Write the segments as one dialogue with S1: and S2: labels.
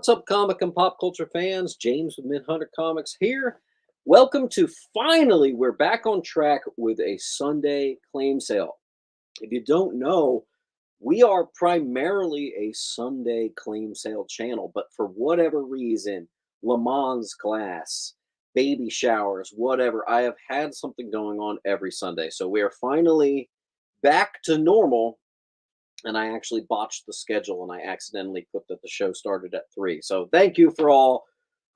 S1: What's up, comic and pop culture fans? James with Mid-Hunter Comics here. Welcome to finally, we're back on track with a Sunday claim sale. If you don't know, we are primarily a Sunday claim sale channel, but for whatever reason, Le Mans class, baby showers, whatever, I have had something going on every Sunday. So we are finally back to normal, and I actually botched the schedule and I accidentally put that the show started at 3. So thank you for all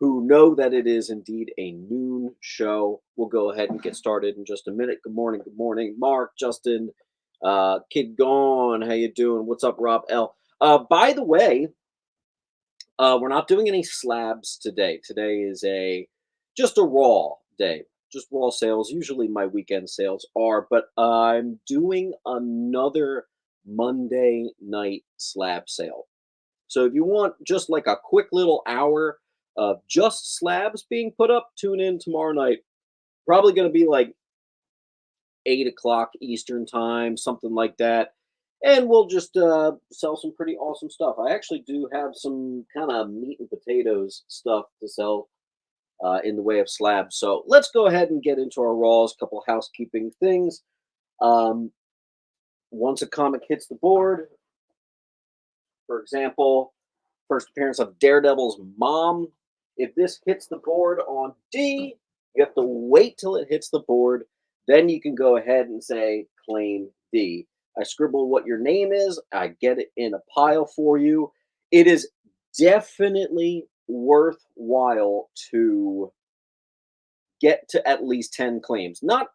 S1: who know that it is indeed a noon show. We'll go ahead and get started in just a minute. Good morning, Mark, Justin, Kid Gone. How you doing? What's up, Rob L? By the way, we're not doing any slabs today. Today is just a raw day, just raw sales. Usually my weekend sales are, but I'm doing another Monday night slab sale. So if you want just like a quick little hour of just slabs being put up, tune in tomorrow night. Probably going to be like 8 o'clock Eastern time, something like that. And we'll just sell some pretty awesome stuff. I actually do have some kind of meat and potatoes stuff to sell in the way of slabs. So let's go ahead and get into our raws, couple housekeeping things. Um, Once a comic hits the board, for example, first appearance of Daredevil's mom. If this hits the board on D, you have to wait till it hits the board. Then you can go ahead and say claim D. I scribble what your name is. I get it in a pile for you. It is definitely worthwhile to get to at least 10 claims. Not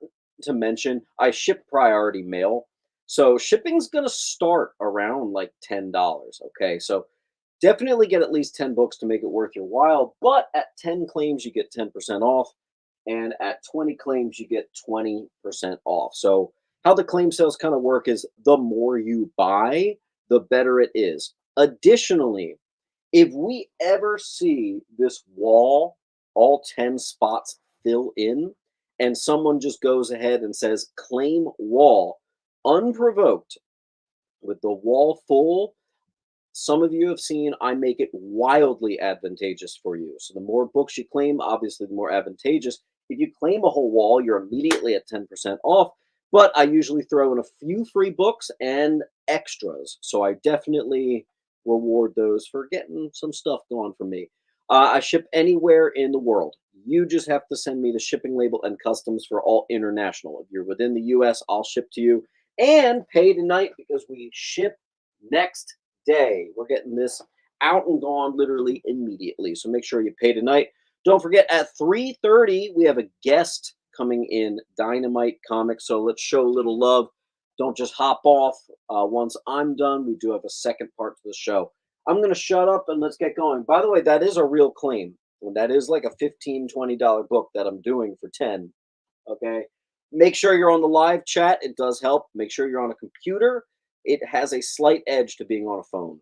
S1: to mention, I ship priority mail. So shipping's going to start around like $10. Okay. So definitely get at least 10 books to make it worth your while. But at 10 claims, you get 10% off. And at 20 claims, you get 20% off. So how the claim sales kind of work is the more you buy, the better it is. Additionally, if we ever see this wall, all 10 spots fill in, and someone just goes ahead and says, claim wall, unprovoked, with the wall full, some of you have seen I make it wildly advantageous for you. So the more books you claim, obviously, the more advantageous. If you claim a whole wall, you're immediately at 10% off. But I usually throw in a few free books and extras. So I definitely reward those for getting some stuff going for me. I ship anywhere in the world. You just have to send me the shipping label and customs for all international. If you're within the US, I'll ship to you and pay tonight because we ship next day. We're getting this out and gone literally immediately. So make sure you pay tonight. Don't forget at 3:30 we have a guest coming in, Dynamite Comics. So let's show a little love. Don't just hop off. Once I'm done, we do have a second part to the show. I'm going to shut up and let's get going. By the way, that is a real claim. And that is like a $15-$20 book that I'm doing for 10. Okay. Make sure you're on the live chat. It does help. Make sure you're on a computer. It has a slight edge to being on a phone.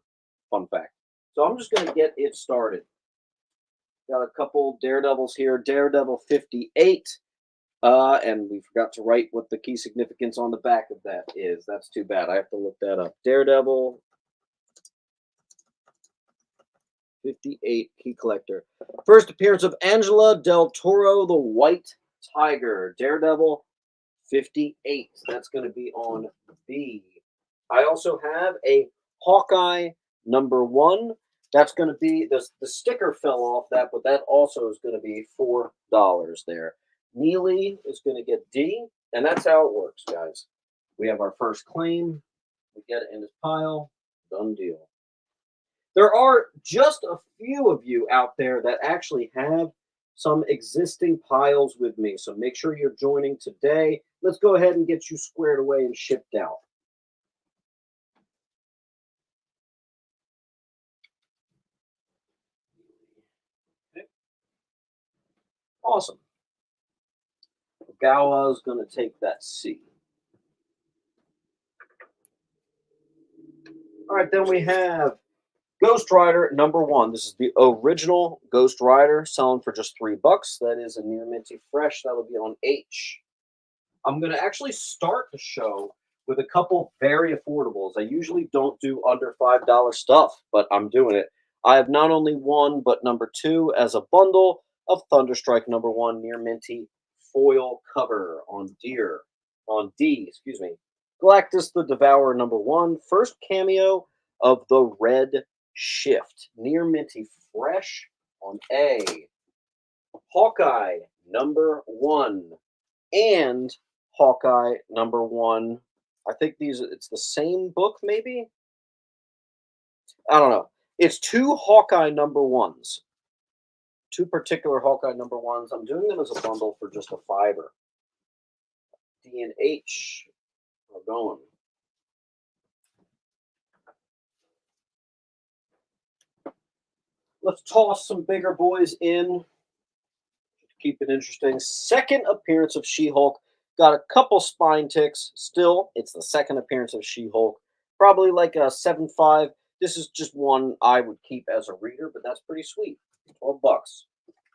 S1: Fun fact. So I'm just going to get it started. Got a couple Daredevils here. Daredevil 58. And we forgot to write what the key significance on the back of that is. That's too bad. I have to look that up. Daredevil 58 key collector. First appearance of Angela Del Toro, the White Tiger. Daredevil 58. That's going to be on B. I also have a Hawkeye #1. That's going to be, the sticker fell off that, but that also is going to be $4 there. Neely is going to get D, and that's how it works, guys. We have our first claim. We get it in this pile. Done deal. There are just a few of you out there that actually have some existing piles with me, so make sure you're joining today. Let's go ahead and get you squared away and shipped out. Okay. Awesome. Gawa is going to take that C. All right, then we have Ghost Rider #1. This is the original Ghost Rider, selling for just $3. That is a near minty fresh. That'll be on H. I'm going to actually start the show with a couple very affordables. I usually don't do under $5 stuff, but I'm doing it. I have not only one, but number two as a bundle of Thunderstrike number one near minty foil cover on D, excuse me. Galactus the Devourer number one, first cameo of the Red Shift, near minty fresh on A. Hawkeye number one and Hawkeye number one. I think it's the same book, maybe? I don't know. It's two Hawkeye number ones, two particular Hawkeye number ones. I'm doing them as a bundle for just a fiver. D and H are going. Let's toss some bigger boys in. Keep it interesting. Second appearance of She-Hulk. Got a couple spine ticks. Still, it's the second appearance of She-Hulk. Probably like a 7.5. This is just one I would keep as a reader, but that's pretty sweet. 12 bucks.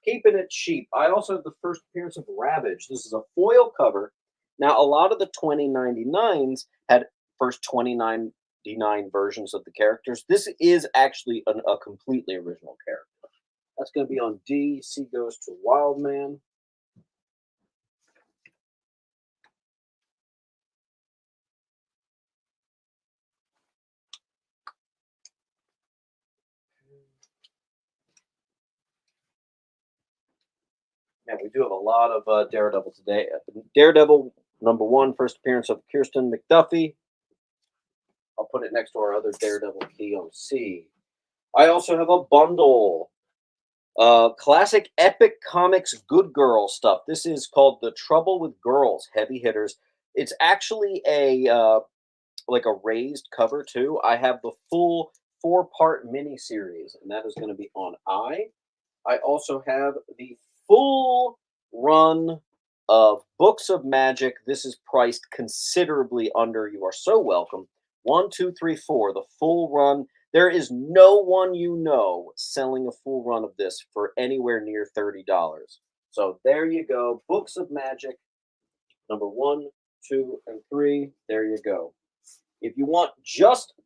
S1: Keeping it cheap. I also have the first appearance of Ravage. This is a foil cover. Now, a lot of the 2099s had first 2099 versions of the characters. This is actually a completely original character. That's going to be on D. C goes to Wildman. Yeah, we do have a lot of Daredevil today. Daredevil number one, first appearance of Kirsten McDuffie. I'll put it next to our other Daredevil key on C. I also have a bundle. Classic Epic Comics Good Girl stuff. This is called The Trouble with Girls, Heavy Hitters. It's actually a like a raised cover too. I have the full 4-part mini series, and that is going to be on I. I also have the full run of Books of Magic. This is priced considerably under. You are so welcome. 1, 2, 3, 4. The full run. There is no one you know selling a full run of this for anywhere near $30. So there you go. Books of Magic, number 1, 2, and 3. There you go. If you want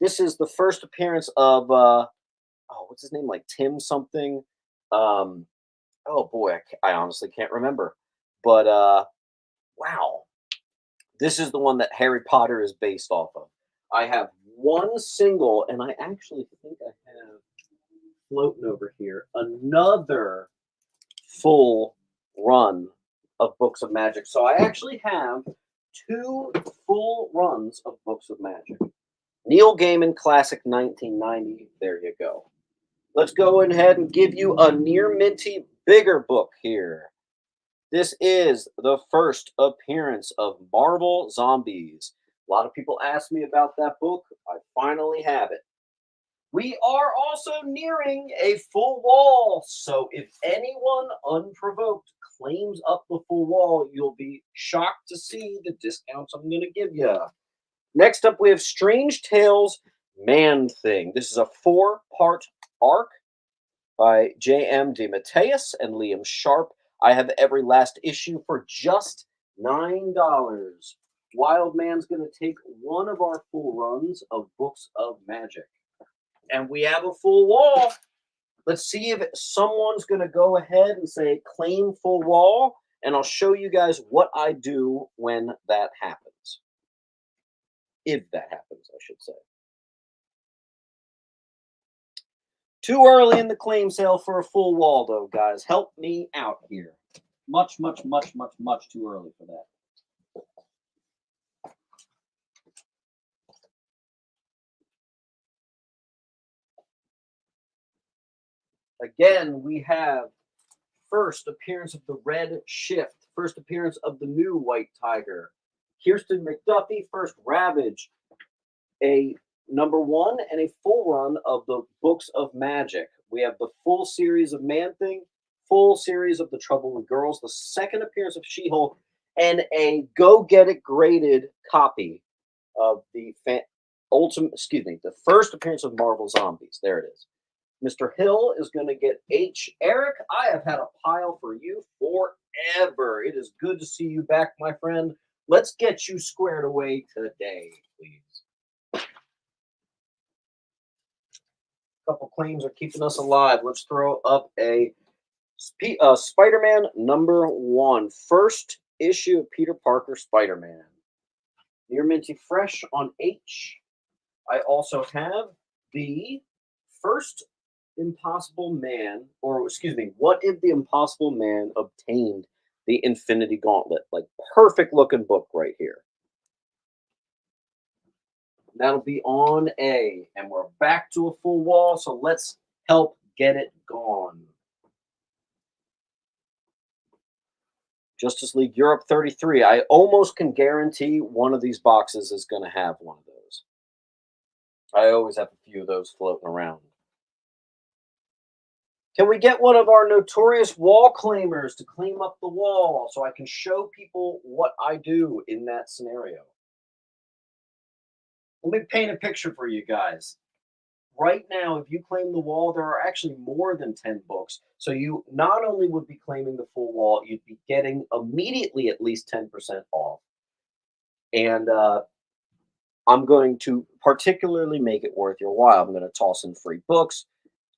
S1: this is the first appearance of, what's his name? Like Tim something. Oh boy, I honestly can't remember. But, wow. This is the one that Harry Potter is based off of. I have one single, and I actually think I have floating over here another full run of Books of Magic. So I actually have 2 full runs of Books of Magic. Neil Gaiman Classic 1990. There you go. Let's go ahead and give you a near minty bigger book here. This is the first appearance of Marvel Zombies. A lot of people ask me about that book. I finally have it. We are also nearing a full wall, so if anyone unprovoked claims up the full wall, you'll be shocked to see the discounts I'm going to give you. Next up, we have Strange Tales Man Thing. This is a 4-part arc by J.M. DeMatteis and Liam Sharp. I have every last issue for just $9. Wildman's going to take one of our full runs of Books of Magic. And we have a full wall. Let's see if someone's going to go ahead and say claim full wall. And I'll show you guys what I do when that happens. If that happens, I should say. Too early in the claim sale for a full wall, though, guys. Help me out here. Much, much, much, much, much too early for that. Again, we have first appearance of the Red Shift, first appearance of the new White Tiger, Kirsten McDuffie, first Ravage, a number 1 and a full run of the Books of Magic. We have the full series of Man Thing, full series of The Trouble with Girls, the second appearance of She-Hulk, and a Go Get It graded copy of the the first appearance of Marvel Zombies. There it is. Mr. Hill is going to get H. Eric, I have had a pile for you forever. It is good to see you back, my friend. Let's get you squared away today, please. couple claims are keeping us alive. Let's throw up a Spider-Man #1. First issue of Peter Parker Spider-Man. Near Minty Fresh on H. I also have the first Impossible Man, or excuse me, what if the Impossible Man obtained the Infinity Gauntlet? Like, perfect looking book right here. That'll be on A, and we're back to a full wall, so let's help get it gone. Justice League Europe 33. I almost can guarantee one of these boxes is going to have one of those. I always have a few of those floating around. Can we get one of our notorious wall claimers to claim up the wall so I can show people what I do in that scenario? Let me paint a picture for you guys. Right now, if you claim the wall, there are actually more than 10 books. So you not only would be claiming the full wall, you'd be getting immediately at least 10% off. And I'm going to particularly make it worth your while. I'm going to toss in free books.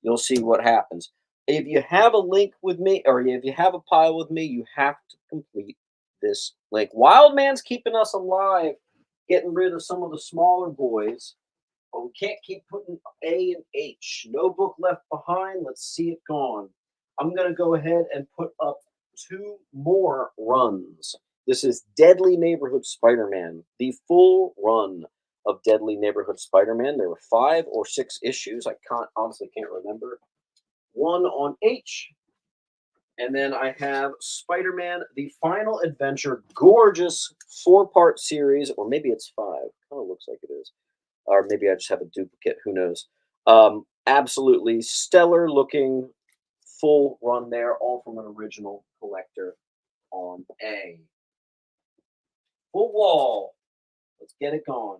S1: You'll see what happens. If you have a link with me, or if you have a pile with me, you have to complete this link. Wildman's keeping us alive, getting rid of some of the smaller boys. But we can't keep putting A and H. No book left behind. Let's see it gone. I'm going to go ahead and put up 2 more runs. This is Deadly Neighborhood Spider-Man, the full run of Deadly Neighborhood Spider-Man. There were 5 or 6 issues. I honestly can't remember. 1 on H. And then I have Spider-Man, The Final Adventure. Gorgeous 4-part series, or maybe it's 5. Kind of looks like it is. Or maybe I just have a duplicate. Who knows? Absolutely stellar looking full run there, all from an original collector on A. Full wall. Let's get it going.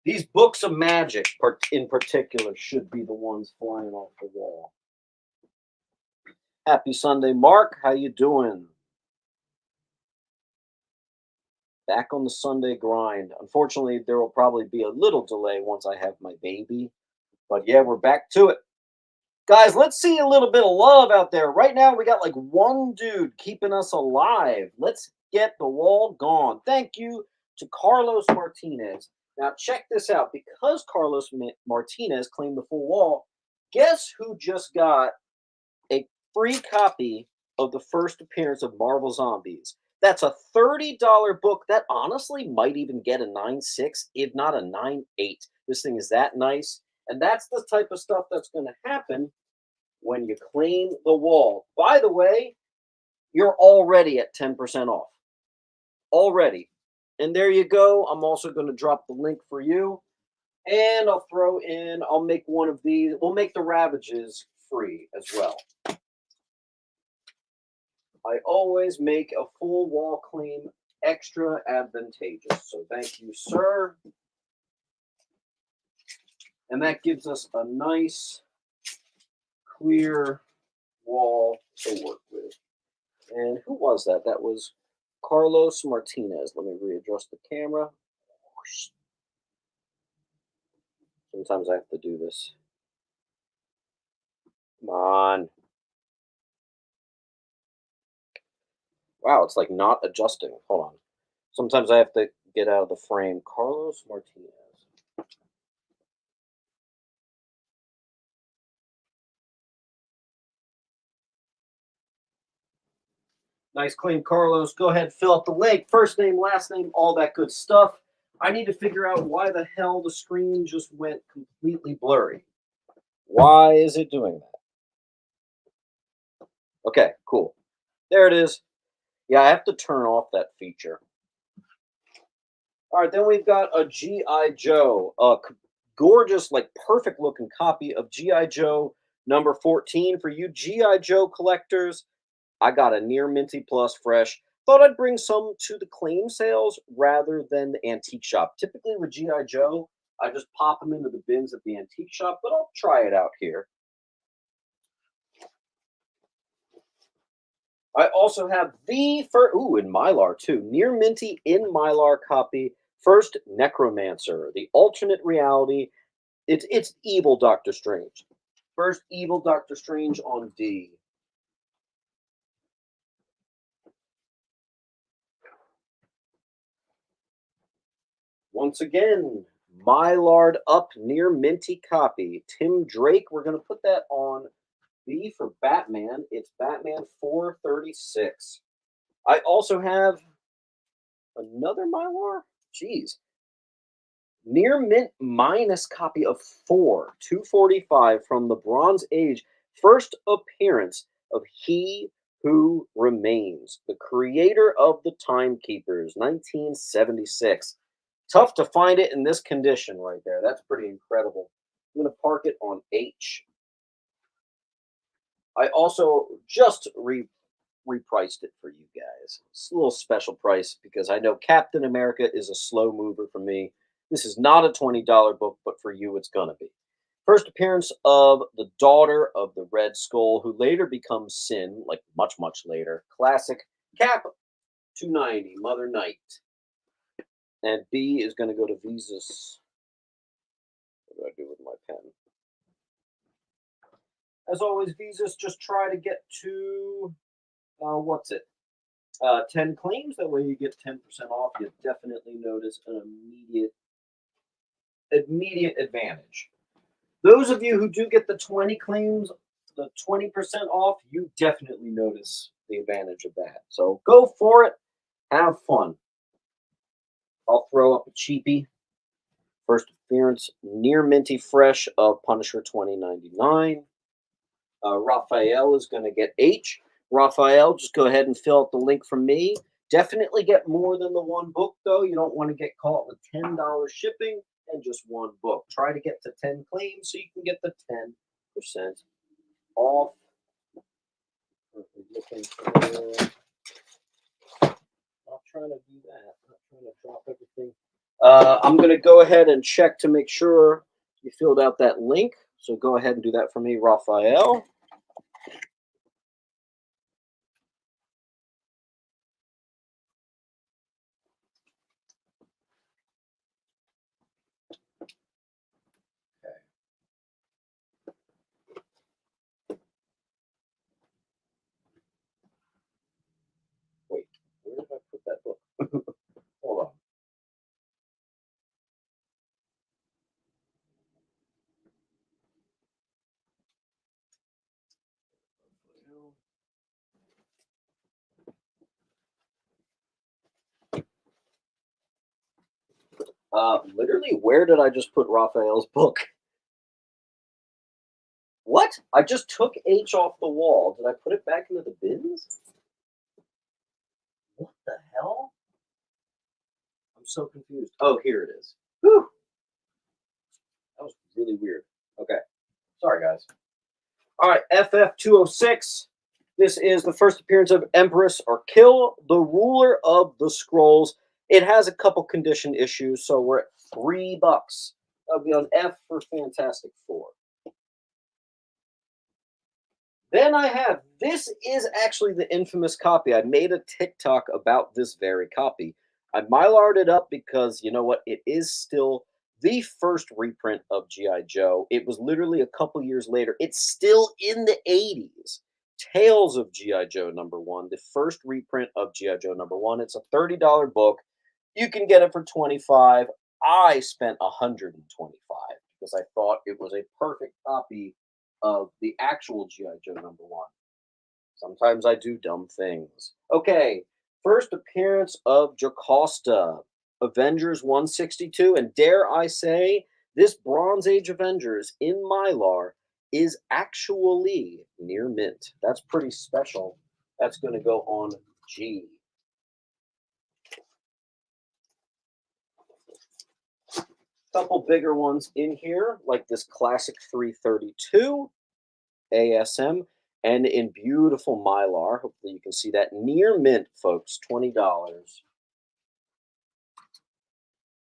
S1: These books of magic, in particular, should be the ones flying off the wall. Happy Sunday, Mark. How you doing? Back on the Sunday grind. Unfortunately, there will probably be a little delay once I have my baby. But yeah, we're back to it. Guys, let's see a little bit of love out there. Right now, we got like one dude keeping us alive. Let's get the wall gone. Thank you to Carlos Martinez. Now, check this out. Because Carlos Martinez claimed the full wall, guess who just got a free copy of the first appearance of Marvel Zombies? That's a $30 book. That honestly might even get a 9.6, if not a 9.8. This thing is that nice. And that's the type of stuff that's going to happen when you claim the wall. By the way, you're already at 10% off. Already. And there you go. I'm also going to drop the link for you. And I'll make one of these. We'll make the Ravages free as well. I always make a full wall claim extra advantageous. So thank you, sir. And that gives us a nice, clear wall to work with. And who was that? That was Carlos Martinez. Let me readjust the camera. Sometimes I have to do this. Come on. Wow, it's like not adjusting. Hold on. Sometimes I have to get out of the frame. Carlos Martinez. Nice claim, Carlos. Go ahead, fill out the link. First name, last name, all that good stuff. I need to figure out why the hell the screen just went completely blurry. Why is it doing that? Okay, cool. There it is. Yeah, I have to turn off that feature. All right, then we've got a G.I. Joe, a gorgeous, like perfect looking copy of G.I. Joe number 14 for you G.I. Joe collectors. I got a near minty plus fresh. Thought I'd bring some to the claim sales rather than the antique shop. Typically with G.I. Joe, I just pop them into the bins at the antique shop, but I'll try it out here. I also have the first, in Mylar too, near minty in Mylar copy First Necromancer, the alternate reality. It's evil Doctor Strange. First evil Doctor Strange on D. Once again, Mylard up near minty copy. Tim Drake, we're going to put that on B for Batman. It's Batman 436. I also have another Mylar. Jeez. Near mint minus copy of 245 from the Bronze Age. First appearance of He Who Remains, the creator of the Timekeepers, 1976. Tough to find it in this condition right there. That's pretty incredible. I'm going to park it on H. I also just repriced it for you guys. It's a little special price because I know Captain America is a slow mover for me. This is not a $20 book, but for you, it's going to be. First appearance of the daughter of the Red Skull, who later becomes Sin, like much, much later. Classic Cap 290, Mother Night. And B is going to go to Visas. What do I do with my pen? As always, Visas, just try to get to, 10 claims. That way you get 10% off. You definitely notice an immediate advantage. Those of you who do get the 20 claims, the 20% off, you definitely notice the advantage of that. So go for it. Have fun. I'll throw up a cheapie. First appearance, near minty fresh of Punisher 2099. Raphael is going to get H. Raphael, just go ahead and fill out the link from me. Definitely get more than the one book, though. You don't want to get caught with $10 shipping and just one book. Try to get to 10 claims so you can get the 10% off. Looking for... Not trying to do that. Not trying to drop everything. I'm going to go ahead and check to make sure you filled out that link. So go ahead and do that for me, Raphael. Wait, where did I put that book? Hold on. Literally, where did I just put Raphael's book? What? I just took H off the wall. Did I put it back into the bins? What the hell? I'm so confused. Oh, here it is. Whew. That was really weird. Okay. Sorry, guys. All right, FF206. This is the first appearance of Empress or Kill, the ruler of the scrolls. It has a couple condition issues, so we're at $3. That'll be on F for Fantastic Four. Then I have, this is actually the infamous copy. I made a TikTok about this very copy. I mylarred it up because, you know what, it is still the first reprint of G.I. Joe. It was literally a couple years later. It's still in the 80s. Tales of G.I. Joe #1, the first reprint of G.I. Joe #1. It's a $30 book. You can get it for $25. I spent $125 because I thought it was a perfect copy of the actual G.I. Joe #1. Sometimes I do dumb things. Okay, first appearance of Jocasta, Avengers 162, and dare I say, this Bronze Age Avengers in Mylar is actually near mint. That's pretty special. That's going to go on G. Couple bigger ones in here, like this classic 332 ASM, and in beautiful Mylar. Hopefully you can see that. Near mint, folks, $20.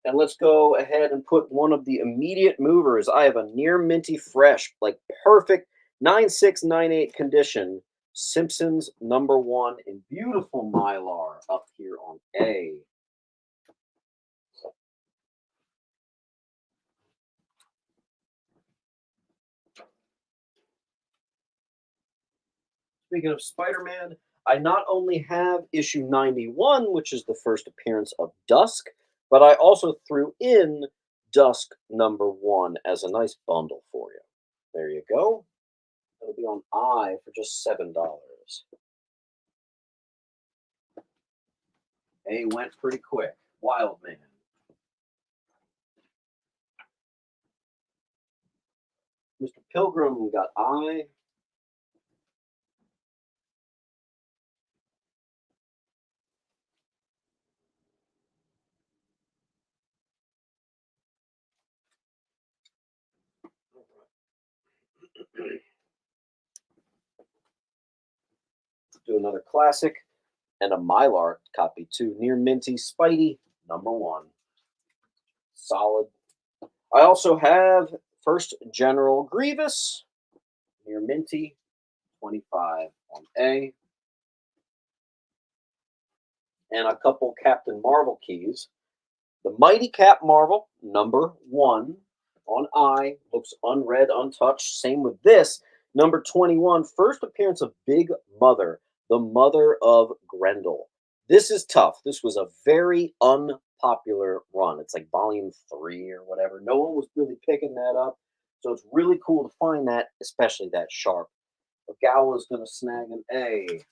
S1: And let's go ahead and put one of the immediate movers. I have a near minty fresh, like perfect 9698 condition. Simpsons #1 in beautiful Mylar up here on A. Speaking of Spider-Man, I not only have issue 91, which is the first appearance of Dusk, but I also threw in Dusk #1 as a nice bundle for you. There you go. It'll be on for just $7. A went pretty quick. Wild Man. Mr. Pilgrim, we got I. Do another classic and a Mylar copy too. Near Minty Spidey #1. Solid. I also have First General Grievous near Minty 25 on A, and a couple Captain Marvel keys. The Mighty Cap Marvel #1 on I looks unread, untouched. Same with this #21. First appearance of Big Mother, the mother of Grendel. This is tough. This was a very unpopular run. It's like volume 3 or whatever. No one was really picking that up. So it's really cool to find that, especially that sharp. Ogawa's going to snag an A.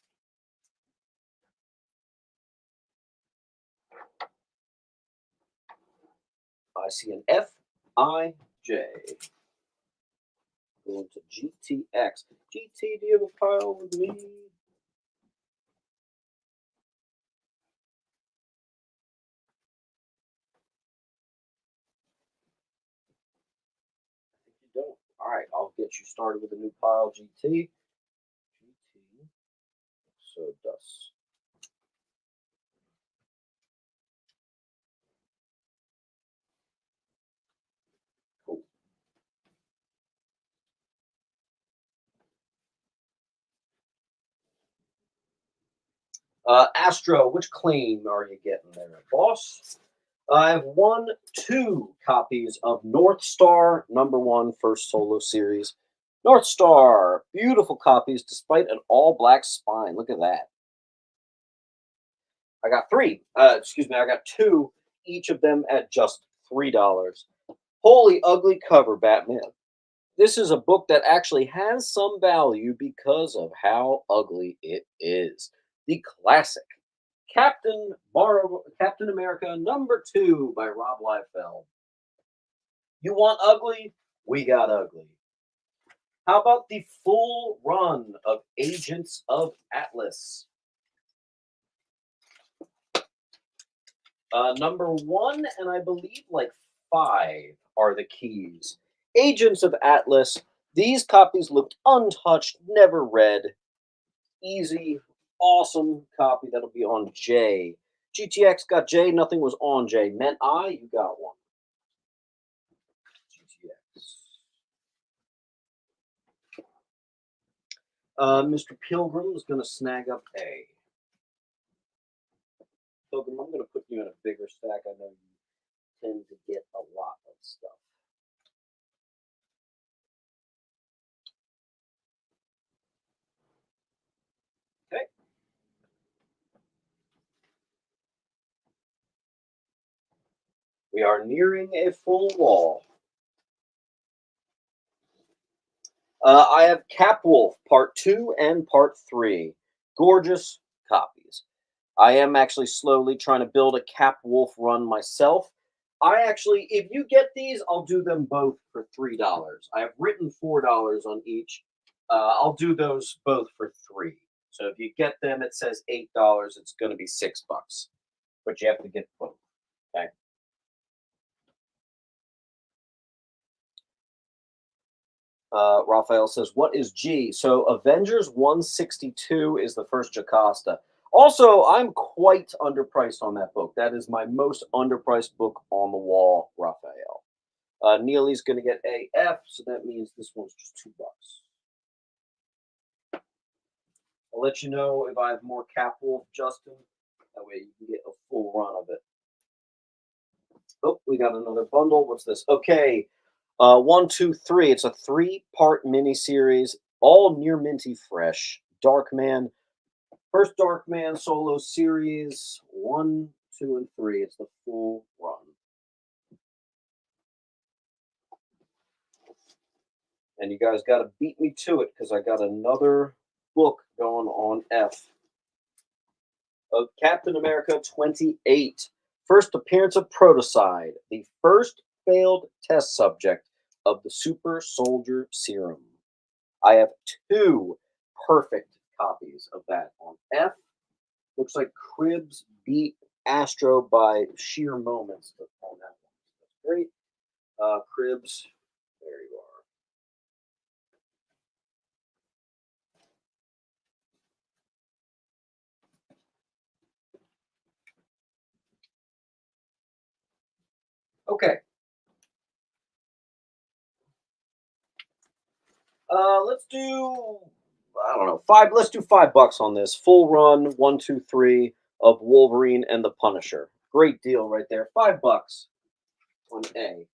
S1: I see an F-I-J. Going to GTX. GT, do you have a pile with me? I think you don't. All right, I'll get you started with a new pile, GT. GT. So dust. Cool. Astro, which claim are you getting there, boss? I have two copies of North Star #1 first solo series. North Star, beautiful copies despite an all black spine. Look at that. I got three. Excuse me, I got two, each of them at just $3. Holy ugly cover, Batman. This is a book that actually has some value because of how ugly it is. The classic Captain America #2 by Rob Liefeld. You want ugly? We got ugly. How about the full run of Agents of Atlas? #1 and I believe like 5 are the keys. Agents of Atlas. These copies looked untouched, never read. Easy, awesome copy that'll be on J. GTX got J, nothing was on J. Meant I, you got one. GTX. Mr. Pilgrim is going to snag up A. Pilgrim, I'm going to put you in a bigger stack. I know you tend to get a lot of stuff. Okay. We are nearing a full wall. I have Capwolf Part 2 and Part 3. Gorgeous copies. I am actually slowly trying to build a Capwolf run myself. If you get these, I'll do them both for $3. I have written $4 on each. I'll do those both for 3. So if you get them, it says $8. It's going to be $6, but you have to get both. Okay. Raphael says, "What is G?" So Avengers 162 is the first Jocasta. Also, I'm quite underpriced on that book. That is my most underpriced book on the wall, Raphael. Neely's going to get AF, so that means this one's just $2. I'll let you know if I have more Capwolf, Justin. That way you can get a full run of it. Oh, we got another bundle. What's this? Okay. 1, 2, 3. It's a 3-part miniseries, all near minty fresh. Darkman. First Darkman solo series, 1, 2, and 3. It's the full run. And you guys got to beat me to it because I got another book going on F of Captain America 28. First appearance of Protocide, the first failed test subject of the Super Soldier Serum. I have 2 perfect copies of that on F. Looks like Cribs beat Astro by sheer moments on that one. That's great. Cribs, there you are. Okay. Let's do, I don't know, let's do $5 on this. Full run, 1, 2, 3 of Wolverine and the Punisher. Great deal right there. $5 on A.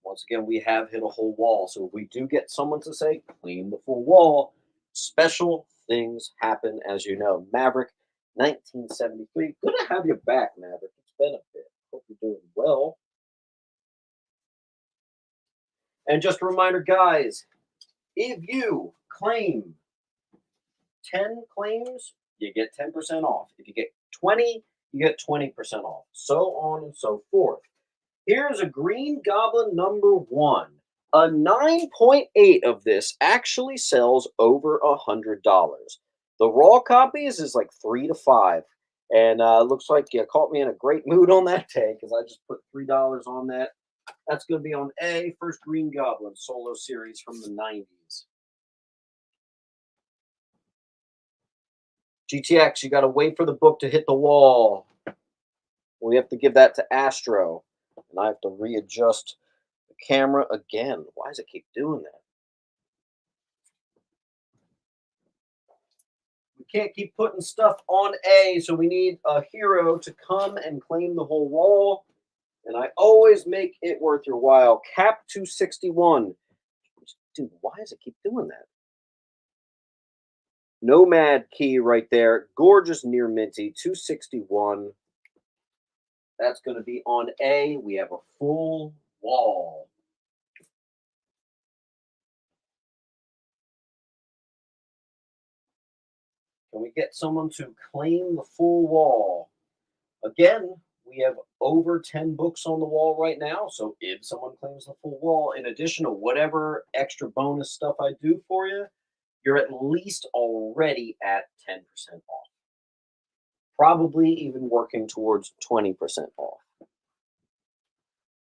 S1: Once again, we have hit a whole wall. So if we do get someone to say, clean the full wall, special things happen, as you know. Maverick, 1973. Good to have you back, Maverick. It's been a bit. Hope you're doing well. And just a reminder, guys, if you claim 10 claims, you get 10% off. If you get 20, you get 20% off. So on and so forth. Here's a Green Goblin #1. A 9.8 of this actually sells over $100. The raw copies is like 3 to 5. And looks like you caught me in a great mood on that day because I just put $3 on that. That's going to be on A, first Green Goblin solo series from the 90s. GTX, you got to wait for the book to hit the wall. We have to give that to Astro. And I have to readjust the camera again. Why does it keep doing that? We can't keep putting stuff on A, so we need a hero to come and claim the whole wall. And I always make it worth your while. Cap 261. Dude, why does it keep doing that? Nomad key right there. Gorgeous near minty. 261. That's going to be on A. We have a full wall. Can we get someone to claim the full wall? Again, we have over 10 books on the wall right now. So if someone claims the full wall, in addition to whatever extra bonus stuff I do for you, you're at least already at 10% off. Probably even working towards 20% off.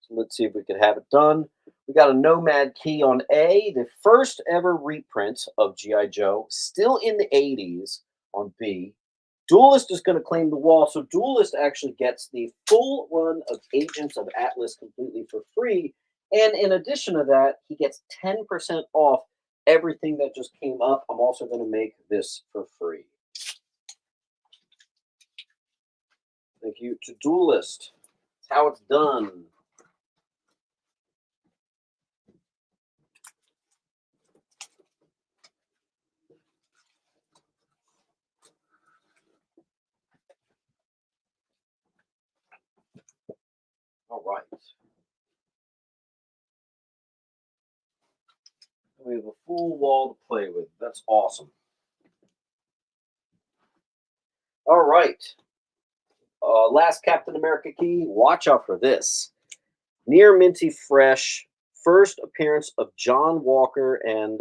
S1: So let's see if we can have it done. We got a Nomad key on A, the first ever reprint of G.I. Joe, still in the 80s on B. Duelist is going to claim the wall, so Duelist actually gets the full run of Agents of Atlas completely for free. And in addition to that, he gets 10% off everything that just came up. I'm also going to make this for free. Thank you to Duelist. That's how it's done. All right. We have a full wall to play with. That's awesome. All right. Last Captain America key. Watch out for this. Near minty fresh. First appearance of John Walker and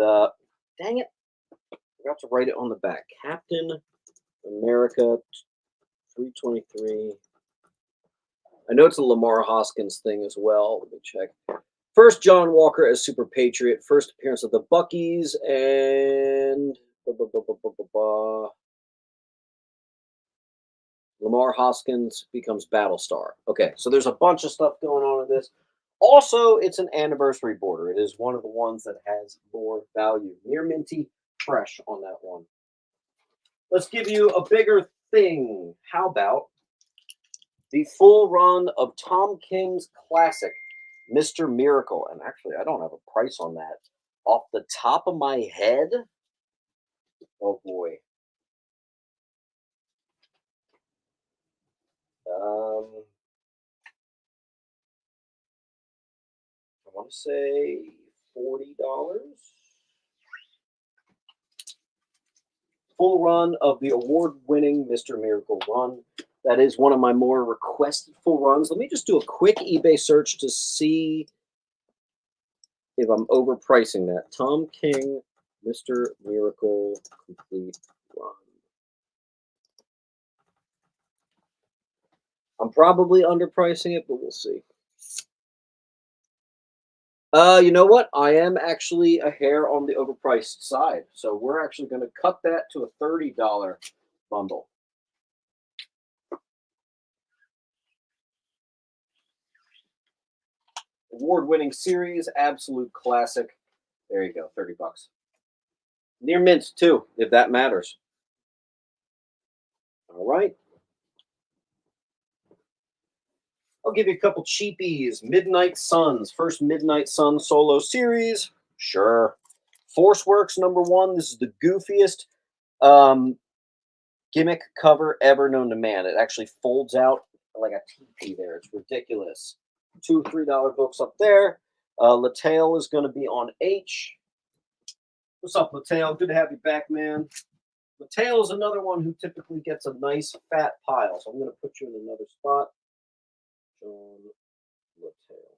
S1: dang it, I forgot to write it on the back. Captain America 323. I know it's a Lamar Hoskins thing as well. Let me check. First John Walker as Super Patriot. First appearance of the Buckies and Lamar Hoskins becomes Battlestar. Okay, so there's a bunch of stuff going on in this. Also, it's an anniversary border. It is one of the ones that has more value. Near minty fresh on that one. Let's give you a bigger thing. How about the full run of Tom King's classic, Mr. Miracle. And actually, I don't have a price on that. Off the top of my head, oh boy. I want to say $40. Full run of the award-winning Mr. Miracle run. That is one of my more requested full runs. Let me just do a quick eBay search to see if I'm overpricing that. Tom King, Mr. Miracle complete run. I'm probably underpricing it, but we'll see. You know what? I am actually a hair on the overpriced side. So we're actually going to cut that to a $30 bundle. Award-winning series, absolute classic. There you go, $30. Near mint too, if that matters. All right. I'll give you a couple cheapies. Midnight Suns, first Midnight Sun solo series. Sure. Forceworks #1. This is the goofiest gimmick cover ever known to man. It actually folds out like a teepee there. It's ridiculous. Two $3 books up there. Latale is going to be on H. What's up, Latale? Good to have you back, man. Latale is another one who typically gets a nice fat pile. So I'm going to put you in another spot. John Latale.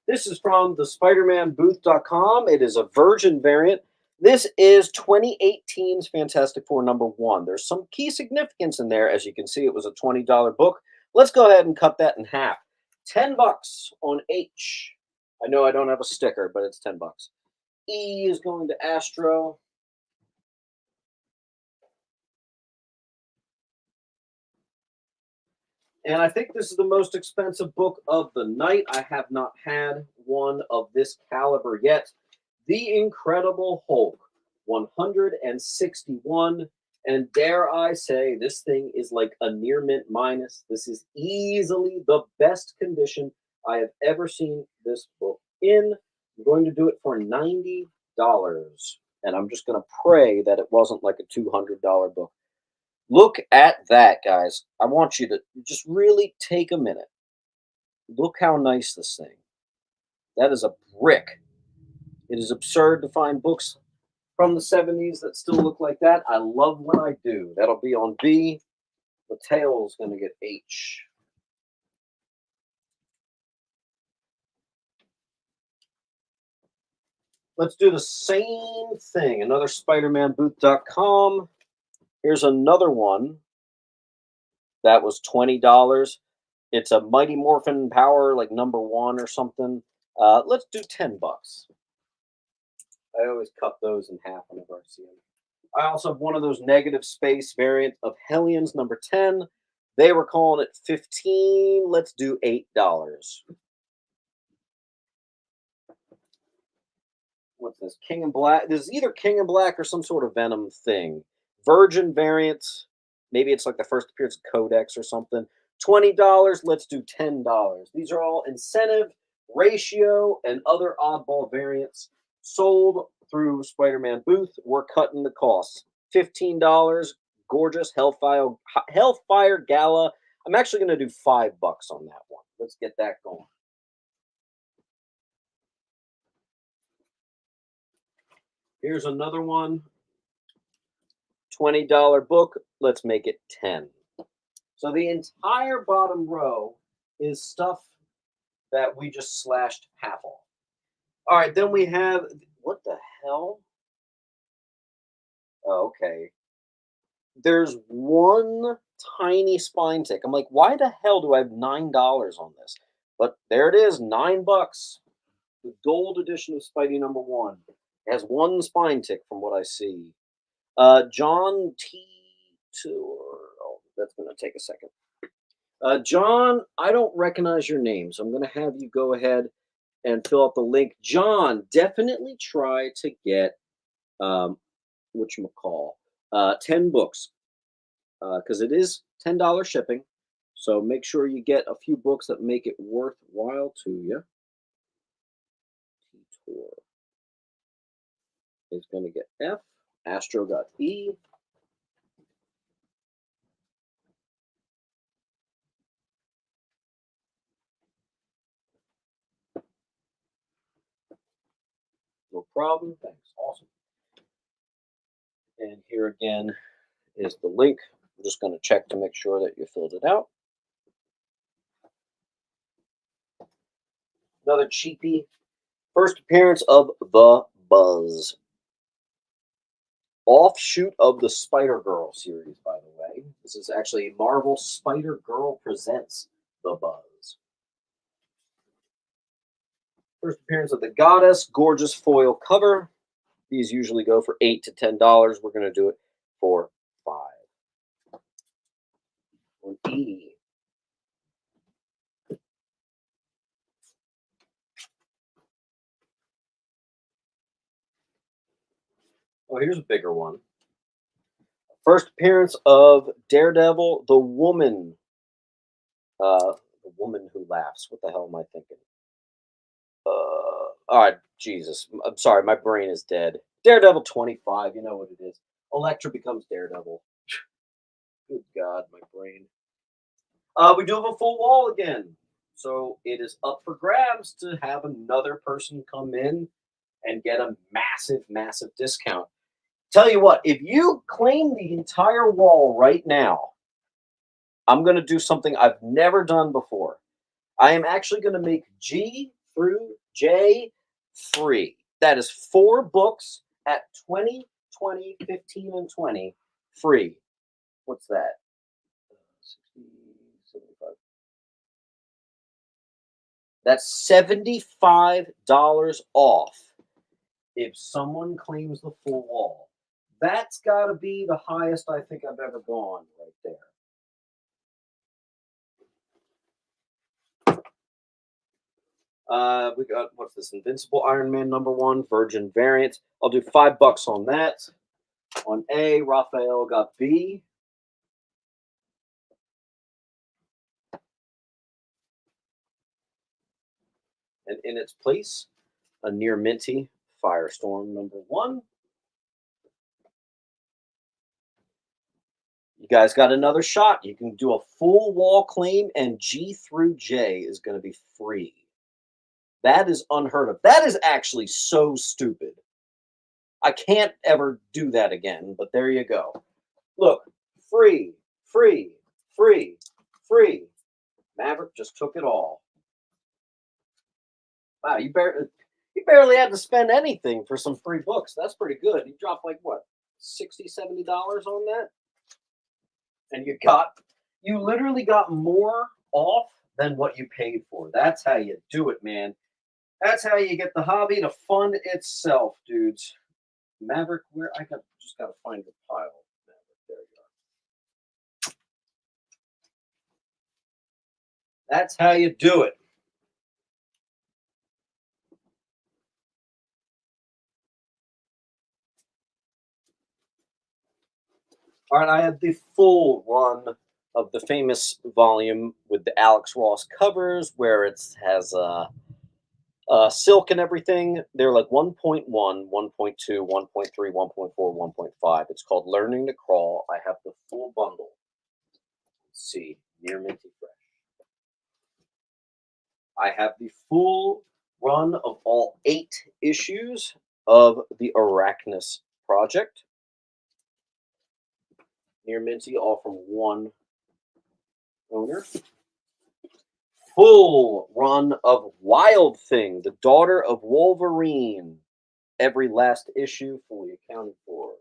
S1: This is from the SpiderManBooth.com. It is a Virgin variant. This is 2018's Fantastic Four #1. There's some key significance in there. As you can see, it was a $20 book. Let's go ahead and cut that in half. $10 on H. I know I don't have a sticker, but it's $10. E is going to Astro. And I think this is the most expensive book of the night. I have not had one of this caliber yet. The Incredible Hulk, 161. And dare I say, this thing is like a near mint minus. This is easily the best condition I have ever seen this book in. I'm going to do it for $90. And I'm just going to pray that it wasn't like a $200 book. Look at that, guys. I want you to just really take a minute. Look how nice this thing. That is a brick. It is absurd to find books from the 70s that still look like that. I love when I do. That'll be on B. The tail's going to get H. Let's do the same thing. Another SpiderManBooth.com. Here's another one that was $20. It's a Mighty Morphin Power, like #1 or something. Let's do $10. I always cut those in half whenever I see them. I also have one of those negative space variant of Hellions #10. They were calling it 15. Let's do $8. What's this? King and Black. This is either King and Black or some sort of Venom thing. Virgin variant. Maybe it's like the first appearance of Codex or something. $20. Let's do $10. These are all incentive, ratio, and other oddball variants sold through Spider-Man Booth. We're cutting the costs. $15. Gorgeous Hellfire Gala. I'm actually going to do $5 on that one. Let's get that going. Here's another one. $20 book. Let's make it 10. So the entire bottom row is stuff that we just slashed half off. All right, then we have, what the hell? Oh, okay. There's one tiny spine tick. I'm like, why the hell do I have $9 on this? But there it is, $9. The gold edition of Spidey #1. It has one spine tick from what I see. John T. Oh, that's going to take a second. John, I don't recognize your name, so I'm going to have you go ahead and fill out the link. John, definitely try to get whatchamacall, 10 books. because it is $10 shipping. So make sure you get a few books that make it worthwhile to you. Tour is going to get F. Astro got E. No problem. Thanks. Awesome. And here again is the link. I'm just going to check to make sure that you filled it out. Another cheapie. First appearance of The Buzz. Offshoot of the Spider-Girl series, by the way. This is actually Marvel Spider-Girl Presents The Buzz. First appearance of the Goddess, gorgeous foil cover. These usually go for $8 to $10. We're going to do it for $5. On E. Oh, here's a bigger one. First appearance of Daredevil, the Woman. The Woman Who Laughs. What the hell am I thinking? All right, Jesus. I'm sorry, my brain is dead. Daredevil 25, you know what it is. Elektra becomes Daredevil. Good God, my brain. We do have a full wall again. So it is up for grabs to have another person come in and get a massive, massive discount. Tell you what, if you claim the entire wall right now, I'm going to do something I've never done before. I am actually going to make G through J free. That is 4 books at 20, 20, 15, and 20 free. What's that? 60, 75. That's $75 off if someone claims the full wall. That's got to be the highest I think I've ever gone right there. We got, what's this? Invincible Iron Man #1, Virgin variant. I'll do $5 on that. On A, Raphael got B. And in its place, a near minty Firestorm #1. You guys got another shot. You can do a full wall claim, and G through J is going to be free. That is unheard of. That is actually so stupid. I can't ever do that again, but there you go. Look, free, free, free, free. Maverick just took it all. Wow, you barely had to spend anything for some free books. That's pretty good. You dropped like what, $60, $70 on that? And you literally got more off than what you paid for. That's how you do it, man. That's how you get the hobby to fund itself, dudes. Maverick, where just gotta find the pile. Maverick, there you are. That's how you do it. All right, I have the full run of the famous volume with the Alex Ross covers, where it has silk and everything. They're like 1.1, 1.2, 1.3, 1.4, 1.5. It's called Learning to Crawl. I have the full bundle. Let's see, near minty fresh. I have the full run of all 8 issues of the Arachnus Project. Near minty, all from one owner. Full run of Wild Thing, the daughter of Wolverine. Every last issue fully accounted for.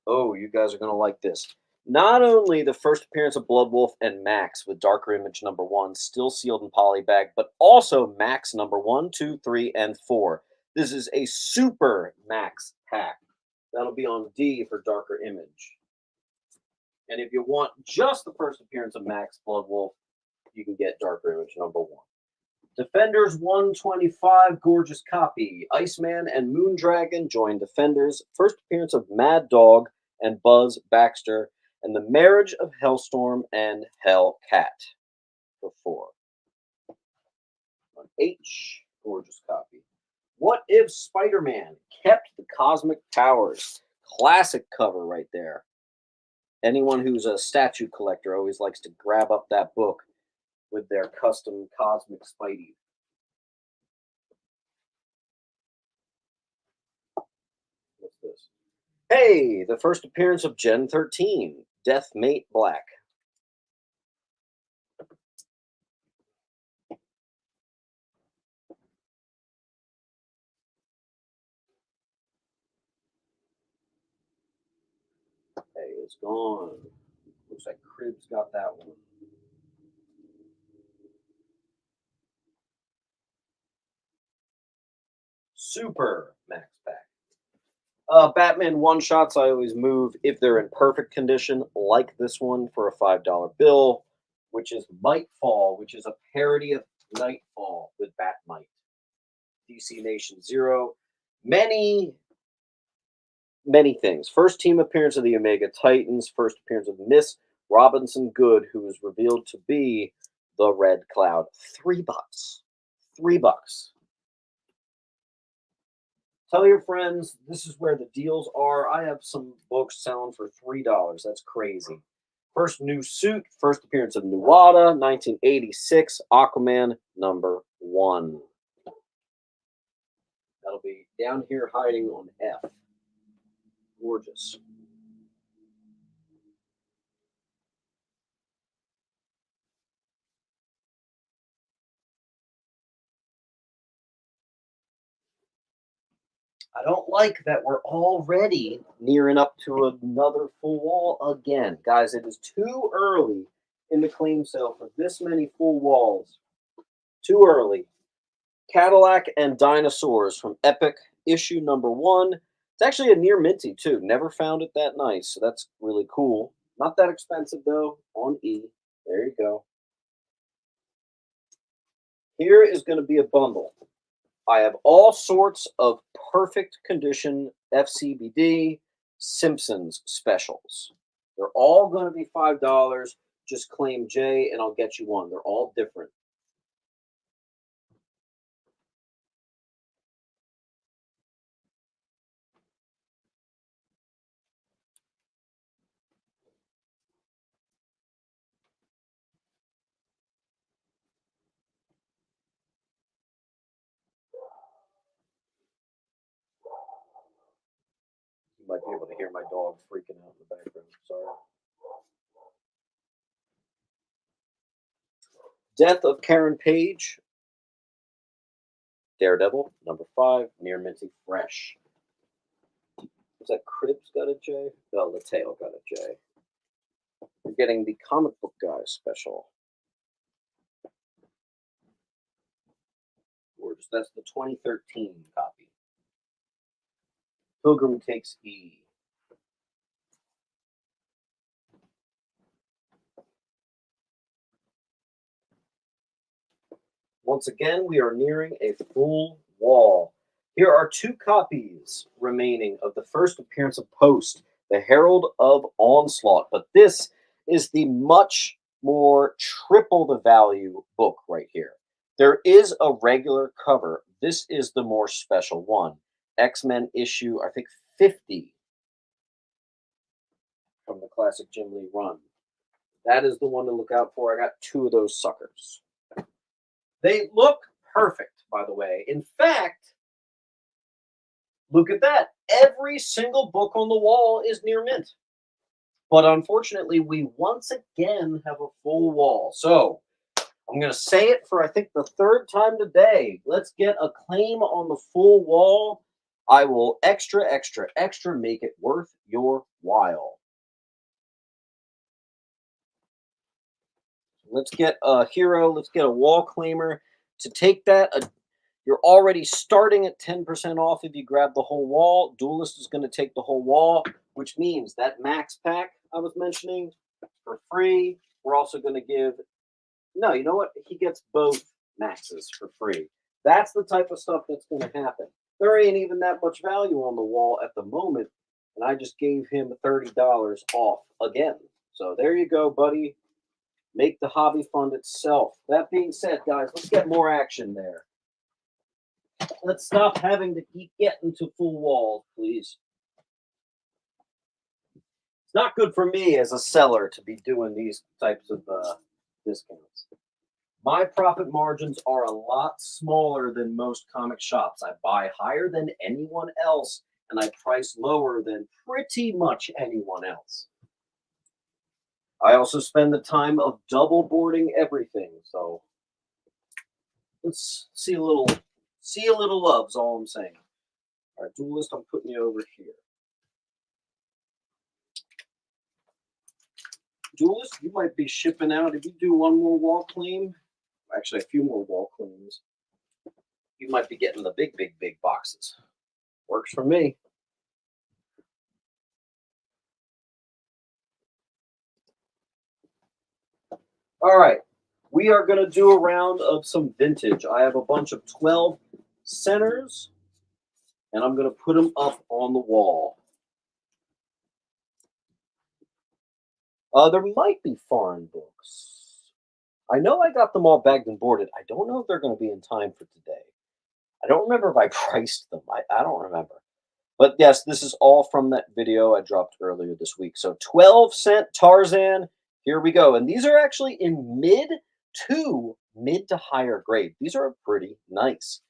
S1: Oh, you guys are going to like this. Not only the first appearance of Bloodwolf and Max with Darker Image #1, still sealed in polybag, but also Max #1, 2, 3, and 4. This is a super Max pack. That'll be on D for Darker Image. And if you want just the first appearance of Max Bloodwolf, you can get darker image number 1. Defenders 125, gorgeous copy. Iceman and Moondragon join Defenders. First appearance of Mad Dog and Buzz Baxter, and the marriage of Hellstorm and Hellcat for 4. On H, gorgeous copy. What if Spider-Man kept the cosmic powers? Classic cover right there. Anyone who's a statue collector always likes to grab up that book with their custom cosmic Spidey. What's this? Hey, the first appearance of Gen 13, Death Mate Black. Hey, it's gone. Looks like Cribs got that one. Super Max Pack. Batman one-shots I always move if they're in perfect condition, like this one for a $5 bill, which is Mightfall, which is a parody of Nightfall with Batmite. DC Nation Zero. Many things. First team appearance of the Omega Titans. First appearance of Miss Robinson Good, who is revealed to be the Red Cloud. $3. $3. Tell your friends this is where the deals are. I have some books selling for $3. That's crazy. First new suit, first appearance of Nuada, 1986, Aquaman #1. That'll be down here hiding on F. Gorgeous. I don't like that we're already nearing up to another full wall again. Guys, it is too early in the claim sale for this many full walls. Too early. Cadillac and Dinosaurs from Epic, issue #1. It's actually a near minty, too. Never found it that nice, so that's really cool. Not that expensive, though, on E. There you go. Here is going to be a bundle. I have all sorts of perfect condition FCBD Simpsons specials. They're all going to be $5. Just claim J and I'll get you one. They're all different. You might be able to hear my dog freaking out in the background. Sorry. Death of Karen Page. Daredevil, #5, near minty fresh. Was that Cribs got a J? Oh, Lateo got a J. We're getting the comic book guy special. Gorgeous. That's the 2013 copy. Pilgrim takes E. Once again, we are nearing a full wall. Here are 2 copies remaining of the first appearance of Post, the Herald of Onslaught. But this is the much more triple the value book right here. There is a regular cover. This is the more special one. X-Men issue, I think, 50 from the classic Jim Lee run. That is the one to look out for. I got 2 of those suckers. They look perfect, by the way. In fact, look at that. Every single book on the wall is near mint. But unfortunately, we once again have a full wall. So I'm going to say it for, I think, the 3rd time today. Let's get a claim on the full wall. I will extra make it worth your while. Let's get a hero. Let's get a wall claimer. To take that, you're already starting at 10% off if you grab the whole wall. Duelist is going to take the whole wall, which means that max pack I was mentioning for free. We're also going to give No, you know what? He gets both maxes for free. That's the type of stuff that's going to happen. There ain't even that much value on the wall at the moment, and I just gave him $30 off again. So there you go, buddy. Make the hobby fund itself. That being said, guys, let's get more action there. Let's stop having to keep getting to full walls, please. It's not good for me as a seller to be doing these types of discounts. My profit margins are a lot smaller than most comic shops. I buy higher than anyone else, and I price lower than pretty much anyone else. I also spend the time of double boarding everything, so let's see a little love's all I'm saying. All right, Duelist, I'm putting you over here. Duelist, you might be shipping out. If you do one more wall claim, actually a few more wall claims, you might be getting the big boxes. Works for me. All right, we are going to do a round of some vintage. I have a bunch of 12 centers, and I'm going to put them up on the wall. There might be foreign books. I know I got them all bagged and boarded. I don't know if they're going to be in time for today. I don't remember if I priced them. I don't remember. But yes, this is all from that video I dropped earlier this week. So 12-cent Tarzan, here we go. And these are actually in mid to higher grade. These are pretty nice.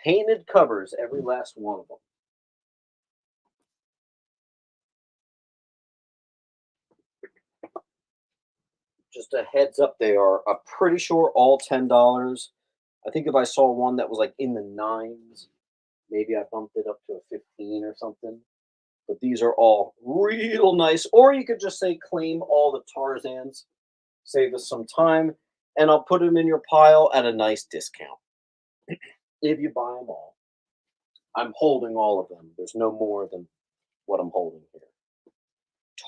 S1: Painted covers, every last one of them. Just a heads up, they are, I'm pretty sure, all $10. I think if I saw one that was like in the nines, maybe I bumped it up to a 15 or something. But these are all real nice. Or you could just say claim all the Tarzans, save us some time, and I'll put them in your pile at a nice discount if you buy them all. I'm holding all of them. There's no more than what I'm holding here.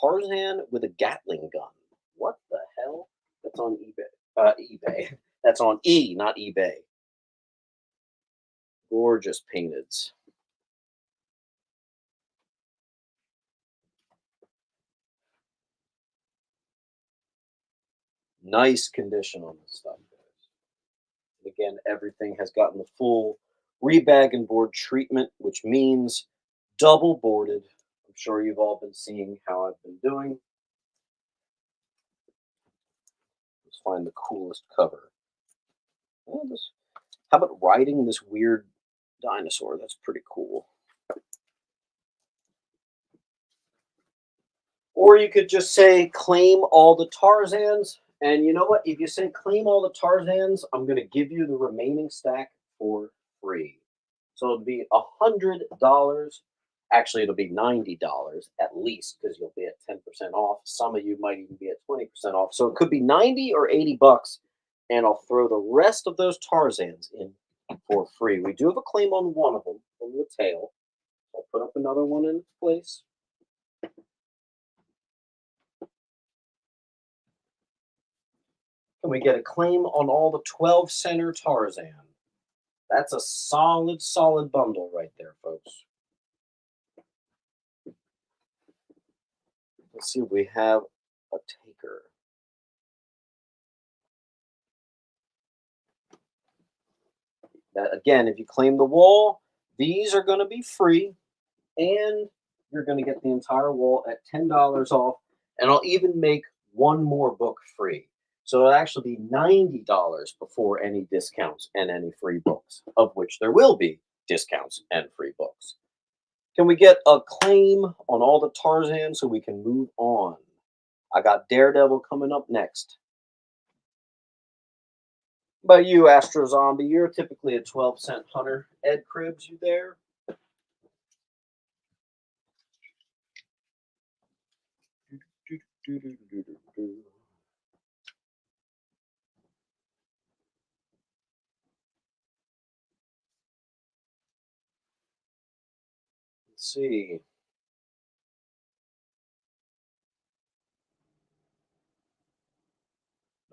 S1: Tarzan with a Gatling gun. What the hell? That's on eBay. eBay. That's on E, not eBay. Gorgeous painteds. Nice condition on this stuff, guys. And again, everything has gotten the full rebag and board treatment, which means double boarded. I'm sure you've all been seeing how I've been doing. Let's find the coolest cover. How about riding this weird dinosaur? That's pretty cool. Or you could just say claim all the Tarzans. And you know what? If you say claim all the Tarzans, I'm going to give you the remaining stack for free. So it'll be $100. Actually, it'll be $90 at least because you'll be at 10% off. Some of you might even be at 20% off. So it could be 90 or 80 bucks. And I'll throw the rest of those Tarzans in for free. We do have a claim on one of them, on the tail. I'll put up another one in place. Can we get a claim on all the 12 center Tarzan? That's a solid bundle right there, folks. Let's see if we have a taker. That again, if you claim the wall, these are going to be free, and you're going to get the entire wall at $10 off, and I'll even make one more book free. So it'll actually be $90 before any discounts and any free books, of which there will be discounts and free books. Can we get a claim on all the Tarzan so we can move on? I got Daredevil coming up next. But you, Astro Zombie, you're typically a 12-cent hunter. Ed Cribs, you there? Let's see.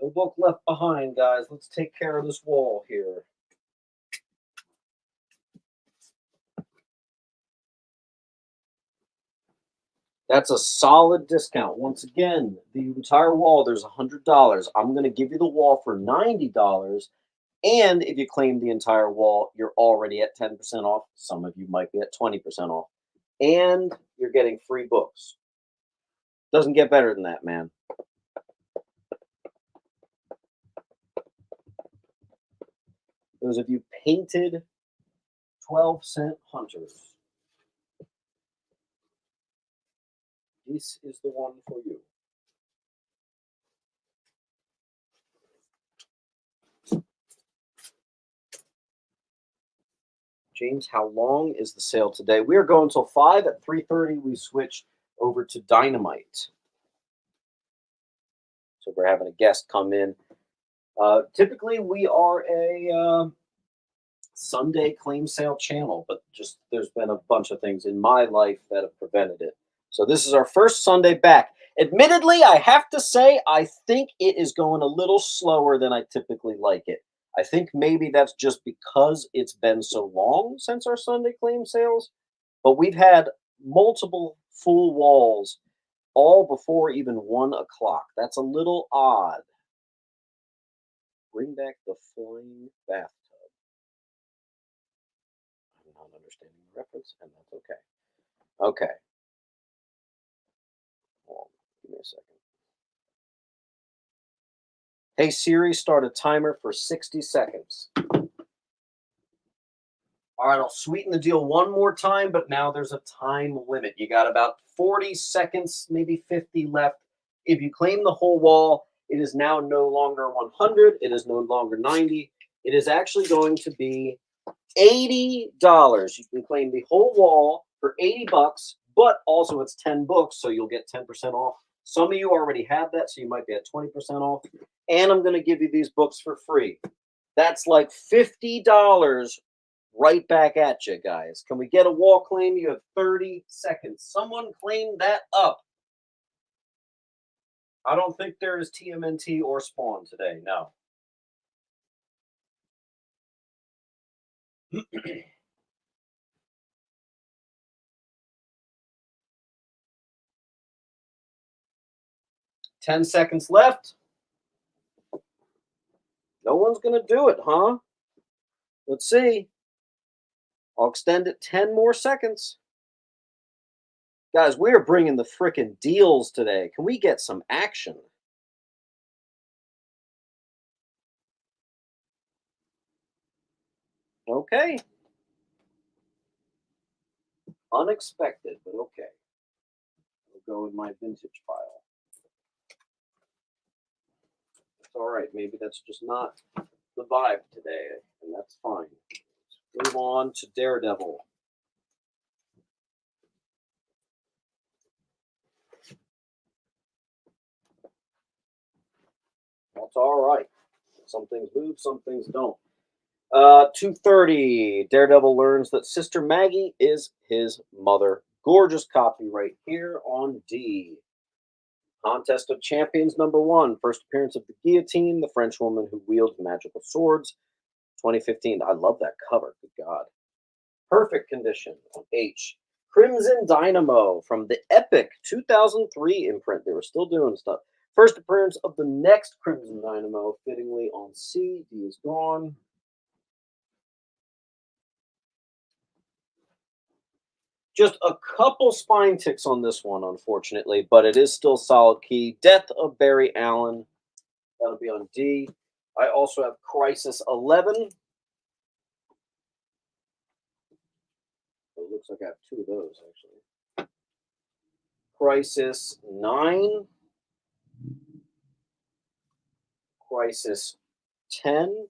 S1: No book left behind, guys. Let's take care of this wall here. That's a solid discount. Once again, the entire wall, there's $100. I'm going to give you the wall for $90. And if you claim the entire wall, you're already at 10% off. Some of you might be at 20% off. And you're getting free books. Doesn't get better than that, man. Those of you painted 12-cent hunters, this is the one for you. James, how long is the sale today? We are going till 5. At 3:30, we switch over to Dynamite. So we're having a guest come in. Typically, we are a Sunday claim sale channel, but just there's been a bunch of things in my life that have prevented it. So this is our first Sunday back. Admittedly, I have to say, I think it is going a little slower than I typically like it. I think maybe that's just because it's been so long since our Sunday claim sales, but we've had multiple full walls all before even 1 o'clock. That's a little odd. Bring back the flying bathtub. I'm not understanding the reference, and that's okay. Okay. Hold on. Give me a second. Hey Siri, start a timer for 60 seconds. All right, I'll sweeten the deal one more time, but now there's a time limit. You got about 40 seconds, maybe 50 left. If you claim the whole wall, it is now no longer 100. It is no longer 90. It is actually going to be $80. You can claim the whole wall for 80 bucks, but also it's 10 books, so you'll get 10% off. Some of you already have that, so you might be at 20% off. And I'm going to give you these books for free. That's like $50 right back at you, guys. Can we get a wall claim? You have 30 seconds. Someone claim that up. I don't think there is TMNT or Spawn today. No. 10 seconds left. No one's going to do it, huh? Let's see. I'll extend it 10 more seconds. Guys, we are bringing the frickin' deals today. Can we get some action? Okay. Unexpected, but okay. We'll go in my vintage pile. It's all right. Maybe that's just not the vibe today, and that's fine. Let's move on to Daredevil. That's all right. Some things move, some things don't. 2:30. Daredevil learns that Sister Maggie is his mother. Gorgeous copy right here on D. Contest of Champions #1. First appearance of the Guillotine, the French woman who wields magical swords. 2015. I love that cover. Good God. Perfect condition on H. Crimson Dynamo from the epic 2003 imprint. They were still doing stuff. First appearance of the next Crimson Dynamo, fittingly on C. D is gone. Just a couple spine ticks on this one, unfortunately, but it is still solid key. Death of Barry Allen. That'll be on D. I also have Crisis 11. It looks like I have two of those, actually. Crisis 9. Crisis 10.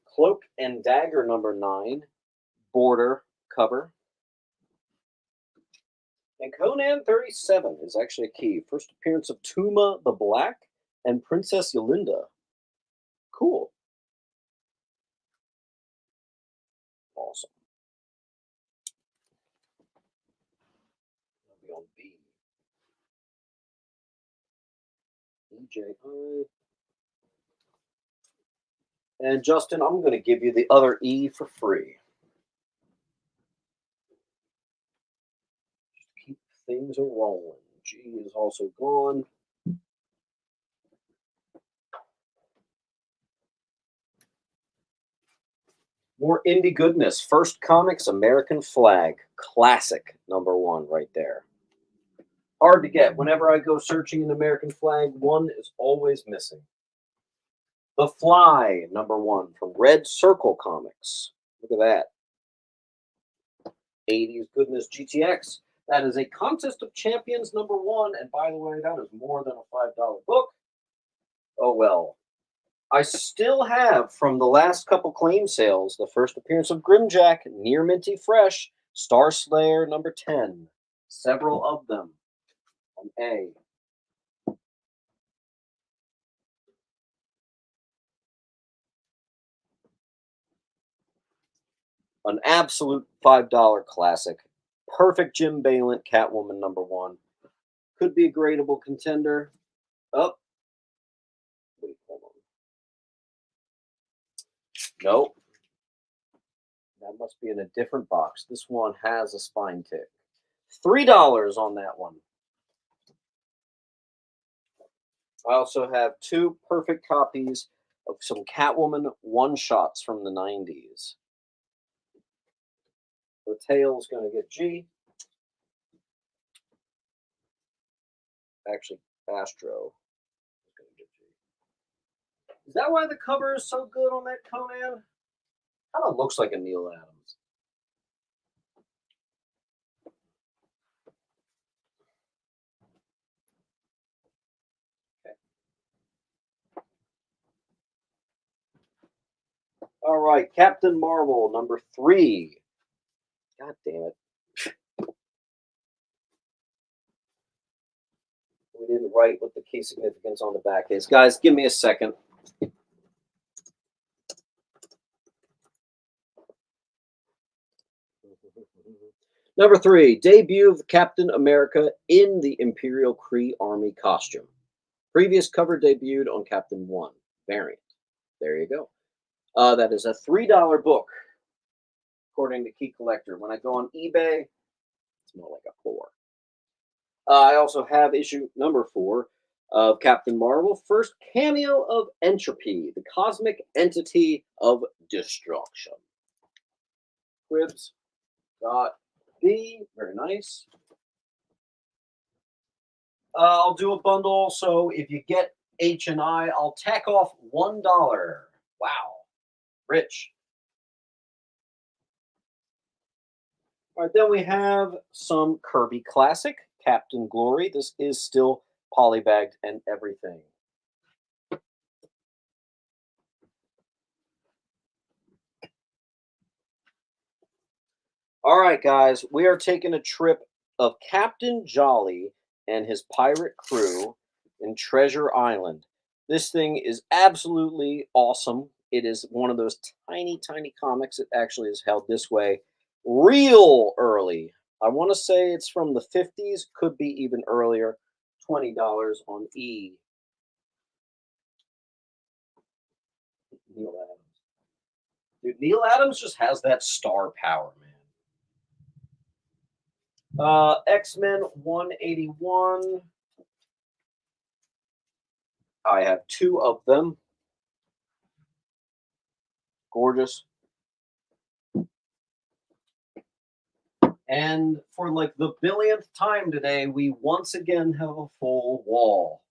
S1: Cloak and Dagger #9. Border cover. And Conan 37 is actually a key. First appearance of Tuma the Black and Princess Yolinda. Cool. Awesome. on B. EJI. And Justin, I'm going to give you the other E for free. Just keep things a rolling. G is also gone. More indie goodness. First Comics American Flag. Classic #1 right there. Hard to get. Whenever I go searching an American Flag, one is always missing. The Fly, #1 from Red Circle Comics. Look at that. 80s goodness GTX. That is a Contest of Champions #1. And by the way, that is more than a $5 book. Oh well. I still have from the last couple claim sales the first appearance of Grimjack, near minty fresh, Star Slayer #10. Several of them on A. An absolute $5 classic. Perfect Jim Balent, Catwoman #1. Could be a gradable contender. Oh, wait, hold on. Nope. That must be in a different box. This one has a spine tick. $3 on that one. I also have 2 perfect copies of some Catwoman one-shots from the 90s. The tail's going to get G. Actually, Astro is going to get G. Is that why the cover is so good on that Conan? Kind of looks like a Neil Adams. Okay. All right, Captain Marvel #3. God damn it. We didn't write what the key significance on the back is. Guys, give me a second. #3, debut of Captain America in the Imperial Kree Army costume. Previous cover debuted on Captain 1 variant. There you go. That is a $3 book, according to Key Collector. When I go on eBay, it's more like a 4. I also have issue #4 of Captain Marvel, first cameo of Entropy, the cosmic entity of destruction. Quibs got B, very nice. I'll do a bundle, so if you get H and I, I'll tack off $1. Wow, rich. All right, then we have some Kirby Classic, Captain Glory. This is still polybagged and everything. All right, guys, we are taking a trip of Captain Jolly and his pirate crew in Treasure Island. This thing is absolutely awesome. It is one of those tiny, tiny comics. It actually is held this way real early. I want to say it's from the 50s, could be even earlier. $20 on E. Neil Adams. Dude, Neil Adams just has that star power, man. X-Men 181. I have 2 of them. Gorgeous. And for like the billionth time today, we once again have a full wall.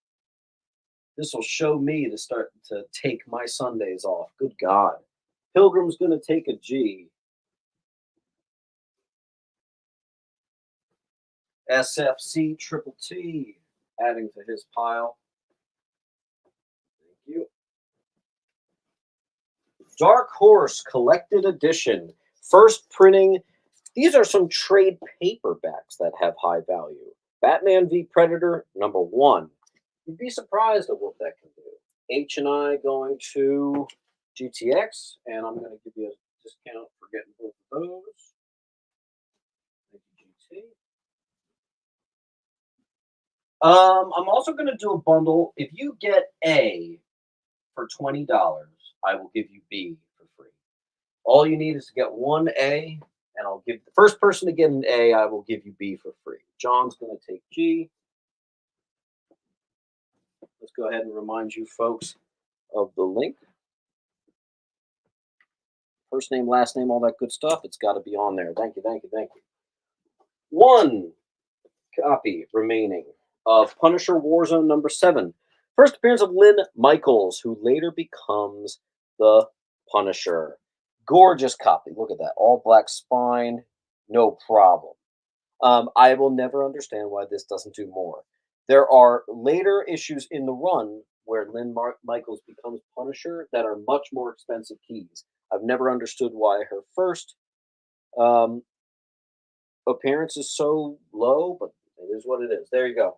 S1: This will show me to start to take my Sundays off. Good God. Pilgrim's going to take a G. SFC Triple T adding to his pile. Thank you. Dark Horse Collected Edition. First printing. These are some trade paperbacks that have high value. Batman v Predator #1. You'd be surprised at what that can do. H and I going to GTX, and I'm going to give you a discount for getting both of those. Thank you, GT. I'm also going to do a bundle. If you get A for $20, I will give you B for free. All you need is to get one A, and I'll give the first person to get an A, I will give you B for free. John's going to take G. Let's go ahead and remind you folks of the link. First name, last name, all that good stuff. It's got to be on there. Thank you, thank you, thank you. One copy remaining of Punisher Warzone number 7. First appearance of Lynn Michaels, who later becomes the Punisher. Gorgeous copy. Look at that. All black spine. No problem. I will never understand why this doesn't do more. There are later issues in the run where Lynn Michaels becomes Punisher that are much more expensive keys. I've never understood why her first um, appearance is so low, but it is what it is. There you go.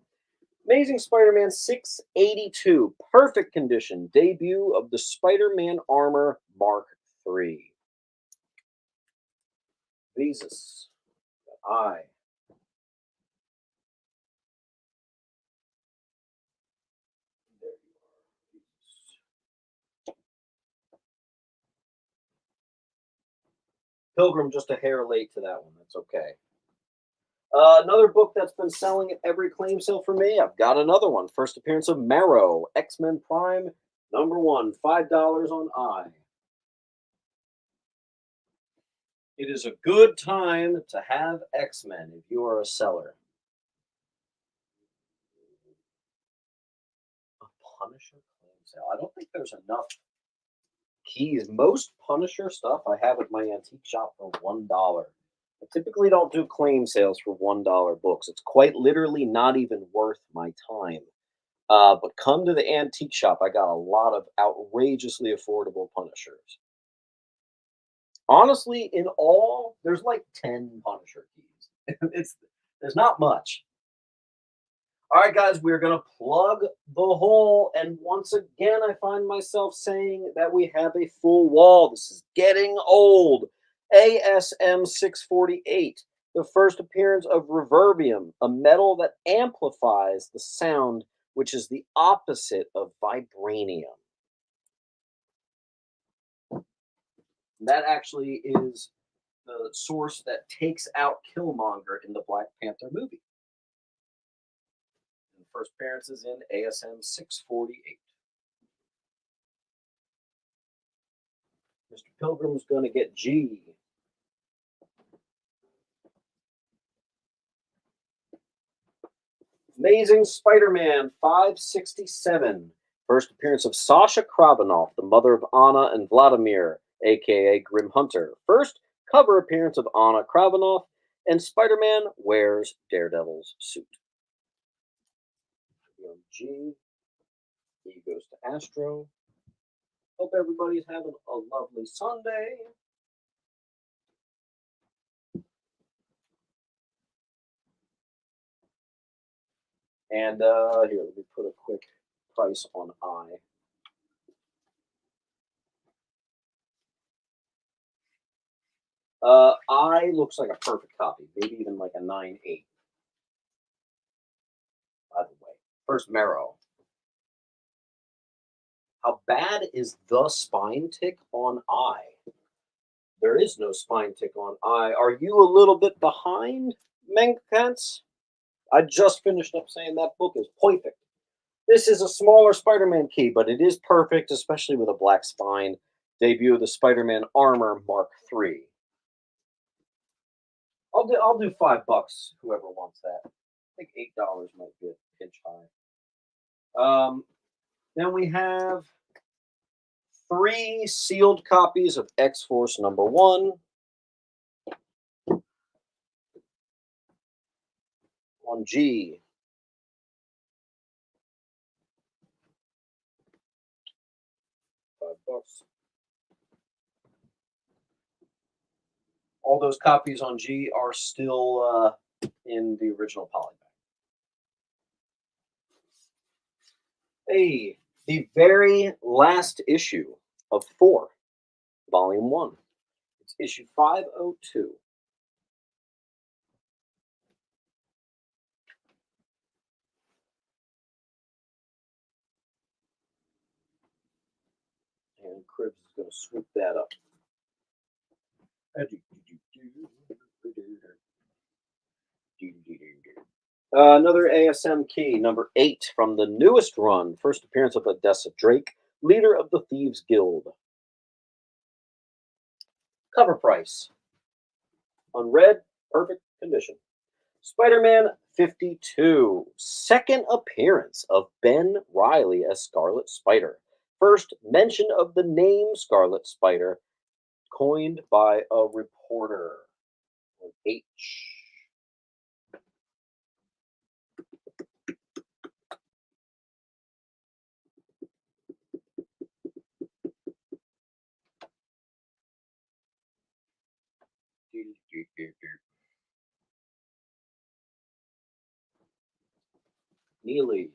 S1: Amazing Spider-Man 682, perfect condition, debut of the Spider-Man armor Mark III. Jesus, I. There you are. Pilgrim just a hair late to that one. That's okay. Another book that's been selling at every claim sale for me. I've got another one. First appearance of Marrow, X-Men Prime, number 1, $5 on I. It is a good time to have X-Men if you are a seller. A Punisher claim sale. I don't think there's enough keys. Most Punisher stuff I have at my antique shop for $1. I typically don't do claim sales for $1 books. It's quite literally not even worth my time. But come to the antique shop. I got a lot of outrageously affordable Punishers. Honestly, in all, there's like 10 Punisher keys. There's not much. All right, guys, we're going to plug the hole. And once again, I find myself saying that we have a full wall. This is getting old. ASM 648, the first appearance of reverbium, a metal that amplifies the sound, which is the opposite of vibranium. That actually is the source that takes out Killmonger in the Black Panther movie. And the first appearance is in ASM 648. Mr. Pilgrim's going to get G. Amazing Spider-Man 567. First appearance of Sasha Kravinoff, the mother of Anna and Vladimir, aka Grim Hunter. First cover appearance of Anna Kravinoff, and Spider-Man wears Daredevil's suit. G. E goes to Astro. Hope everybody's having a lovely Sunday. And here, let me put a quick price on I. I looks like a perfect copy, maybe even like a 9.8. By the way, first Marrow. How bad is the spine tick on I? There is no spine tick on I. Are you a little bit behind, Menkpants? I just finished up saying that book is perfect. This is a smaller Spider-Man key, but it is perfect, especially with a black spine. Debut of the Spider-Man armor Mark III. I'll do $5. Whoever wants that. I think $8 might be a pinch high. Then we have 3 sealed copies of X-Force number 1. On G. $5. All those copies on G are still in the original polyback. Hey, the very last issue of 4, Volume 1. It's issue 502. Cribs is going to swoop that up. Another ASM key, number 8 from the newest run. First appearance of Odessa Drake, leader of the Thieves Guild. Cover price. Unread, perfect condition. Spider-Man 52. Second appearance of Ben Reilly as Scarlet Spider. First mention of the name Scarlet Spider, coined by a reporter. H. Neely.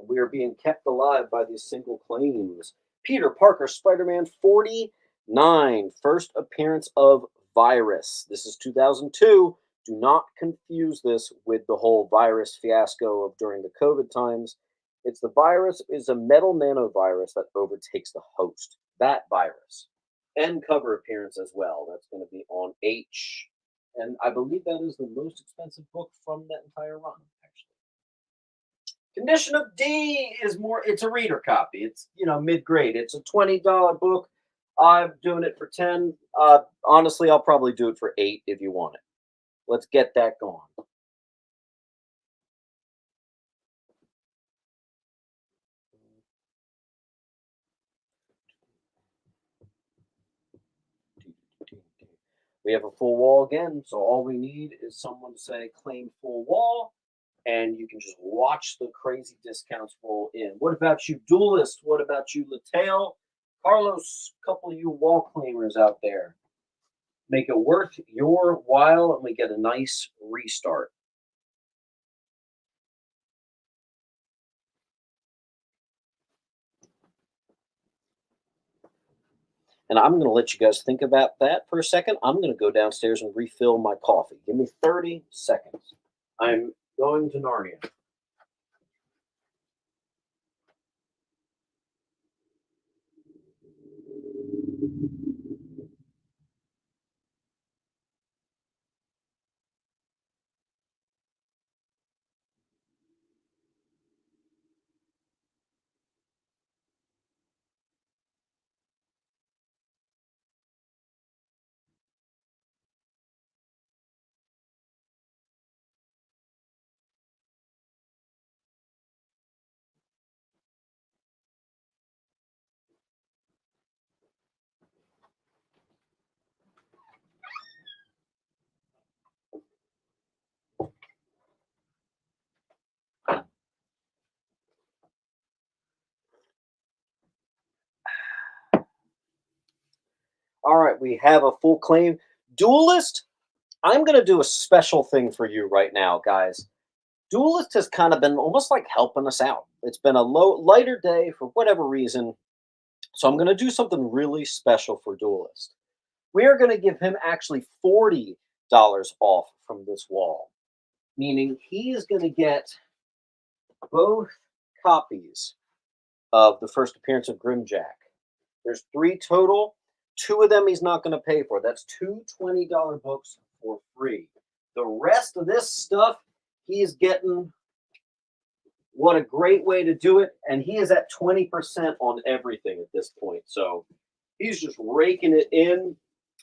S1: We are being kept alive by these single claims. Peter Parker, Spider-Man 49. First appearance of Virus. This is 2002. Do not confuse this with the whole virus fiasco of during the COVID times. It's the virus is a metal nanovirus that overtakes the host. That virus. And cover appearance as well. That's going to be on H. And I believe that is the most expensive book from that entire run, actually. Condition of D is more, it's a reader copy. It's, mid-grade. It's a $20 book. I'm doing it for 10. Honestly, I'll probably do it for 8 if you want it. Let's get that going. We have a full wall again, so all we need is someone to say claim full wall, and you can just watch the crazy discounts roll in. What about you, Duelist? What about you, Latail? Carlos, a couple of you wall claimers out there. Make it worth your while, and we get a nice restart. And I'm going to let you guys think about that for a second. I'm going to go downstairs and refill my coffee. Give me 30 seconds. I'm going to Narnia. All right, we have a full claim. Duelist, I'm going to do a special thing for you right now, guys. Duelist has kind of been almost like helping us out. It's been a lighter day for whatever reason. So I'm going to do something really special for Duelist. We are going to give him actually $40 off from this wall, meaning he is going to get both copies of the first appearance of Grimjack. There's 3 total. 2 of them he's not going to pay for. That's 2 $20 books for free. The rest of this stuff, he's getting. What a great way to do it. And he is at 20% on everything at this point. So he's just raking it in.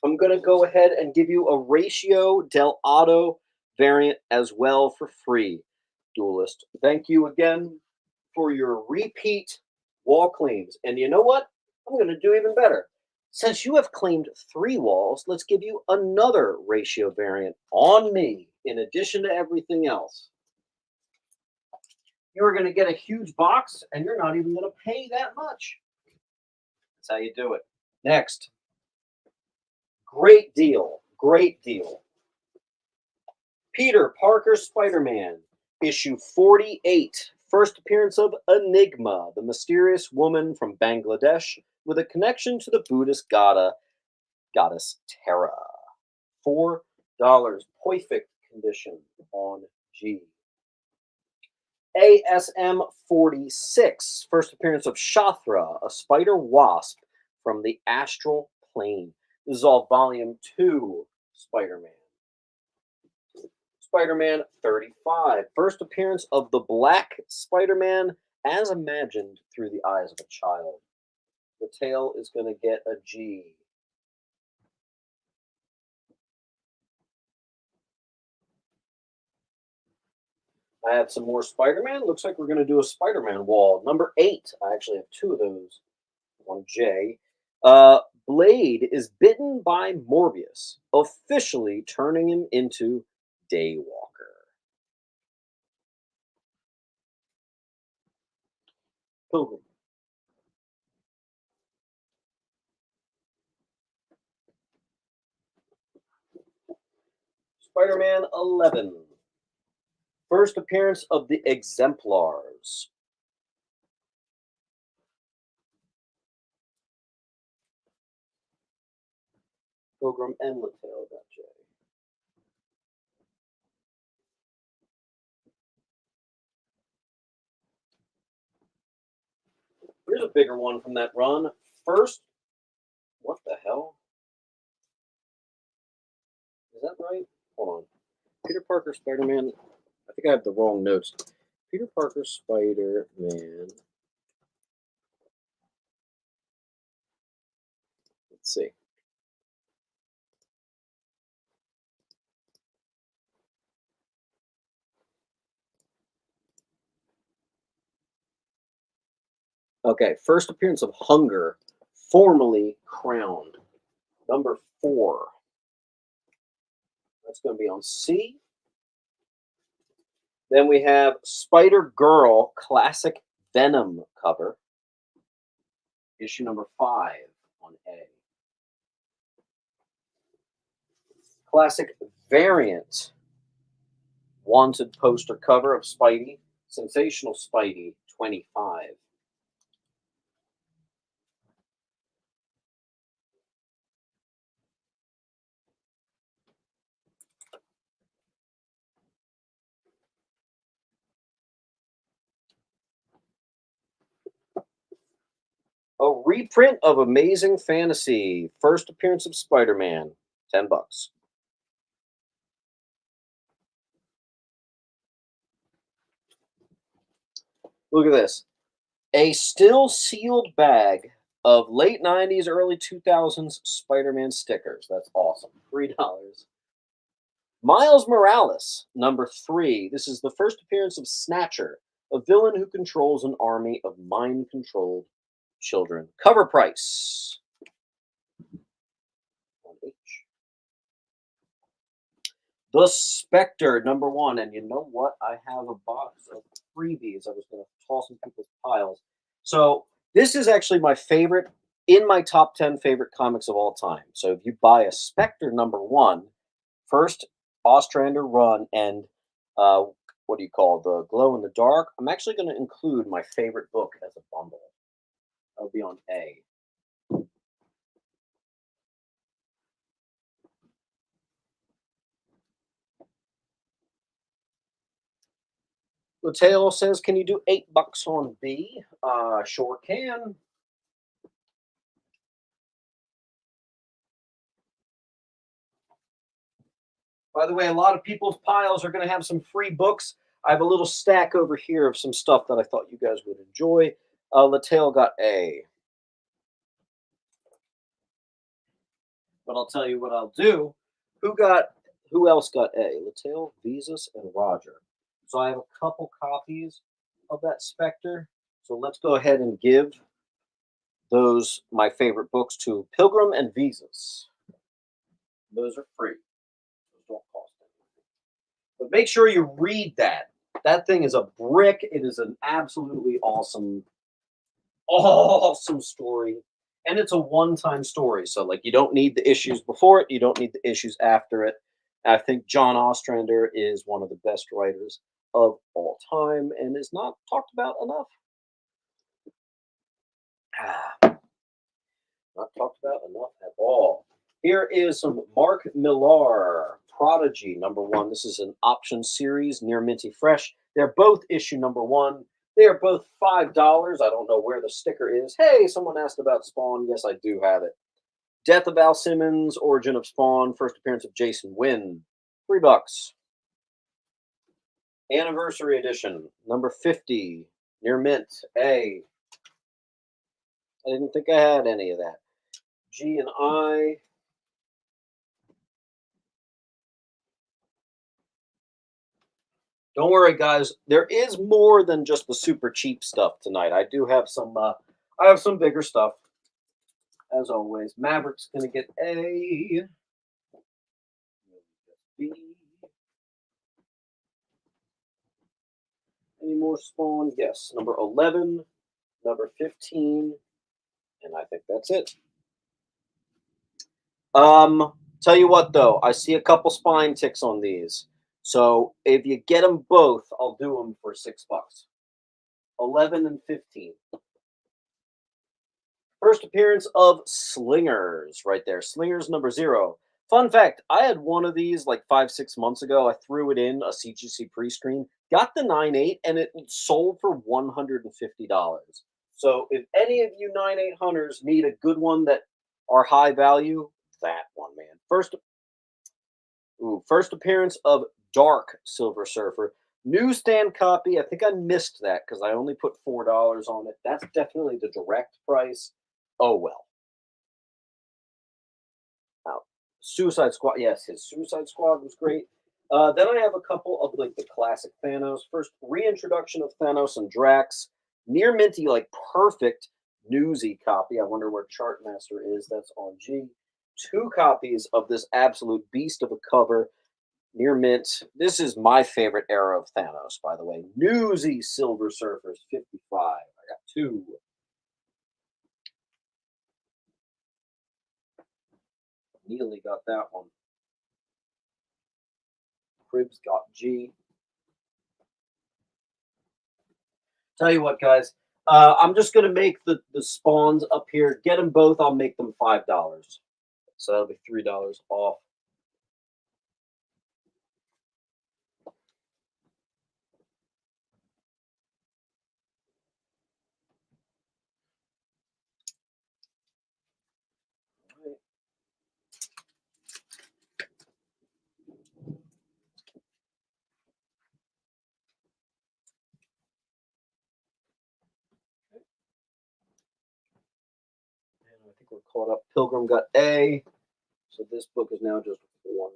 S1: I'm going to go ahead and give you a Ratio Del Auto variant as well for free, Duelist. Thank you again for your repeat wall claims. And you know what? I'm going to do even better. Since you have claimed 3 walls, let's give you another Ratio variant on me in addition to everything else. You're going to get a huge box, and you're not even going to pay that much. That's how you do it. Next. Great deal. Great deal. Peter Parker Spider-Man, issue 48. First appearance of Enigma, the mysterious woman from Bangladesh with a connection to the Buddhist goddess Terra. $4. Perfect condition on G. ASM 46, first appearance of Shathra, a spider wasp from the astral plane. This is all volume 2 Spider Man. Spider Man 35, first appearance of the Black Spider Man as imagined through the eyes of a child. The tail is going to get a G. I have some more Spider-Man. Looks like we're going to do a Spider-Man wall. Number 8. I actually have 2 of those. One J. Blade is bitten by Morbius, officially turning him into Daywalker. Pilgrim. Spider-Man 11. First appearance of the Exemplars. Pilgrim and Littell got J. Here's a bigger one from that run. First, what the hell? Is that right? Hold on. Peter Parker, Spider-Man. I think I have the wrong notes. Peter Parker, Spider-Man. Let's see. Okay, first appearance of Hunger, formerly crowned. Number 4. That's going to be on C. Then we have Spider Girl Classic Venom cover, issue number 5 on A. Classic Variant Wanted poster cover of Spidey, Sensational Spidey 25. A reprint of Amazing Fantasy, first appearance of Spider-Man, $10. Look at this. A still sealed bag of late 90s, early 2000s Spider-Man stickers. That's awesome. $3. Miles Morales, number 3. This is the first appearance of Snatcher, a villain who controls an army of mind-controlled children. Cover price on H. The Spectre, number 1. And you know what? I have a box of freebies I was going to toss in people's piles. So this is actually my favorite, in my top 10 favorite comics of all time. So if you buy a Spectre number 1, first Ostrander run, and what do you call the glow in the dark, I'm actually going to include my favorite book as a bundle. That'll be on A. Mateo says, "Can you do $8 on B?" Sure can. By the way, a lot of people's piles are going to have some free books. I have a little stack over here of some stuff that I thought you guys would enjoy. Latale got A. But I'll tell you what I'll do. Who else got A? Latale, Visas, and Roger. So I have a couple copies of that Spectre. So let's go ahead and give those my favorite books to Pilgrim and Visas. Those are free. Those don't cost anything. But make sure you read that. That thing is a brick. It is an absolutely awesome, awesome story. And it's a one-time story. So like you don't need the issues before it, you don't need the issues after it. I think John Ostrander is one of the best writers of all time and is not talked about enough. Not talked about enough at all. Here is some Mark Millar, Prodigy, number 1. This is an option series, near minty fresh. They're both issue number one. They are both $5. I don't know where the sticker is. Hey, someone asked about Spawn. Yes, I do have it. Death of Al Simmons, Origin of Spawn, first appearance of Jason Wynn, $3. Anniversary edition, number 50, near mint, A. I didn't think I had any of that. G and I. Don't worry, guys. There is more than just the super cheap stuff tonight. I do have some. I have some bigger stuff, as always. Maverick's gonna get A. B. Any more Spawn? Yes. Number 11, number 15, and I think that's it. Tell you what though, I see a couple spine ticks on these. So if you get them both, I'll do them for $6. 11 and 15. First appearance of Slingers, right there. Slingers number 0. Fun fact: I had one of these like 5, 6 months ago. I threw it in a CGC pre-screen, got the 9.8, and it sold for $150. So if any of you 9.8 hunters need a good one that are high value, that one, man. First appearance of Dark Silver Surfer. Newsstand copy. I think I missed that because I only put $4 on it. That's definitely the direct price. Oh well. Now, Suicide Squad. Yes, his Suicide Squad was great. Then I have a couple of like the classic Thanos. First, reintroduction of Thanos and Drax. Near minty, like perfect newsy copy. I wonder where Chartmaster is. That's on G. 2 copies of this absolute beast of a cover. Near mint. This is my favorite era of Thanos, by the way. Newsy Silver Surfers 55. I got 2. Neely got that one. Cribs got G. Tell you what, guys. I'm just going to make the spawns up here. Get them both. I'll make them $5. So that'll be $3 off. And I think we're caught up. Pilgrim got A. So this book is now just $1.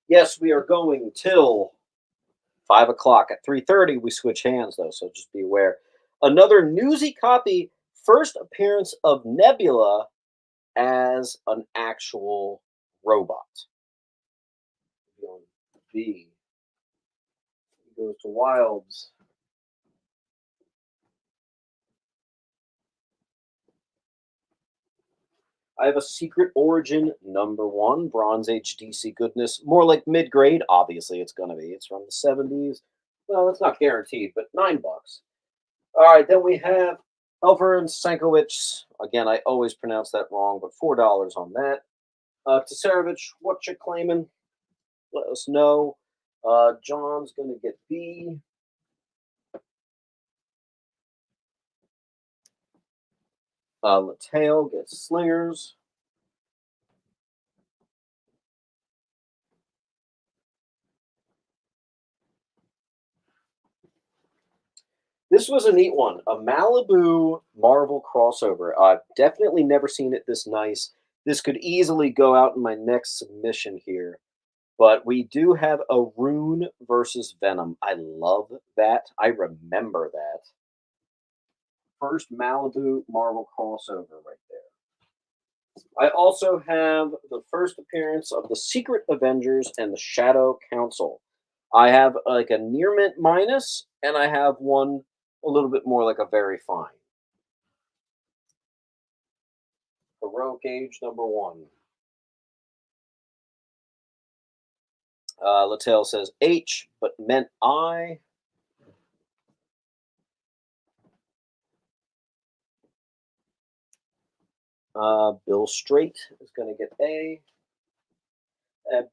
S1: Yes, we are going till 5 o'clock. At 3:30, we switch hands though, so just be aware. Another newsy copy. First appearance of Nebula as an actual robot. On B. He goes to Wilds. I have a Secret Origin number 1, Bronze Age DC goodness. More like mid grade, obviously it's going to be. It's from the 70s. Well, it's not guaranteed, but $9. All right, then we have Helfer and Sankovic. Again, I always pronounce that wrong, but $4 on that. Tasarevich, what you claiming? Let us know. John's going to get B. Latale gets Slingers. This was a neat one. A Malibu Marvel crossover. I've definitely never seen it this nice. This could easily go out in my next submission here. But we do have a Rune versus Venom. I love that. I remember that. First Malibu Marvel crossover right there. I also have the first appearance of the Secret Avengers and the Shadow Council. I have like a near mint minus, and I have one a little bit more like a very fine. Heroic Age number 1. Latale says H, but meant I. Bill Straight is going to get A.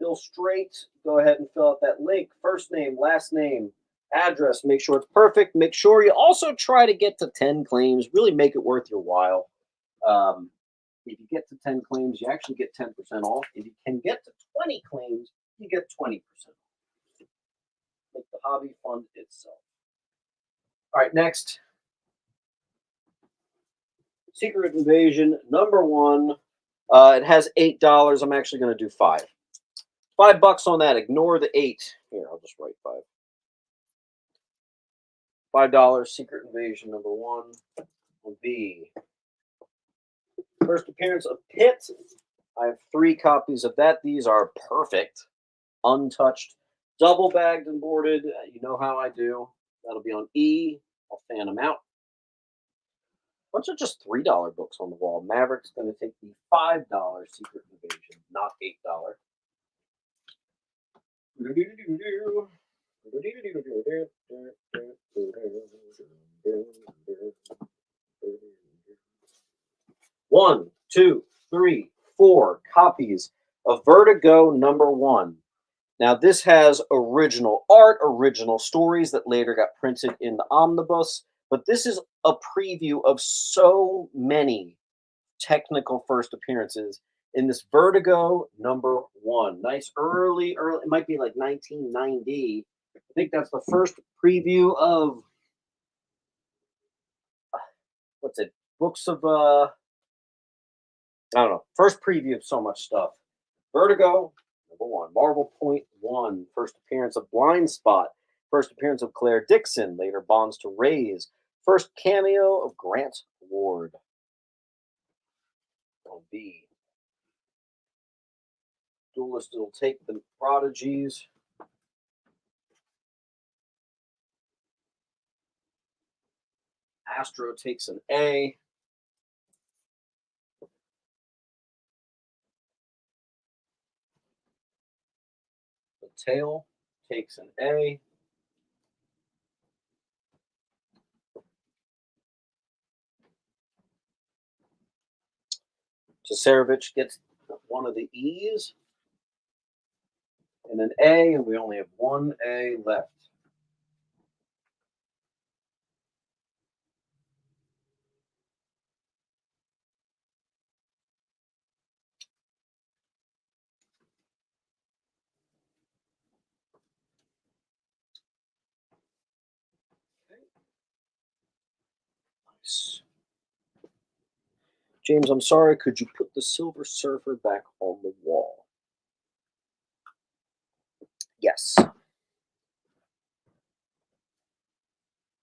S1: Bill Straight, go ahead and fill out that link. First name, last name, address. Make sure it's perfect. Make sure you also try to get to 10 claims. Really make it worth your while. Um, if you get to 10 claims, you actually get 10% off. If you can get to 20 claims, you get 20% off. Make the hobby fund itself. All right, next. Secret Invasion number one. It has $8. I'm actually going to do 5. $5 on that. Ignore the 8. Here, I'll just write 5. $5. Secret Invasion number one will be first appearance of Pitt. I have 3 copies of that. These are perfect, untouched, double bagged and boarded. You know how I do. That'll be on E. I'll fan them out. Bunch of just $3 books on the wall. Maverick's going to take the $5 Secret Invasion, not $8. One, two, three, 4 copies of Vertigo number one. Now, this has original art, original stories that later got printed in the omnibus, but this is a preview of so many technical first appearances in this Vertigo number one. Nice early, it might be like 1990. I think that's the first preview of, what's it, books of, I don't know, first preview of so much stuff. Vertigo, number one. Marvel Point 1, first appearance of Blind Spot, first appearance of Claire Dixon, later bonds to Rays, first cameo of Grant Ward. On B. Duelist will take the Prodigies. Astro takes an A. The Tail takes an A. Tasarevich gets one of the E's and an A, and we only have one A left. Okay. Nice. James, I'm sorry, could you put the Silver Surfer back on the wall? Yes.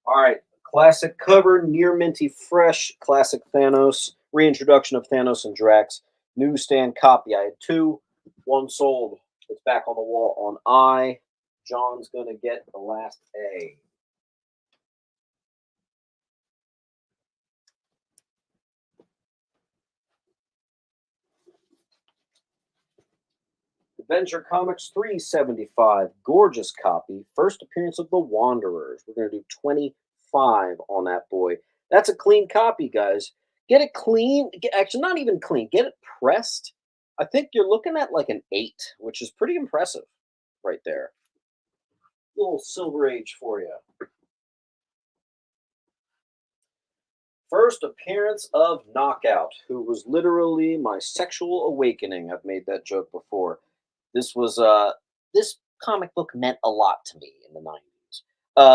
S1: All right. Classic cover, near minty fresh, classic Thanos, reintroduction of Thanos and Drax, newsstand copy. I had 2, 1 sold. It's back on the wall on I. John's going to get the last A. Adventure Comics 375, gorgeous copy. First appearance of the Wanderers. We're going to do 25 on that boy. That's a clean copy, guys. Get it clean. Actually, not even clean. Get it pressed. I think you're looking at like an 8, which is pretty impressive right there. Little Silver Age for you. First appearance of Knockout, who was literally my sexual awakening. I've made that joke before. This comic book meant a lot to me in the 90s.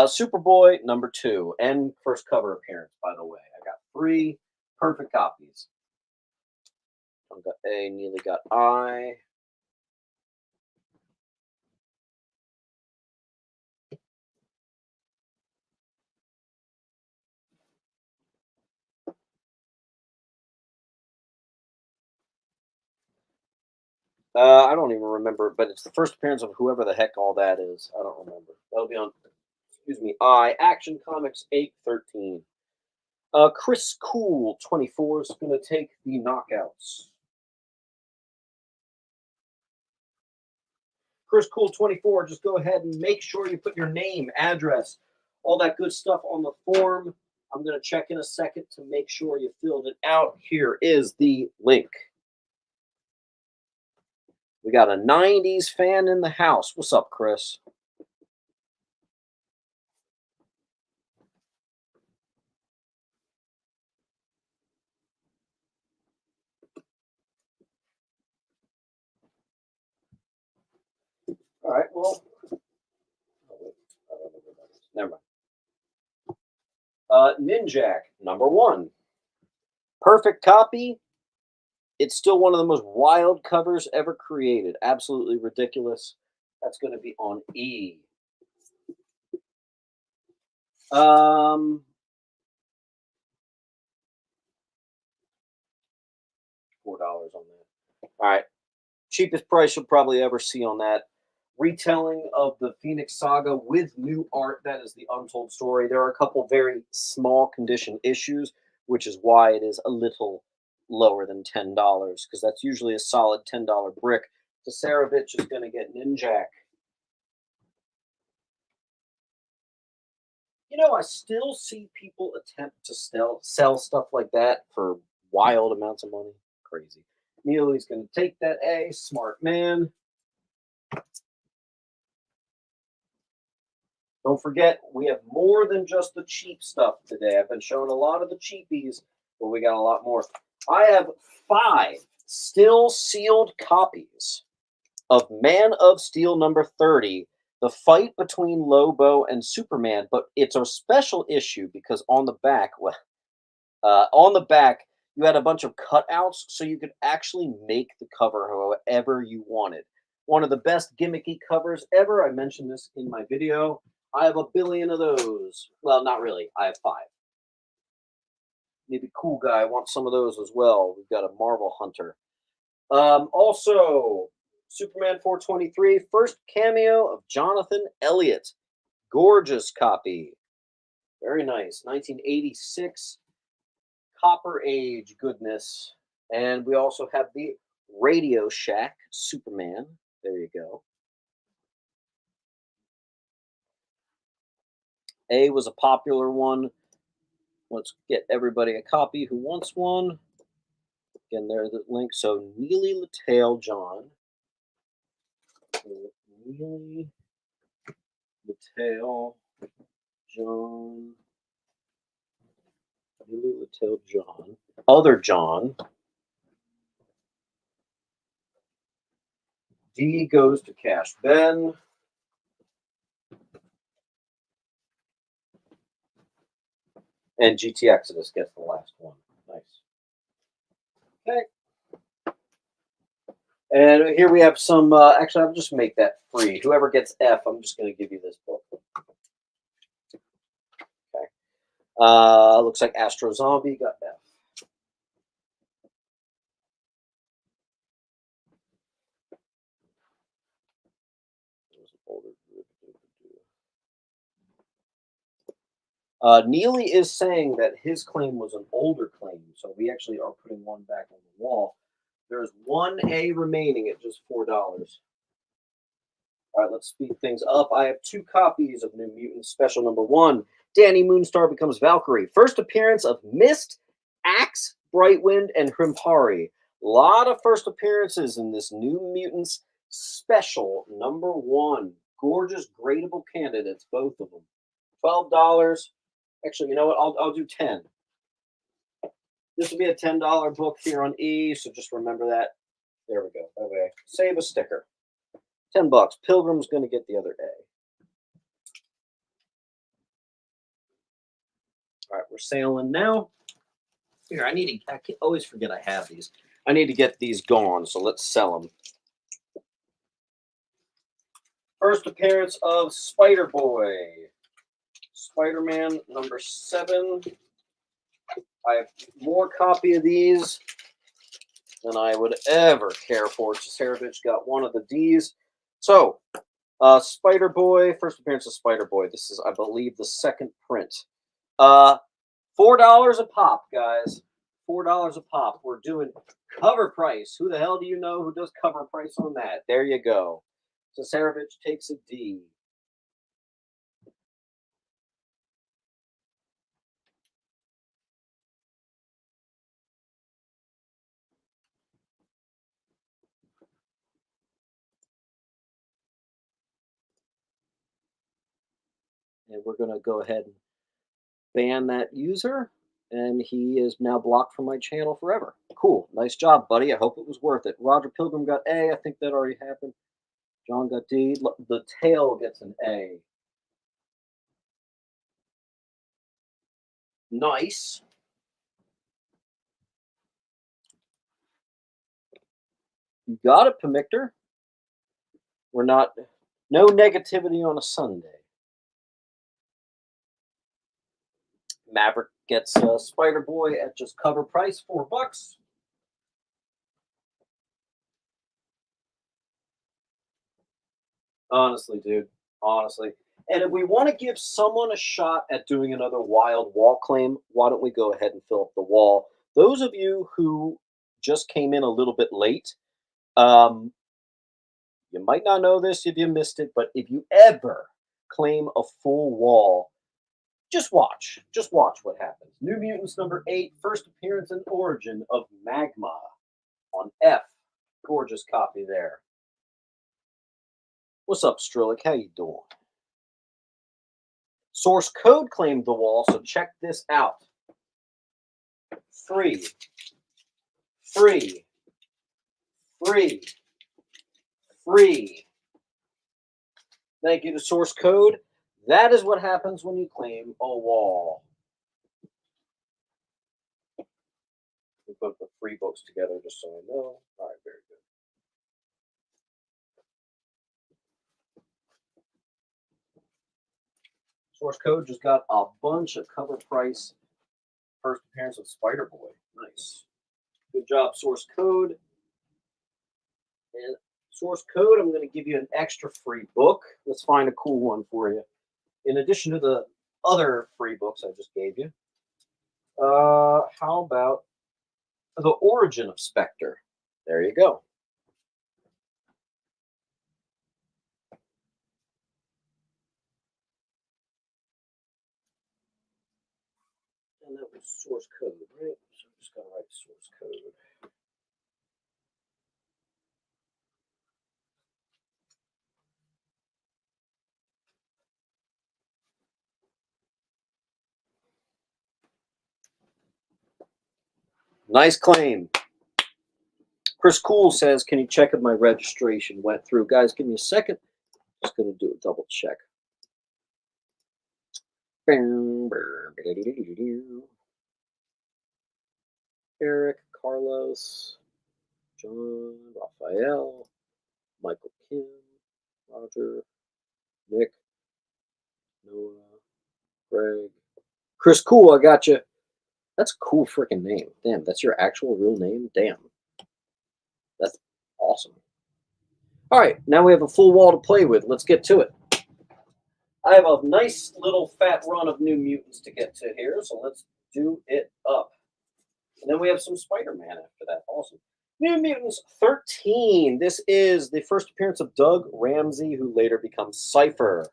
S1: Superboy number 2, and first cover appearance, by the way. I got 3 perfect copies. I got A, Neely got I. I don't even remember, but it's the first appearance of whoever the heck all that is. I don't remember. That'll be on, excuse me, I. Action Comics 813. Chris Cool 24 is going to take the Knockouts. Chris Cool 24, just go ahead and make sure you put your name, address, all that good stuff on the form. I'm going to check in a second to make sure you filled it out. Here is the link. We got a 90s fan in the house. What's up, Chris? All right, well, oh, wait, I don't know what that is. Never mind. Ninjak, #1. Perfect copy. It's still one of the most wild covers ever created. Absolutely ridiculous. That's going to be on E. Um, $4 on that. All right, cheapest price you'll probably ever see on that. Retelling of the Phoenix Saga with new art. That is the untold story. There are a couple very small condition issues, which is why it is a little lower than $10 because that's usually a solid $10 brick. Tasarevich is going to get Ninjak. I still see people attempt to sell stuff like that for wild amounts of money. Crazy. Neely's going to take that A. Smart man. Don't forget, we have more than just the cheap stuff today. I've been showing a lot of the cheapies, but we got a lot more. I have 5 still sealed copies of Man of Steel #30, the fight between Lobo and Superman, but it's a special issue because on the back, you had a bunch of cutouts so you could actually make the cover however you wanted. One of the best gimmicky covers ever. I mentioned this in my video. I have a billion of those. Well, not really. I have 5. Maybe Cool Guy wants some of those as well. We've got a Marvel Hunter. Also, Superman 423, first cameo of Jonathan Elliott. Gorgeous copy. Very nice. 1986. Copper Age goodness. And we also have the Radio Shack Superman. There you go. A was a popular one. Let's get everybody a copy who wants one. Again, there's the link. So Neely Latale John. Neely Latale John. Neely Latale John. Other John. D goes to Cash Ben. And GT Exodus gets the last one. Nice. Okay. And here we have some. Actually, I'll just make that free. Whoever gets F, I'm just going to give you this book. Okay. Looks like Astro Zombie got F. Neely is saying that his claim was an older claim, so we actually are putting one back on the wall. There's one A remaining at just $4. All right, let's speed things up. I have 2 copies of New Mutants Special #1. Danny Moonstar becomes Valkyrie. First appearance of Mist, Axe, Brightwind, and Hrimhari. A lot of first appearances in this New Mutants Special #1. Gorgeous, gradable candidates, both of them. $12. Actually, you know what? I'll do 10. This will be a $10 book here on E, so just remember that. There we go. That way, save a sticker. $10. Pilgrim's going to get the other A. All right, we're sailing now. Here, I always forget I have these. I need to get these gone, so let's sell them. First appearance of Spider-Boy. Spider-Man #7. I have more copy of these than I would ever care for. Tasarevich got one of the Ds. So, Spider-Boy, first appearance of Spider-Boy. This is, I believe, the second print. $4 a pop, guys. $4 a pop. We're doing cover price. Who the hell do you know who does cover price on that? There you go. Tasarevich takes a D. And we're going to go ahead and ban that user. And he is now blocked from my channel forever. Cool. Nice job, buddy. I hope it was worth it. Roger Pilgrim got A. I think that already happened. John got D. The tail gets an A. Nice. You got it, Pemictor. We're not, no negativity on a Sunday. Maverick gets Spider Boy at just cover price, $4. Honestly, dude. Honestly. And if we want to give someone a shot at doing another wild wall claim, why don't we go ahead and fill up the wall? Those of you who just came in a little bit late, you might not know this if you missed it, but if you ever claim a full wall, just watch. Just watch what happens. New Mutants number 8, first appearance and origin of Magma on F. Gorgeous copy there. What's up, Strillick? How you doing? Source code claimed the wall, so check this out. Free. Free. Free. Free. Thank you to source code. That is what happens when you claim a wall. We put the free books together just so I know. All right, very good. Source code just got a bunch of cover price first appearance of Spider Boy. Nice. Good job, source code. And source code, I'm going to give you an extra free book. Let's find a cool one for you. In addition to the other free books I just gave you. How about the origin of Spectre? There you go. And that was source code, right? So I'm just going to write source code. Nice claim. Chris Cool says, can you check if my registration went through? Guys, give me a second. Just going to do a double check. Eric, Carlos, John, Raphael, Michael Kim, Roger, Nick, Noah, Greg, Chris Cool, I got you. That's a cool freaking name. Damn, that's your actual real name? Damn. That's awesome. All right, now we have a full wall to play with. Let's get to it. I have a nice little fat run of New Mutants to get to here, so let's do it up. And then we have some Spider-Man after that. Awesome. New Mutants 13. This is the first appearance of Doug Ramsey, who later becomes Cypher.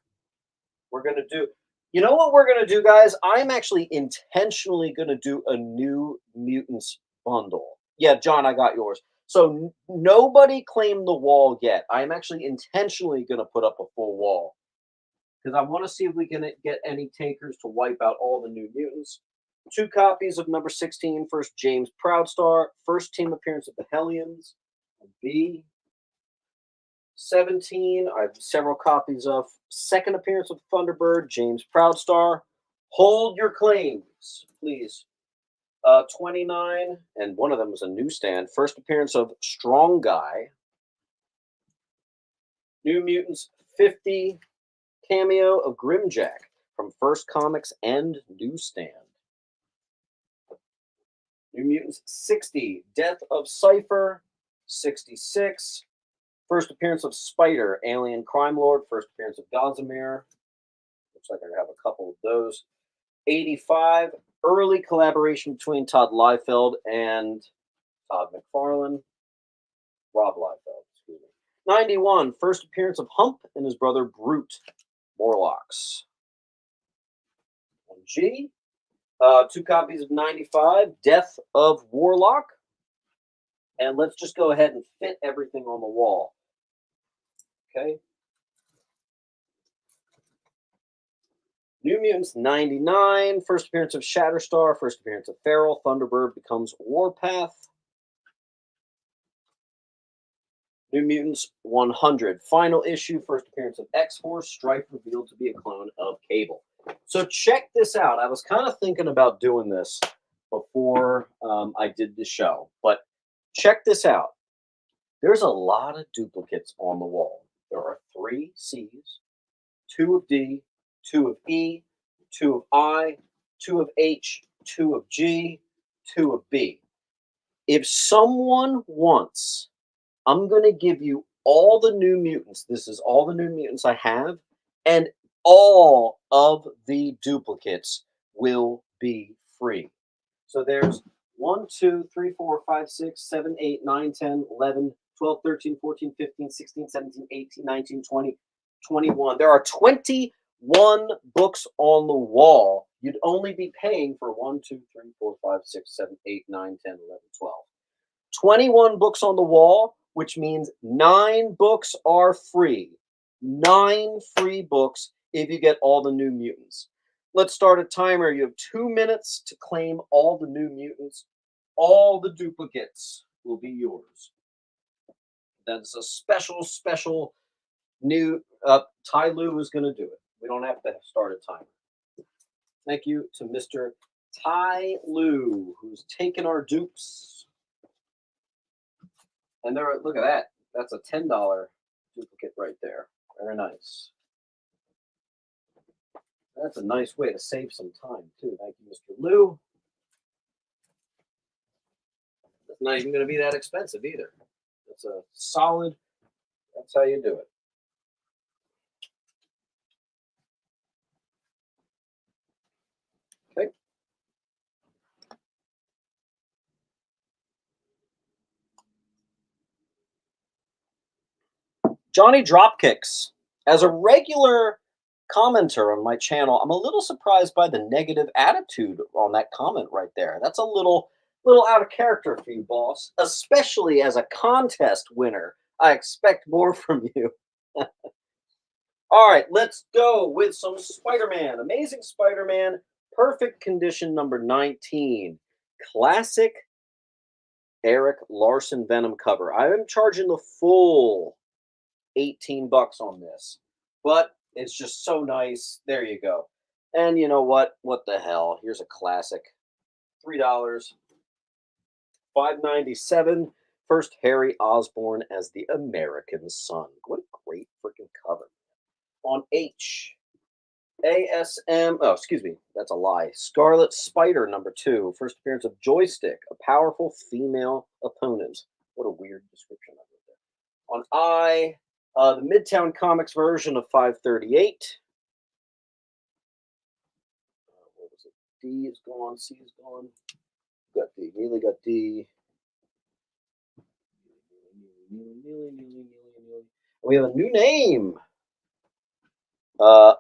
S1: We're going to do, you know what we're going to do, guys? I'm actually intentionally going to do a New Mutants bundle. Yeah, John, I got yours. So nobody claimed the wall yet. I'm actually intentionally going to put up a full wall because I want to see if we can get any takers to wipe out all the New Mutants. 2 copies of number 16, first James Proudstar, first team appearance of the Hellions. B. 17, I have several copies of second appearance of Thunderbird, James Proudstar. Hold your claims, please. 29, and one of them was a newsstand. First appearance of Strong Guy. New Mutants 50, cameo of Grimjack from First Comics and Newsstand. New Mutants 60, Death of Cypher. 66, first appearance of Spider, Alien Crime Lord. First appearance of Gossamer. Looks like I have a couple of those. 85, early collaboration between Todd Liefeld and Todd McFarlane. Rob Liefeld, excuse me. 91, first appearance of Hump and his brother Brute, Morlocks. And G, 2 copies of 95, Death of Warlock. And let's just go ahead and fit everything on the wall. Okay. New Mutants 99, first appearance of Shatterstar, first appearance of Feral, Thunderbird becomes Warpath. New Mutants 100, final issue, first appearance of X-Force, Strife revealed to be a clone of Cable. So check this out. I was kind of thinking about doing this before I did the show, but check this out. There's a lot of duplicates on the wall. There are 3 C's, 2 of D, 2 of E, 2 of I, 2 of H, 2 of G, 2 of B. If someone wants, I'm going to give you all the New Mutants. This is all the New Mutants I have, and all of the duplicates will be free. So there's 1, 2, 3, 4, 5, 6, 7, 8, 9, 10, 11, 12, 13, 14, 15, 16, 17, 18, 19, 20, 21. There are 21 books on the wall. You'd only be paying for 1, 2, 3, 4, 5, 6, 7, 8, 9, 10, 11, 12. 21 books on the wall, which means 9 books are free. 9 free books if you get all the New Mutants. Let's start a timer. You have 2 minutes to claim all the New Mutants. All the duplicates will be yours. That's a special new. Ty Lue is going to do it. We don't have to start a timer. Thank you to Mr. Ty Lue, who's taken our dupes. And there, look at that. That's a $10 duplicate right there. Very nice. That's a nice way to save some time, too. Thank you, Mr. Lou. It's not even going to be that expensive either. It's a solid, that's how you do it. Okay. Johnny Dropkicks. As a regular commenter on my channel, I'm a little surprised by the negative attitude on that comment right there. That's a little out of character for you, boss. Especially as a contest winner. I expect more from you. All right, let's go with some Spider-Man. Amazing Spider-Man, perfect condition number 19. Classic Eric Larson Venom cover. I am charging the full 18 bucks on this, but it's just so nice. There you go. And you know what? What the hell? Here's a classic. $3. $5.97. First Harry Osborn as the American Son. What a great freaking cover. On H. ASM, oh, excuse me, that's a lie. Scarlet Spider number 2. First appearance of Joystick, a powerful female opponent. What a weird description of it there. On I, the Midtown Comics version of 538. What was it? D is gone, C is gone. Got D, nearly got D. We have a new name.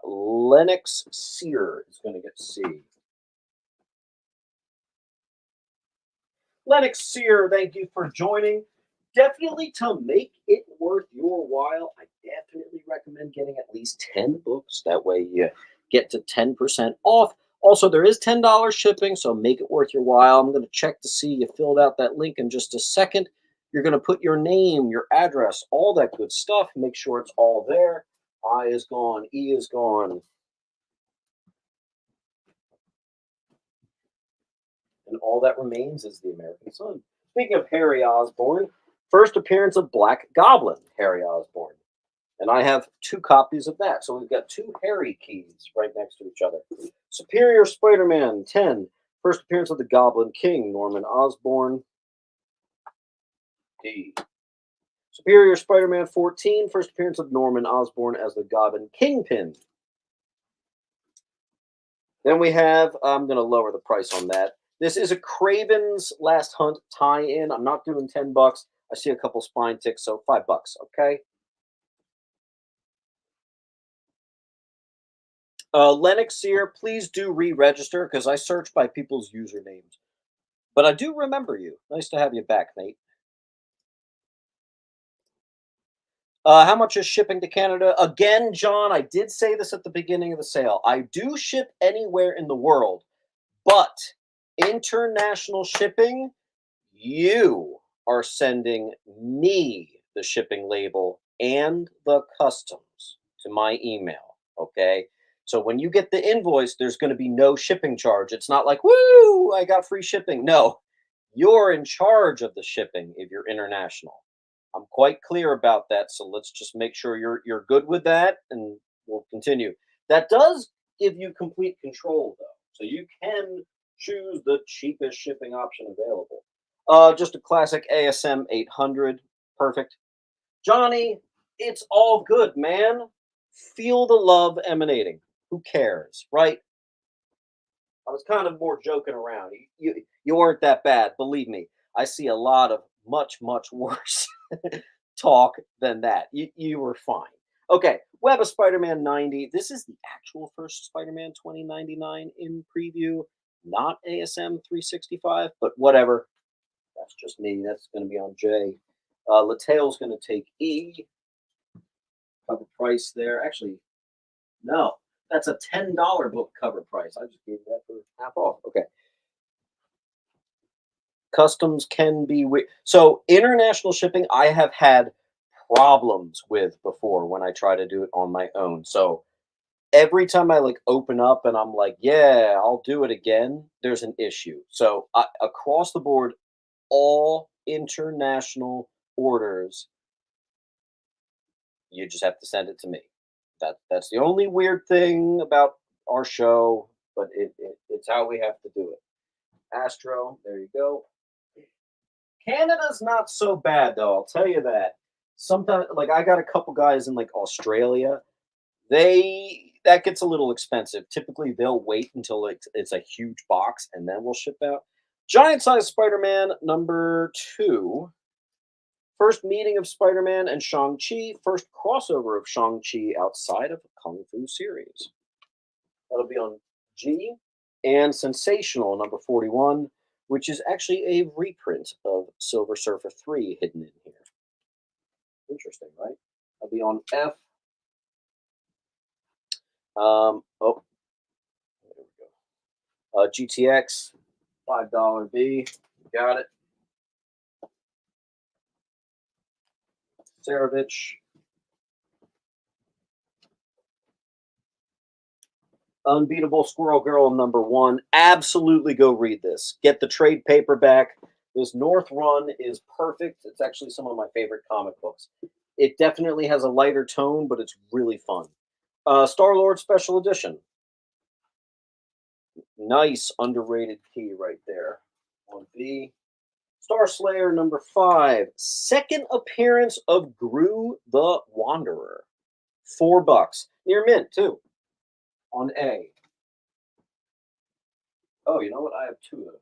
S1: Lennox Sear is going to get C. Lennox Sear, thank you for joining. Definitely to make it worth your while, I definitely recommend getting at least 10 books. That way you get to 10% off. Also, there is $10 shipping, so make it worth your while. I'm going to check to see you filled out that link in just a second. You're going to put your name, your address, all that good stuff. Make sure it's all there. I is gone. E is gone. And all that remains is the American Son. Speaking of Harry Osborn, first appearance of Black Goblin, Harry Osborn. And I have 2 copies of that. So we've got 2 Harry keys right next to each other. Superior Spider-Man 10. First appearance of the Goblin King, Norman Osborn. D. Superior Spider-Man 14. First appearance of Norman Osborn as the Goblin Kingpin. Then we have, I'm going to lower the price on that. This is a Craven's Last Hunt tie-in. I'm not doing 10 bucks. I see a couple spine ticks, so $5, okay? Lennox Sear, please do re-register because I search by people's usernames. But I do remember you. Nice to have you back, mate. How much is shipping to Canada? Again, John, I did say this at the beginning of the sale. I do ship anywhere in the world, but international shipping, you are sending me the shipping label and the customs to my email. Okay. So when you get the invoice, there's going to be no shipping charge. It's not like, woo, I got free shipping. No, you're in charge of the shipping if you're international. I'm quite clear about that. So let's just make sure you're good with that and we'll continue. That does give you complete control though. So you can choose the cheapest shipping option available. Just a classic ASM 800. Perfect. Johnny, it's all good, man. Feel the love emanating. Who cares, right? I was kind of more joking around. You weren't that bad, believe me. I see a lot of much worse talk than that. You were fine. Okay, Web of Spider-Man 90. This is the actual first Spider-Man 2099 in preview, not ASM 365, but whatever. That's just me. That's going to be on J. Lattale's going to take E. Cover price there. Actually, no. That's a $10 book cover price. I just gave that for half off. Okay. Customs can be weird. So international shipping, I have had problems with before when I try to do it on my own. So every time I like open up and I'm like, yeah, I'll do it again, there's an issue. So across the board, all international orders, you just have to send it to me. That's the only weird thing about our show, but it's how we have to do it. Astro, there you go. Canada's not so bad though, I'll tell you that. Sometimes, like I got a couple guys in like Australia, they that gets a little expensive. Typically, they'll wait until it's a huge box and then we'll ship out. Giant size Spider-Man number 2. First meeting of Spider-Man and Shang-Chi. First crossover of Shang-Chi outside of the Kung Fu series. That'll be on G. And Sensational number 41, which is actually a reprint of Silver Surfer 3 hidden in here. Interesting, right? I'll be on F. Oh, there we go. GTX, $5 B. Got it. Saravich. Unbeatable Squirrel Girl number 1. Absolutely go read this. Get the trade paperback. This North Run is perfect. It's actually some of my favorite comic books. It definitely has a lighter tone, but it's really fun. Star-Lord Special Edition. Nice underrated key right there. 1B. Star Slayer number 5. Second appearance of Gru the Wanderer. $4. Near mint, too. On A. Oh, you know what? I have 2 of those.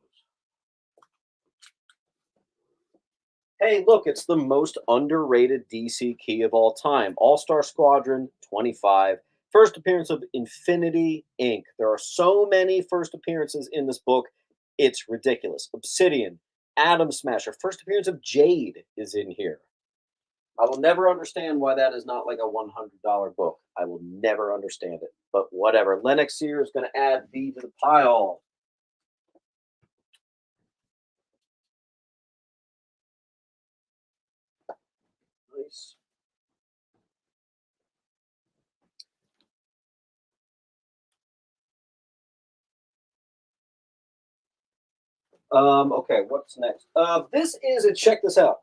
S1: Hey, look, it's the most underrated DC key of all time. All-Star Squadron 25. First appearance of Infinity Inc. There are so many first appearances in this book. It's ridiculous. Obsidian, Atom Smasher. First appearance of Jade is in here. I will never understand why that is not like a $100 book. I will never understand it. But whatever. Lennox Sear is going to add B to the pile. Nice. Okay, what's next? This is it. Check this out.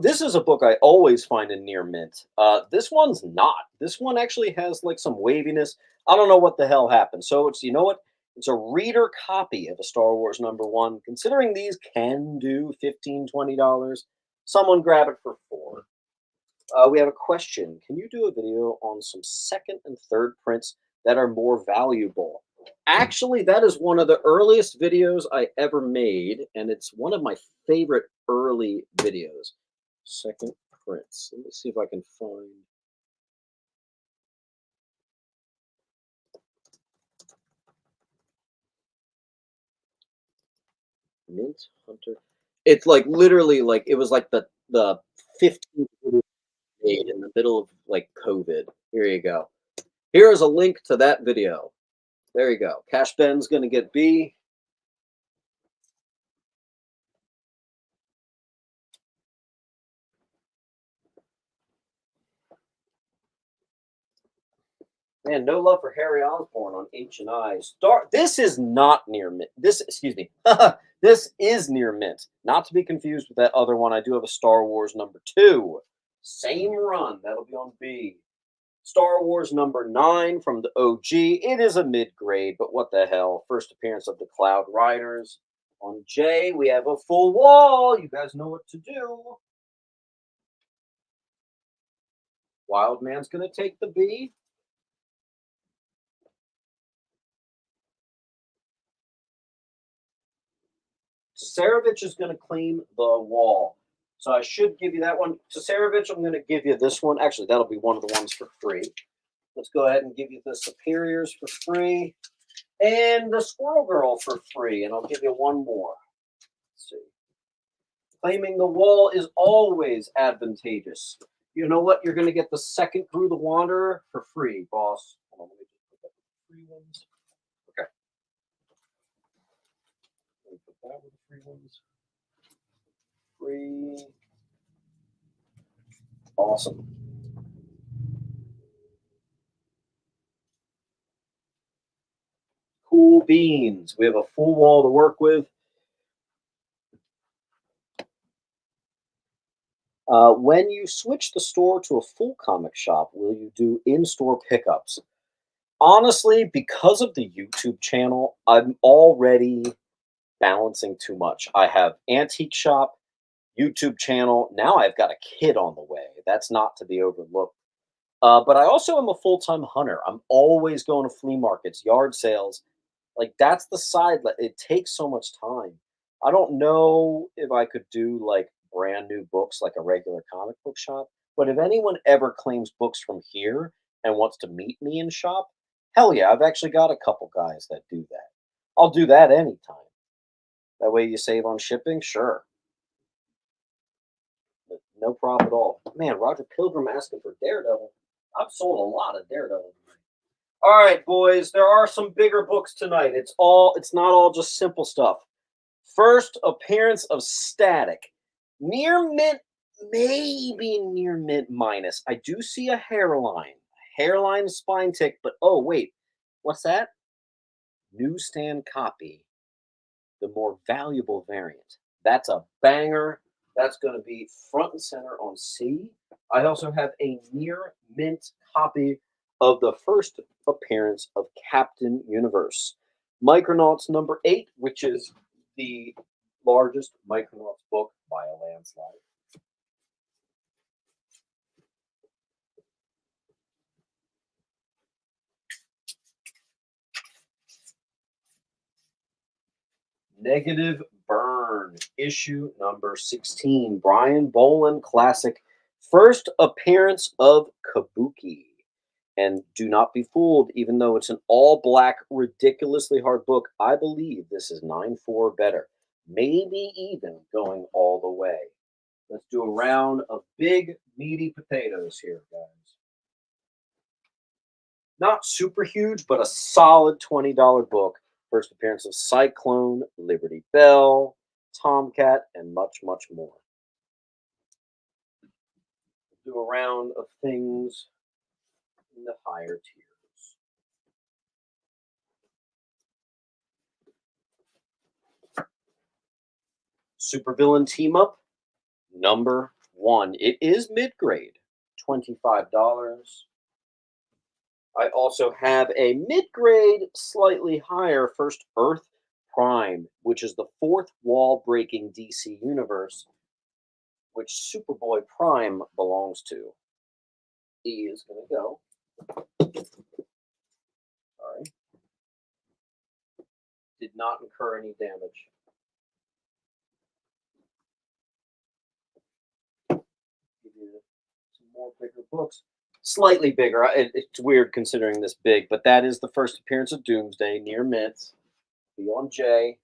S1: This is a book I always find in near mint. This one's not. This one actually has like some waviness. I don't know what the hell happened. So it's you know what? It's a reader copy of a Star Wars number 1. Considering these can do $15-20, someone grab it for 4. We have a question. Can you do a video on some second and third prints that are more valuable? Actually, that is one of the earliest videos I ever made, and it's one of my favorite early videos. Second prints. Let me see if I can find. Mint Hunter. It's like literally like it was like the 15th video made in the middle of like COVID. Here you go. Here is a link to that video. There you go. Cash Ben's gonna get B. Man, no love for Harry Osborn on H and I. Star. This is not near mint. This, excuse me. This is near mint. Not to be confused with that other one. I do have a Star Wars #2. Same run. That'll be on B. Star Wars #9 from the OG. It is a mid grade, but what the hell? First appearance of the Cloud Riders. On J, we have a full wall. You guys know what to do. Wild Man's gonna take the B. Tsarevich is going to claim the wall. So I should give you that one. Tsarevich, I'm going to give you this one. Actually, that'll be one of the ones for free. Let's go ahead and give you the Superiors for free and the Squirrel Girl for free. And I'll give you one more. Let's see. Claiming the wall is always advantageous. You know what? You're going to get the second Gru the Wanderer for free, boss. Hold on, let me just put that with the free ones. Okay. Let me put that with the free ones. Free. Awesome. Cool beans. We have a full wall to work with. When you switch the store to a full comic shop, will you do in-store pickups? Honestly, because of the YouTube channel, I'm already balancing too much. I have antique shop, YouTube channel. Now I've got a kid on the way. That's not to be overlooked. But I also am a full-time hunter. I'm always going to flea markets, yard sales. Like that's the side. It takes so much time. I don't know if I could do like brand new books like a regular comic book shop. But if anyone ever claims books from here and wants to meet me in shop, hell yeah, I've actually got a couple guys that do that. I'll do that anytime. That way you save on shipping, sure. No problem at all. Man, Roger Pilgrim asking for Daredevil. I've sold a lot of Daredevil. All right, boys, there are some bigger books tonight. It's not all just simple stuff. First appearance of Static. Near mint, maybe near mint minus. I do see a hairline. Hairline spine tick, but oh wait, what's that? Newsstand copy. The more valuable variant. That's a banger. That's going to be front and center on C. I also have a near mint copy of the first appearance of Captain Universe. Micronauts #8, which is the largest Micronauts book by a landslide. Negative Burn, issue #16. Brian Boland classic. First appearance of Kabuki. And do not be fooled, even though it's an all black, ridiculously hard book, I believe this is 9.4 better. Maybe even going all the way. Let's do a round of big, meaty potatoes here, guys. Not super huge, but a solid $20 book. First appearance of Cyclone, Liberty Bell, Tomcat, and much, much more. Do a round of things in the higher tiers. Supervillain Team Up, #1. It is mid-grade, $25. I also have a mid-grade, slightly higher First Earth Prime, which is the fourth wall-breaking DC universe, which Superboy Prime belongs to. E is going to go. Sorry. Did not incur any damage. Give you some more bigger books. Slightly bigger. It's weird considering this big, but that is the first appearance of Doomsday near mint. Be on J.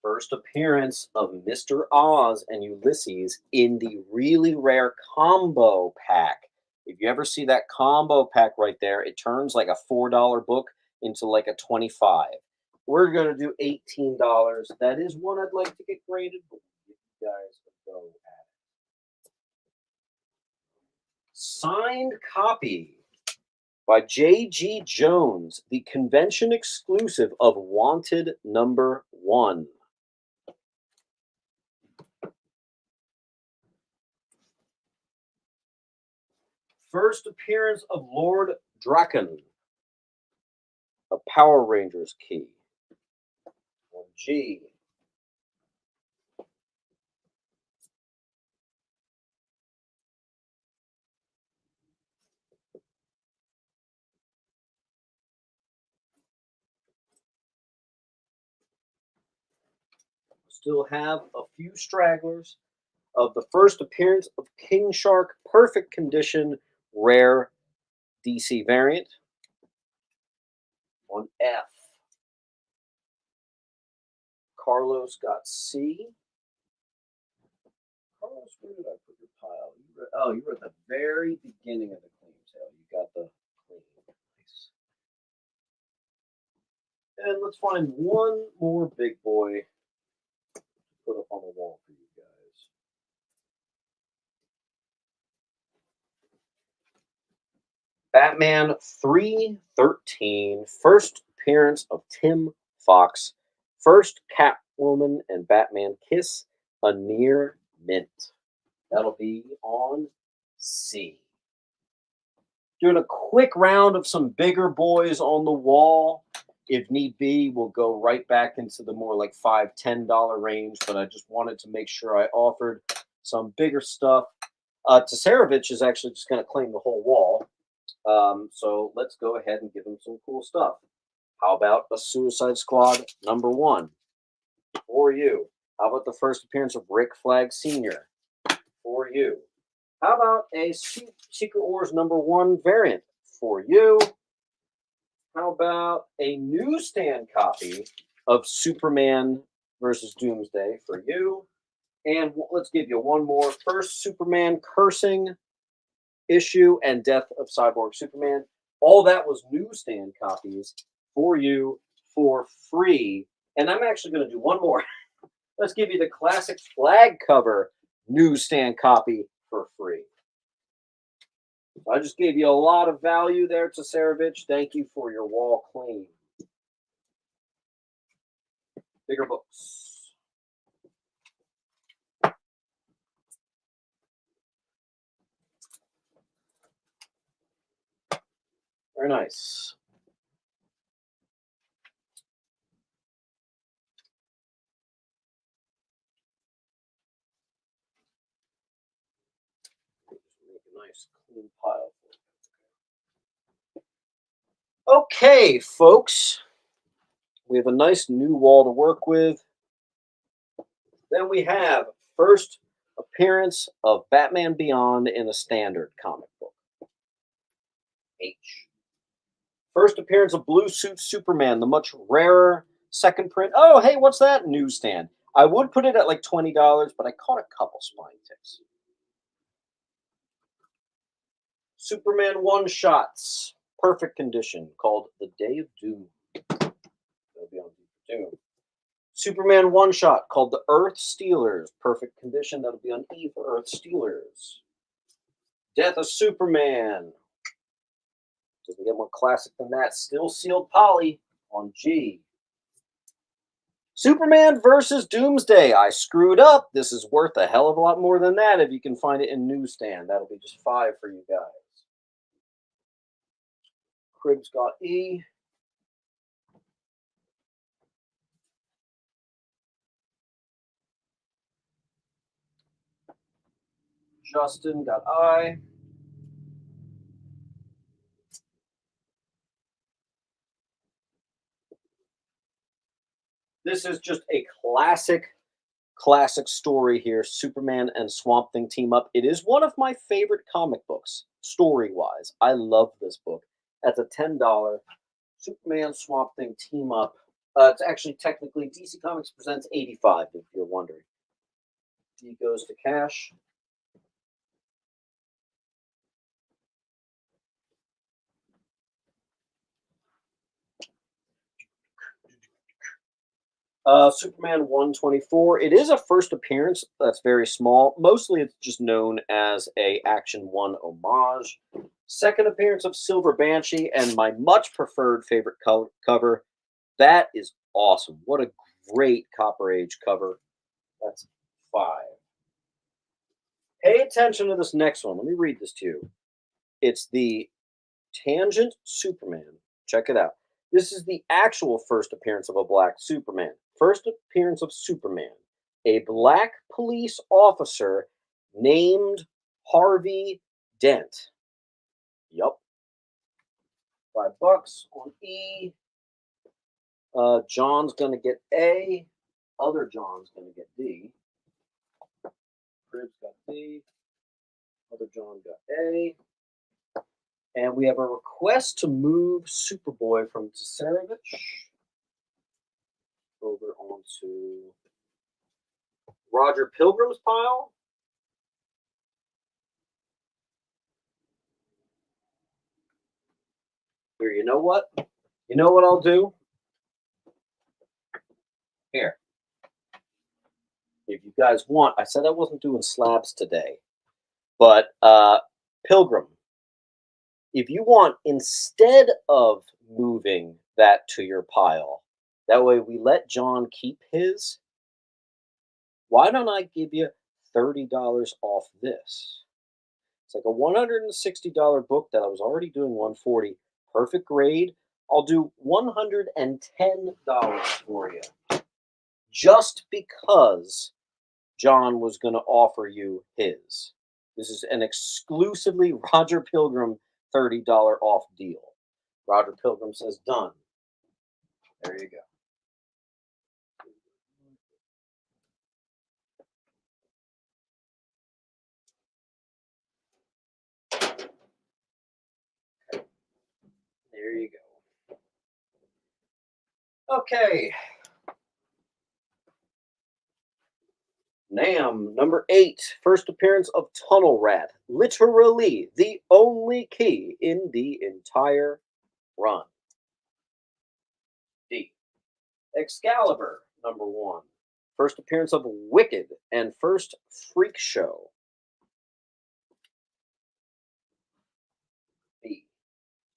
S1: First appearance of Mr. Oz and Ulysses in the really rare combo pack. If you ever see that combo pack right there, it turns like a $4 book into like a 25. We're gonna do $18. That is one I'd like to get graded, but we'll give you guys a go at it. Signed copy by J.G. Jones, the convention exclusive of Wanted #1. First appearance of Lord Draken, a Power Rangers key. On G. Still have a few stragglers of the first appearance of King Shark, perfect condition, rare DC variant. On F. Carlos got C. Carlos, where did I put your pile? You were at the very beginning of the claim sale. You got the claim. Nice. And let's find one more big boy to put up on the wall for you guys. Batman 313, first appearance of Tim Fox, first Catwoman and Batman kiss, a near mint. That'll be on C. Doing a quick round of some bigger boys on the wall. If need be, we'll go right back into the more like $5, $10 range, but I just wanted to make sure I offered some bigger stuff. Tasarevich is actually just going to claim the whole wall. So let's go ahead and give him some cool stuff. How about a Suicide Squad #1 for you? How about the first appearance of Rick Flag Sr. for you? How about a Secret Wars #1 variant for you? How about a newsstand copy of Superman versus Doomsday for you? And let's give you one more. First Superman cursing issue and Death of Cyborg Superman. All that was newsstand copies for you for free. And I'm actually going to do one more. Let's give you the classic flag cover newsstand copy for free. I just gave you a lot of value there, Tasarevich. Thank you for your wall claim. Bigger books. Very nice. Just make a nice clean pile. Okay, folks. We have a nice new wall to work with. Then we have first appearance of Batman Beyond in a standard comic book. H. First appearance of Blue Suit Superman, the much rarer second print. Oh, hey, what's that? Newsstand. I would put it at like $20, but I caught a couple spine ticks. Superman one-shots, perfect condition, called The Day of Doom. That'll be on Doom. Superman one-shot called The Earth Stealers, perfect condition. That'll be on E for Earth Stealers. Death of Superman. Doesn't get more classic than that. Still sealed poly on G. Superman versus Doomsday. I screwed up. This is worth a hell of a lot more than that if you can find it in newsstand. That'll be just $5 for you guys. Cribs got E. Justin got I. This is just a classic story here. Superman and Swamp Thing team up. It is one of my favorite comic books, story-wise. I love this book. That's a $10 Superman Swamp Thing team up. It's actually technically DC Comics presents 85, if you're wondering. D goes to cash. Superman 124. It is a first appearance that's very small. Mostly it's just known as a Action 1 homage. Second appearance of Silver Banshee, and my much preferred favorite cover. That is awesome. What a great Copper Age cover. That's 5. Pay attention to this next one. Let me read this to you. It's the Tangent Superman. Check it out. This is the actual first appearance of a black Superman. First appearance of Superman. A black police officer named Harvey Dent. Yup. $5 on E. John's gonna get A. Other John's gonna get D. Cribs got D. Other John got A. And we have a request to move Superboy from Tsarevich over onto Roger Pilgrim's pile. Here, you know what? You know what I'll do? Here. If you guys want, I said I wasn't doing slabs today, but Pilgrim, if you want, instead of moving that to your pile, that way we let John keep his, why don't I give you $30 off this? It's like a $160 book that I was already doing $140. Perfect grade. I'll do $110 for you. Just because John was going to offer you his. This is an exclusively Roger Pilgrim $30 off deal. Roger Pilgrim says done. There you go. There you go. Okay. Nam, number 8. First appearance of Tunnel Rat. Literally the only key in the entire run. D. Excalibur, number 1. First appearance of Wicked and first Freak Show. B.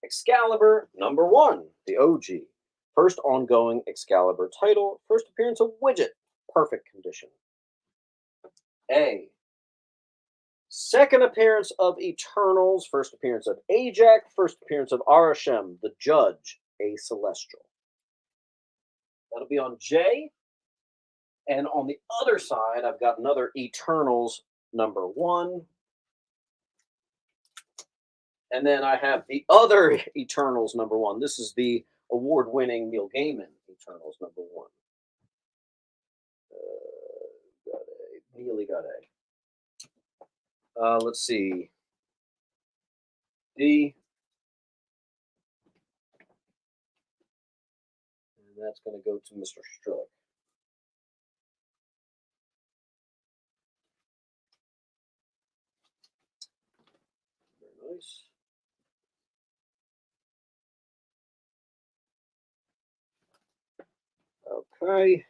S1: Excalibur, number 1. The OG. First ongoing Excalibur title. First appearance of Widget. Perfect condition. A. Second appearance of Eternals. First appearance of Ajax. First appearance of Arashem, the Judge, a Celestial. That'll be on J. And on the other side, I've got another Eternals number 1. And then I have the other Eternals number 1. This is the award-winning Neil Gaiman Eternals number 1. Got A. Nearly got A. Let's see. D. And that's going to go to Mr. Strilick. Very nice. Okay.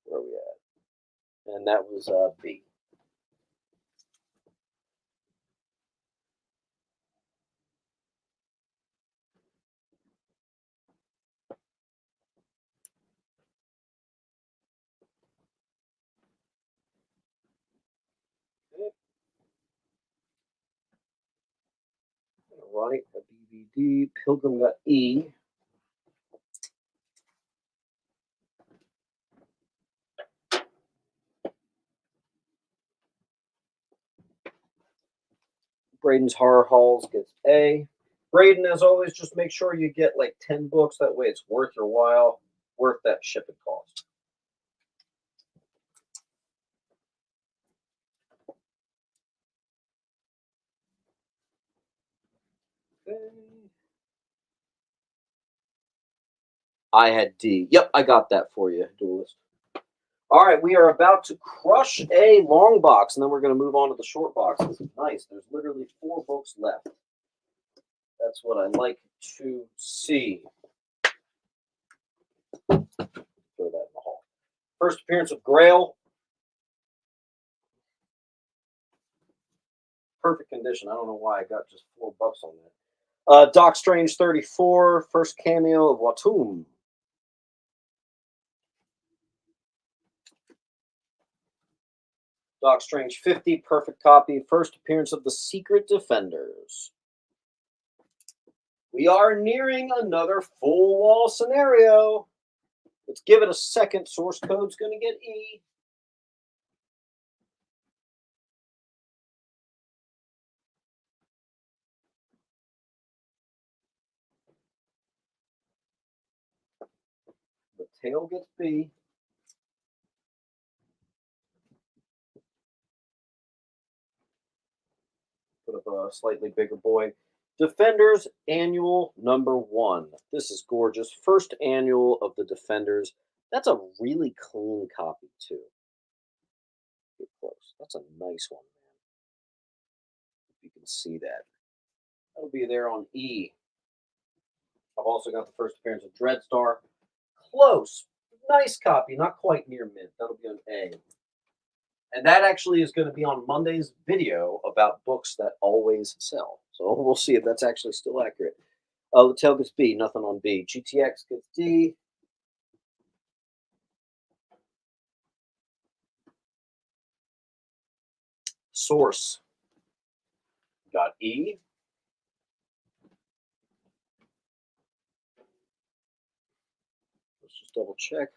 S1: Where are we at? And that was B. All right, a DVD. Pilgrim got E. Braden's Horror Halls gets A. Braden, as always, just make sure you get like 10 books. That way it's worth your while, worth that shipping cost. Okay. I had D. Yep, I got that for you, duelist. All right, we are about to crush a long box, and then we're going to move on to the short box. This is nice. There's literally 4 books left. That's what I like to see. Throw that in the hall. First appearance of Grail. Perfect condition. I don't know why I got just $4 on that. Doc Strange 34, first cameo of Watum. Doc Strange 50, perfect copy, first appearance of the Secret Defenders. We are nearing another full wall scenario. Let's give it a second. Source code's going to get E. The tail gets B. Put up a slightly bigger boy. Defenders Annual number 1. This is gorgeous. First annual of the Defenders. That's a really clean copy, too. Get close. That's a nice one, man. You can see that. That'll be there on E. I've also got the first appearance of Dreadstar. Close. Nice copy. Not quite near mint. That'll be on A. And that actually is going to be on Monday's video about books that always sell. So we'll see if that's actually still accurate. The tail gets B. Nothing on B. GTX gets D. Source got E. Let's just double check.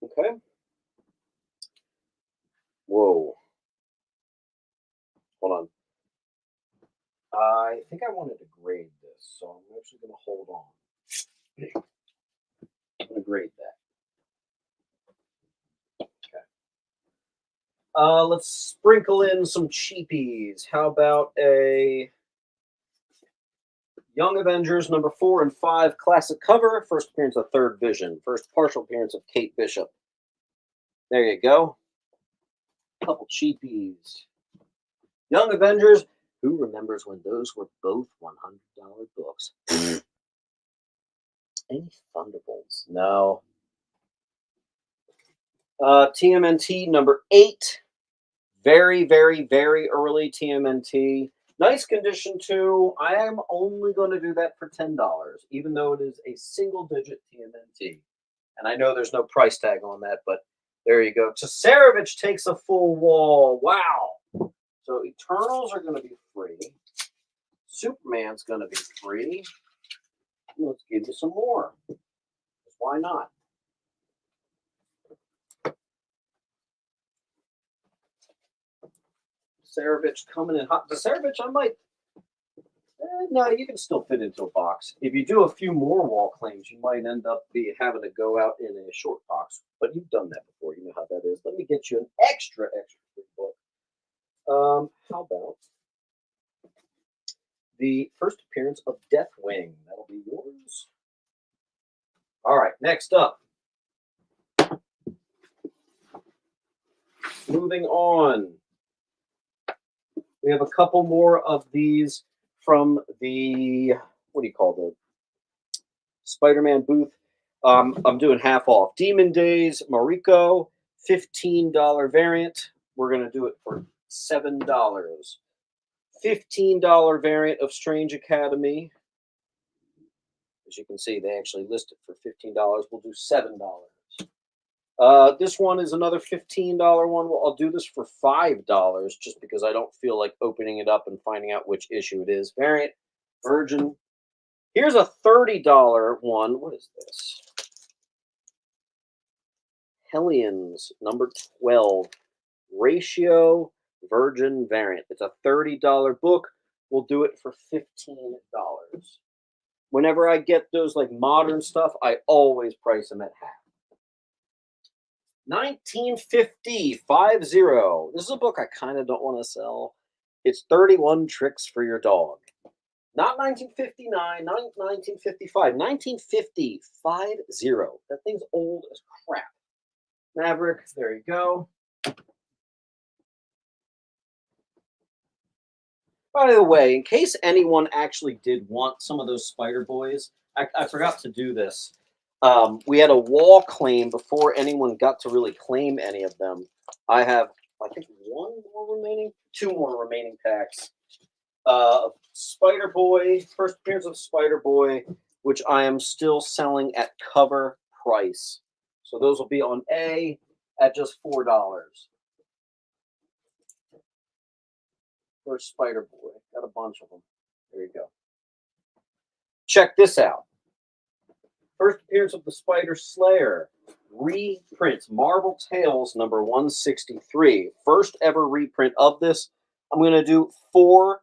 S1: Okay. Whoa. Hold on. I think I wanted to grade this, so I'm actually going to hold on. I'm going to grade that. Okay. Let's sprinkle in some cheapies. How about a Young Avengers number 4 and 5 classic cover? First appearance of Third Vision. First partial appearance of Kate Bishop. There you go. Couple cheapies. Young Avengers. Who remembers when those were both $100 books? Any Thunderbolts? No. TMNT number 8. Very, very, very early TMNT. Nice condition too. I am only going to do that for $10, even though it is a single-digit TMNT. And I know there's no price tag on that, but there you go. Tsarevich takes a full wall. Wow. So Eternals are going to be free. Superman's going to be free. Let's give you some more. Why not? Tsarevich coming in hot. Tsarevich, I might. No, you can still fit into a box. If you do a few more wall claims, you might end up having to go out in a short box. But you've done that before. You know how that is. Let me get you an extra big book. How about the first appearance of Deathwing? That'll be yours. All right, next up. Moving on. We have a couple more of these from the, what do you call the Spider-Man booth. I'm doing half off. Demon Days, Mariko, $15 variant. We're going to do it for $7. $15 variant of Strange Academy. As you can see, they actually list it for $15. We'll do $7. This one is another $15 one. Well, I'll do this for $5 just because I don't feel like opening it up and finding out which issue it is. Variant, Virgin. Here's a $30 one. What is this? Hellions, number 12. Ratio, Virgin variant. It's a $30 book. We'll do it for $15. Whenever I get those like modern stuff, I always price them at half. 1950, 50. This is a book I kind of don't want to sell. It's 31 Tricks for Your Dog. Not 1959, not 1955, 1950, 50. That thing's old as crap. Maverick, there you go. By the way, in case anyone actually did want some of those Spider Boys, I forgot to do this. We had a wall claim before anyone got to really claim any of them. I have, I think, one more remaining, two more remaining packs. Spider Boy, first appearance of Spider Boy, which I am still selling at cover price. So those will be on A at just $4. First Spider Boy, got a bunch of them. There you go. Check this out. First appearance of the Spider Slayer reprint, Marvel Tales number 163. First ever reprint of this. I'm going to do $4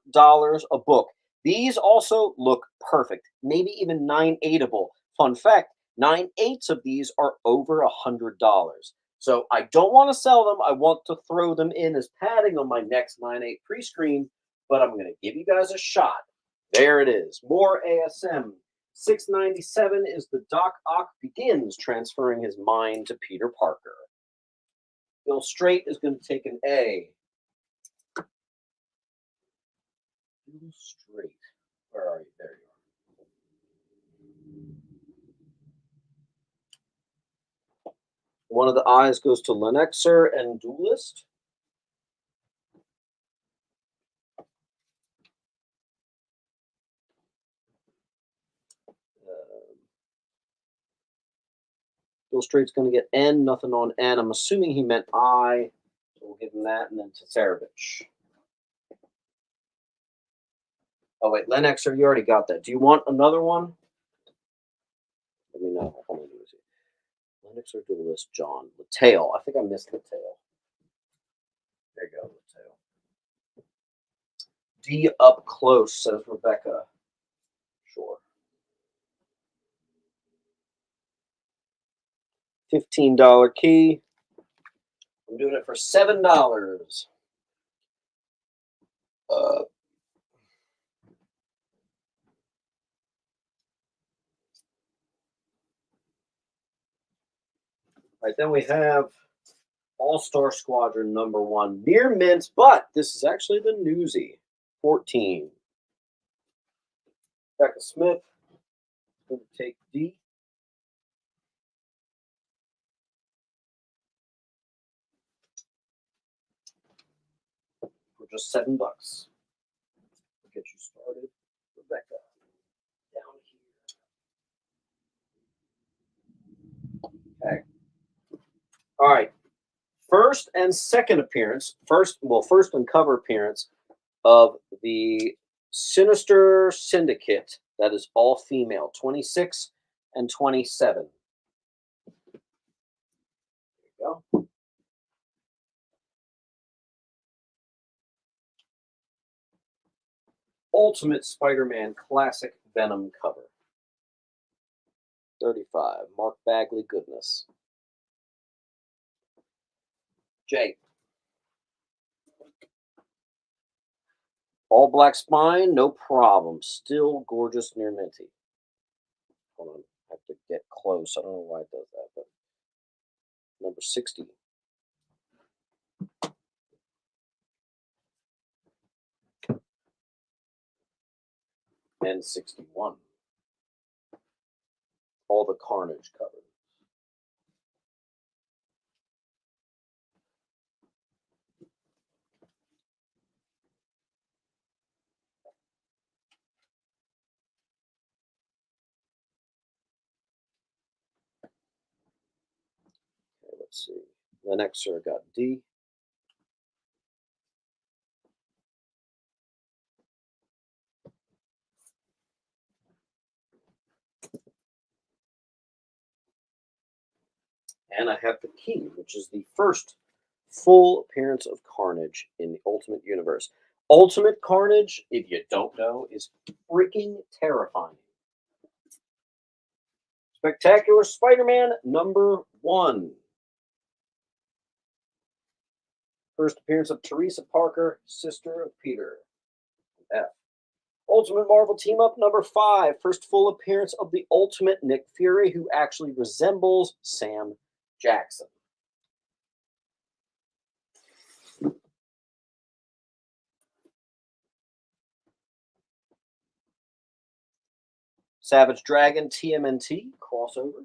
S1: a book. These also look perfect, maybe even 9/8able. Fun fact, 9/8 of these are over $100. So I don't want to sell them. I want to throw them in as padding on my next 9/8 pre-screen, but I'm going to give you guys a shot. There it is. More ASM. 697 is the Doc Ock begins transferring his mind to Peter Parker. Bill Straight is going to take an A. Bill Straight. Where are you? There you are. One of the eyes goes to Lenexer and Duelist. Bill Straight's going to get N, nothing on N. I'm assuming he meant I, so we'll give him that, and then Tsarevich. Oh, wait, Lenexer, you already got that. Do you want another one? Let me know. Hold on, Lenexer, Duelist, John. Mateo. I think I missed Mateo. There you go, Mateo. D up close, says Rebecca. Sure. $15 key. I'm doing it for $7. Right, then we have All-Star Squadron number 1. Near mint, but this is actually the newsie. 14. Becca Smith is going to take D. For just $7. We'll get you started. Rebecca, down here. Okay. All right. First and second appearance, first and cover appearance of the Sinister Syndicate. That is all female, 26 and 27. There you go. Ultimate Spider-Man Classic Venom cover. 35. Mark Bagley goodness. Jay. All black spine, no problem. Still gorgeous near minty. Hold on. I have to get close. I don't know why it does that, but number 60. And 61. All the Carnage cover. Okay, let's see. Lenexer got D. And I have the key, which is the first full appearance of Carnage in the Ultimate Universe. Ultimate Carnage, if you don't know, is freaking terrifying. Spectacular Spider-Man number 1. First appearance of Teresa Parker, sister of Peter. F. Ultimate Marvel Team Up number 5. First full appearance of the Ultimate Nick Fury, who actually resembles Sam Jackson. Savage Dragon TMNT crossover.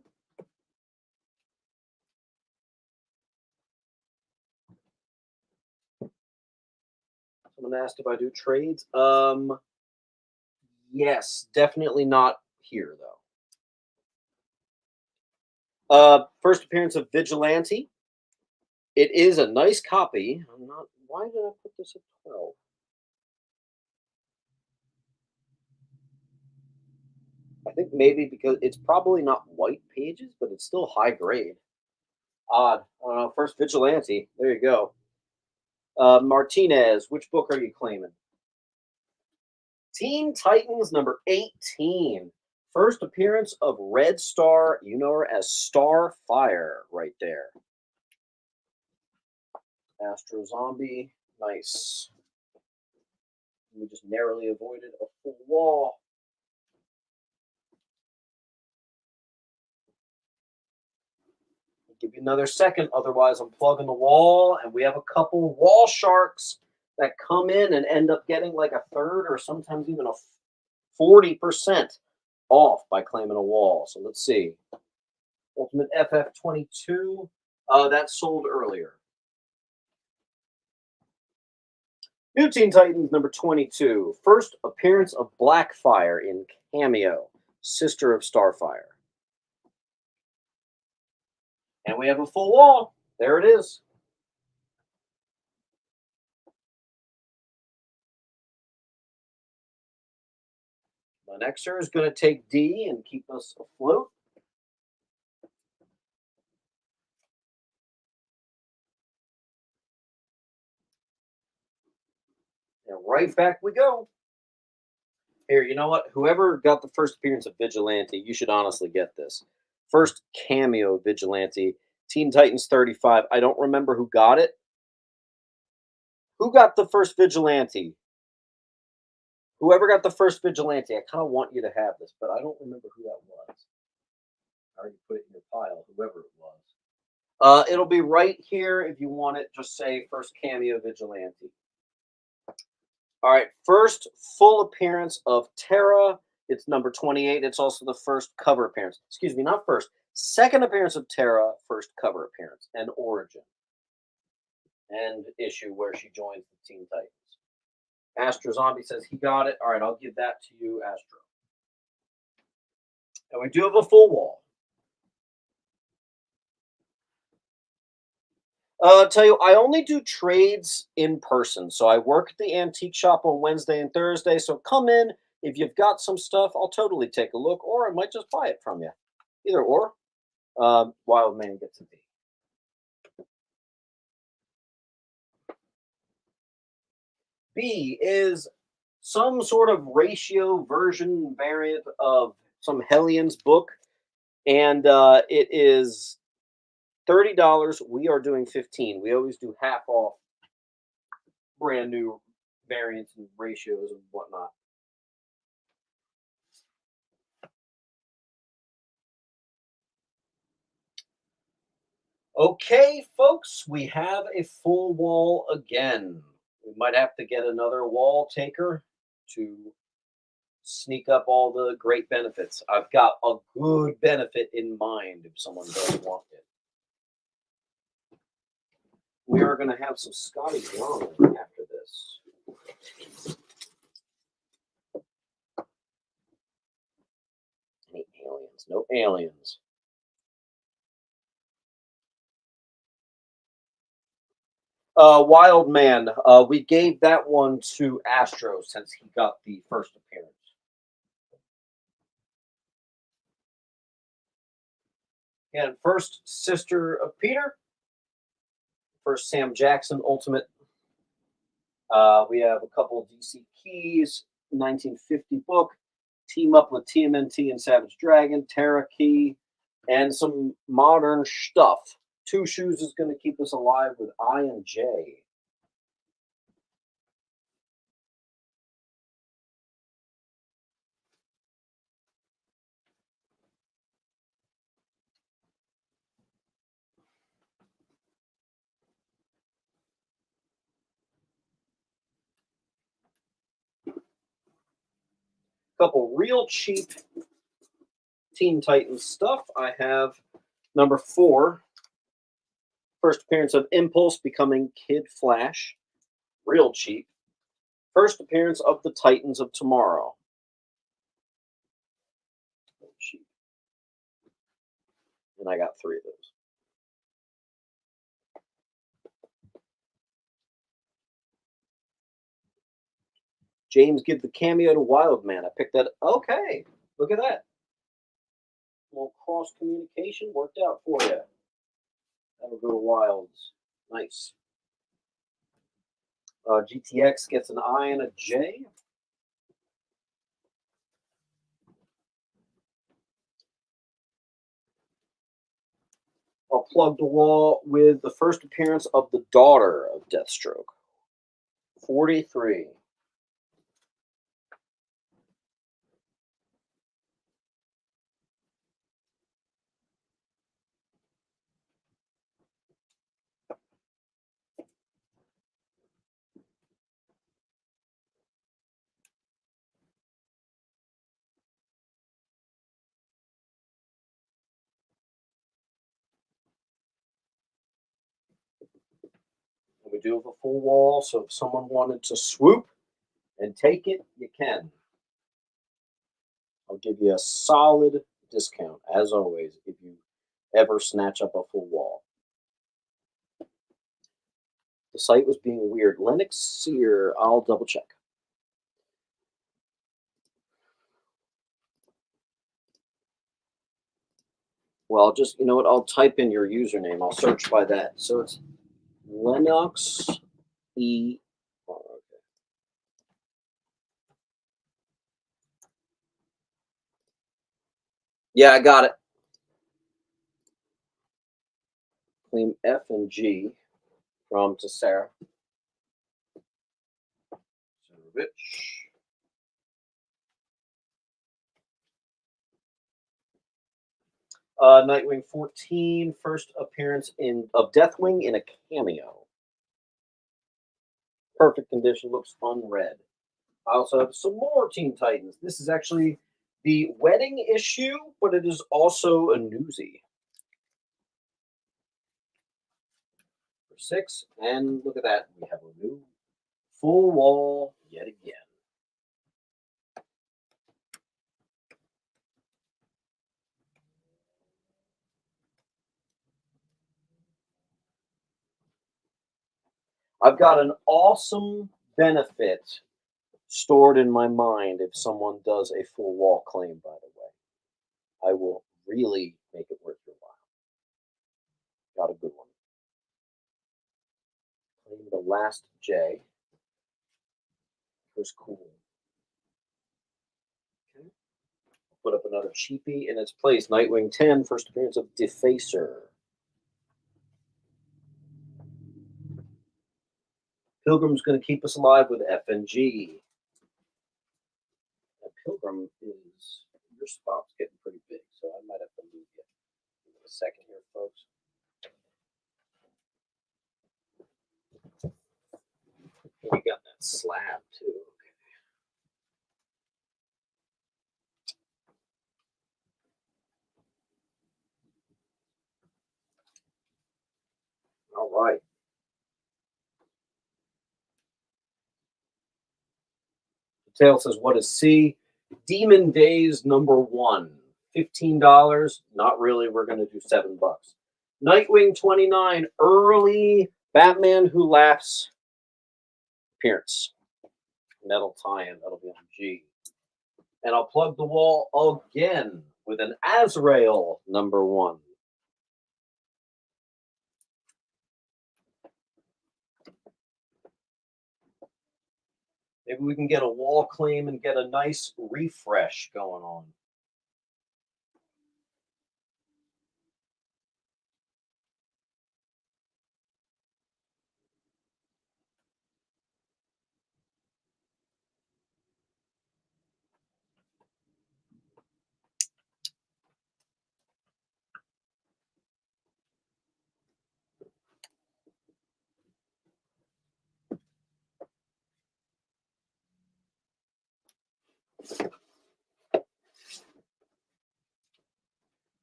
S1: Someone asked if I do trades. Yes, definitely not here though. First appearance of Vigilante. It is a nice copy. I'm not. Why did I put this at 12? I think maybe because it's probably not white pages, but it's still high grade. Odd. First Vigilante. There you go. Martinez. Which book are you claiming? Teen Titans number 18. First appearance of Red Star. You know her as Starfire right there. Astro Zombie. Nice. We just narrowly avoided a full wall. I'll give you another second, otherwise I'm plugging the wall, and we have a couple wall sharks that come in and end up getting like a third or sometimes even a 40% off by claiming a wall. So let's see. Ultimate FF22, that sold earlier. New Teen Titans number 22. First appearance of Blackfire in Cameo, sister of Starfire. And we have a full wall. There it is. My Nexer is going to take D and keep us afloat. And right back we go. Here, you know what? Whoever got the first appearance of Vigilante, you should honestly get this. First cameo of Vigilante, Teen Titans 35. I don't remember who got it. Who got the first Vigilante? Whoever got the first Vigilante, I kind of want you to have this, but I don't remember who that was. I already put it in your pile, whoever it was. It'll be right here if you want it. Just say first cameo Vigilante. All right, first full appearance of Terra. It's number 28. It's also the first cover appearance. Excuse me, not first. Second appearance of Terra, first cover appearance, and origin. And issue where she joins the Teen Titans. Astro Zombie says he got it. All right, I'll give that to you, Astro. And we do have a full wall. Tell you, I only do trades in person. So I work at the antique shop on Wednesday and Thursday. So come in. If you've got some stuff, I'll totally take a look, or I might just buy it from you. Either or. Wild Man gets a D. B is some sort of ratio version variant of some Hellions book. And it is $30. We are doing 15. We always do half off brand new variants and ratios and whatnot. Okay, folks, we have a full wall again. We might have to get another wall taker to sneak up all the great benefits. I've got a good benefit in mind if someone does want it. We are going to have some Scotty Young after this. Any aliens? No aliens. Wild Man. We gave that one to Astro since he got the first appearance. And first sister of Peter. First Sam Jackson Ultimate. We have a couple of DC keys, 1950 book, team up with TMNT and Savage Dragon, Terra key, and some modern stuff. Two Shoes is going to keep us alive with I and J. couple real cheap Teen Titans stuff. I have number 4, first appearance of Impulse becoming Kid Flash, real cheap. First appearance of the Titans of Tomorrow, real cheap. And I got 3 of those. James give the cameo to Wildman. I picked that. Okay, look at that. A little cross communication worked out for you. That'll go to Wilds. Nice. GTX gets an I and a J. I'll plug the wall with the first appearance of the daughter of Deathstroke. 43. We do have a full wall, so if someone wanted to swoop and take it, you can. I'll give you a solid discount, as always, if you ever snatch up a full wall. The site was being weird. Lennox Sear, I'll double check. Well, just, you know what? I'll type in your username. I'll search by that. So it's Lennox E. Oh, okay. Yeah, I got it. Claim F and G from to Sarah. Rich. Nightwing 14, first appearance of Deathwing in a cameo. Perfect condition, looks unread. I also have some more Teen Titans. This is actually the wedding issue, but it is also a newsie. For 6, and look at that, we have a new full wall yet again. I've got an awesome benefit stored in my mind if someone does a full wall claim, by the way. I will really make it worth your while. Got a good one. Claim the last J. Was cool. Okay. Put up another cheapie in its place. Nightwing 10, first appearance of Defacer. Pilgrim's going to keep us alive with F and G. Now, Pilgrim is, your spot's getting pretty big, so I might have to move you. Give me a second here, folks. We got that slab, too. Okay. All right. The tail says, what is C? Demon Days #1. $15. Not really. We're going to do $7. Nightwing 29, early Batman Who Laughs appearance. Metal tie-in. That'll be on G. And I'll plug the wall again with an Azrael #1. Maybe we can get a wall claim and get a nice refresh going on.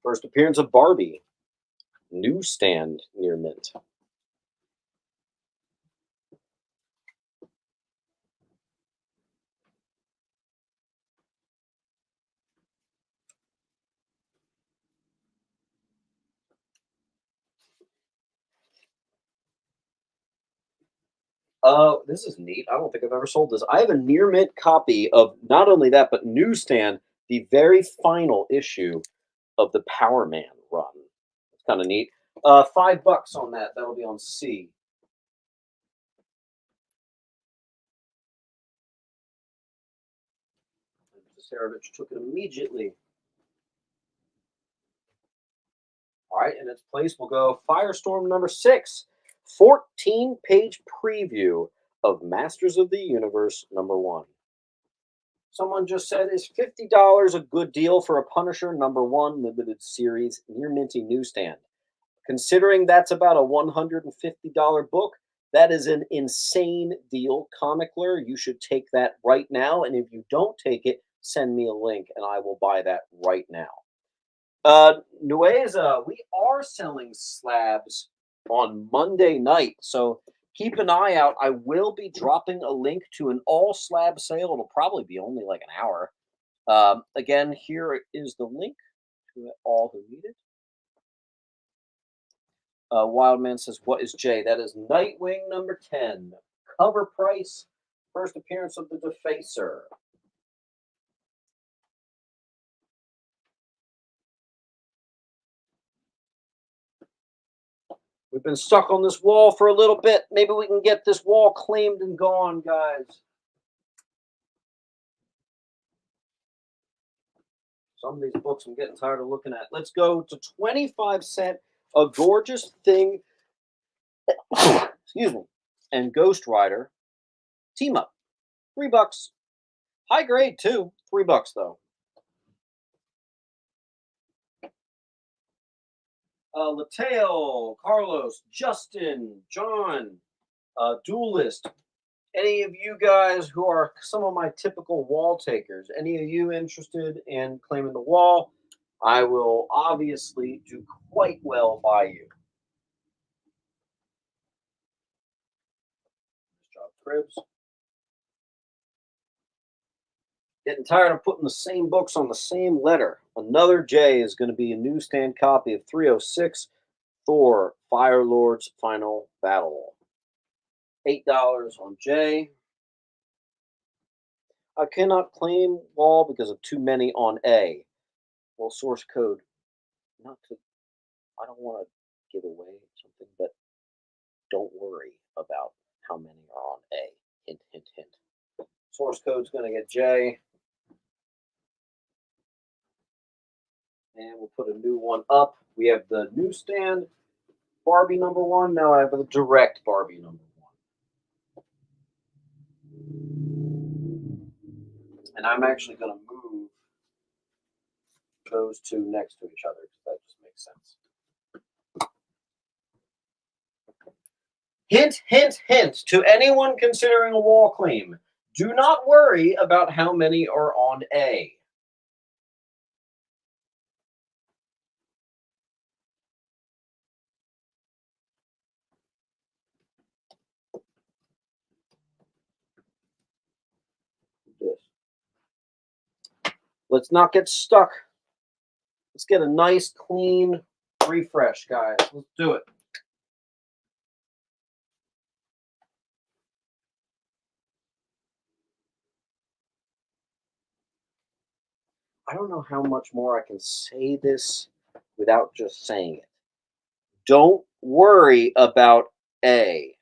S1: First appearance of Barbie. Newsstand near mint. This is neat. I don't think I've ever sold this. I have a near mint copy of not only that, but Newsstand, the very final issue of the Power Man run. It's kind of neat. $5 on that. That'll be on C. Sarevich took it immediately. All right, in its place, we'll go Firestorm number 6, 14-page preview of Masters of the Universe number 1. Someone just said, is $50 a good deal for a Punisher number 1 limited series near minty newsstand? Considering that's about a $150 book, that is an insane deal. Comicler, you should take that right now. And if you don't take it, send me a link and I will buy that right now. Nueza, we are selling slabs on Monday night, so keep an eye out. I will be dropping a link to an all slab sale. It'll probably be only like an hour. Again, here is the link to all who need it. Wildman says, what is J? That is Nightwing number 10. Cover price, first appearance of the Defacer. We've been stuck on this wall for a little bit. Maybe we can get this wall claimed and gone, guys. Some of these books I'm getting tired of looking at. Let's go to 25 cent, A Gorgeous Thing, excuse me, and Ghost Rider team up. $3. High grade too. $3 though. Lateo, Carlos, Justin, John, Duelist. Any of you guys who are some of my typical wall takers, any of you interested in claiming the wall, I will obviously do quite well by you. Nice job, Cribs. Getting tired of putting the same books on the same letter. Another J is going to be a newsstand copy of 306, Thor, Firelord's Final Battle. $8 on J. I cannot claim wall because of too many on A. Well, source code. Not to. I don't want to give away something, but don't worry about how many are on A. Hint, hint, hint. Source code's going to get J. And we'll put a new one up. We have the newsstand Barbie number 1. Now I have the direct Barbie number 1. And I'm actually going to move those two next to each other because that just makes sense. Hint, hint, hint to anyone considering a wall claim. Do not worry about how many are on A. Let's not get stuck. Let's get a nice, clean refresh, guys. Let's do it. I don't know how much more I can say this without just saying it. Don't worry about A.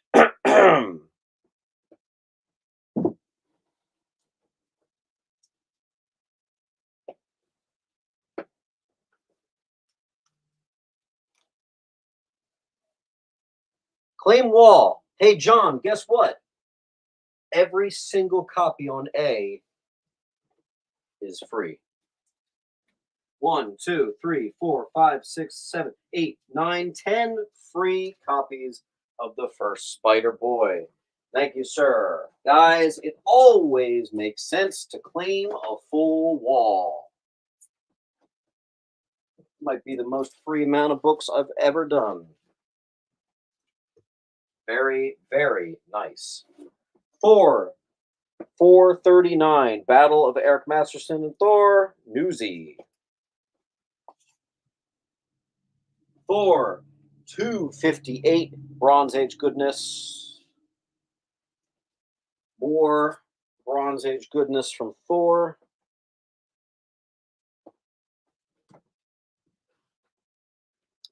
S1: Claim wall. Hey, John, guess what? Every single copy on A is free. 1, 2, 3, 4, 5, 6, 7, 8, 9, 10 free copies of the first Spider-Boy. Thank you, sir. Guys, it always makes sense to claim a full wall. Might be the most free amount of books I've ever done. Very, very nice. Thor, 439. Battle of Eric Masterson and Thor, Newsy. Thor, 258. Bronze Age goodness. More Bronze Age goodness from Thor.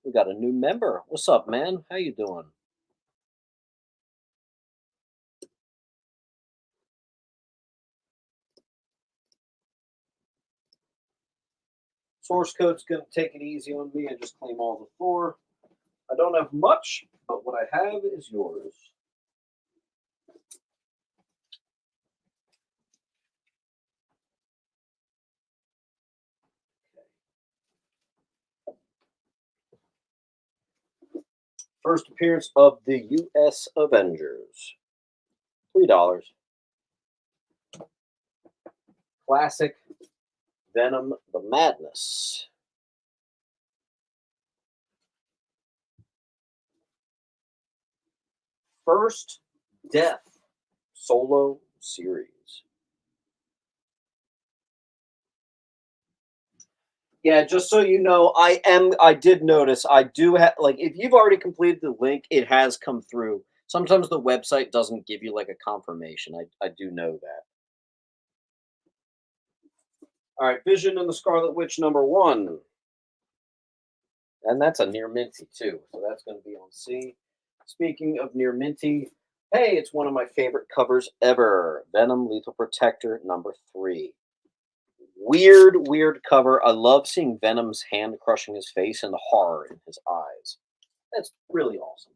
S1: We got a new member. What's up, man? How you doing? Source code's gonna take it easy on me and just claim all the Thor. I don't have much, but what I have is yours. First appearance of the U.S. Avengers. $3. Classic Venom the Madness. First Death solo series. Yeah, just so you know, I did notice I do have, like, if you've already completed the link, it has come through. Sometimes the website doesn't give you like a confirmation. I do know that. All right, Vision and the Scarlet Witch #1. And that's a near minty too. So that's going to be on C. Speaking of near minty, hey, it's one of my favorite covers ever. Venom Lethal Protector #3. Weird, weird cover. I love seeing Venom's hand crushing his face and the horror in his eyes. That's really awesome.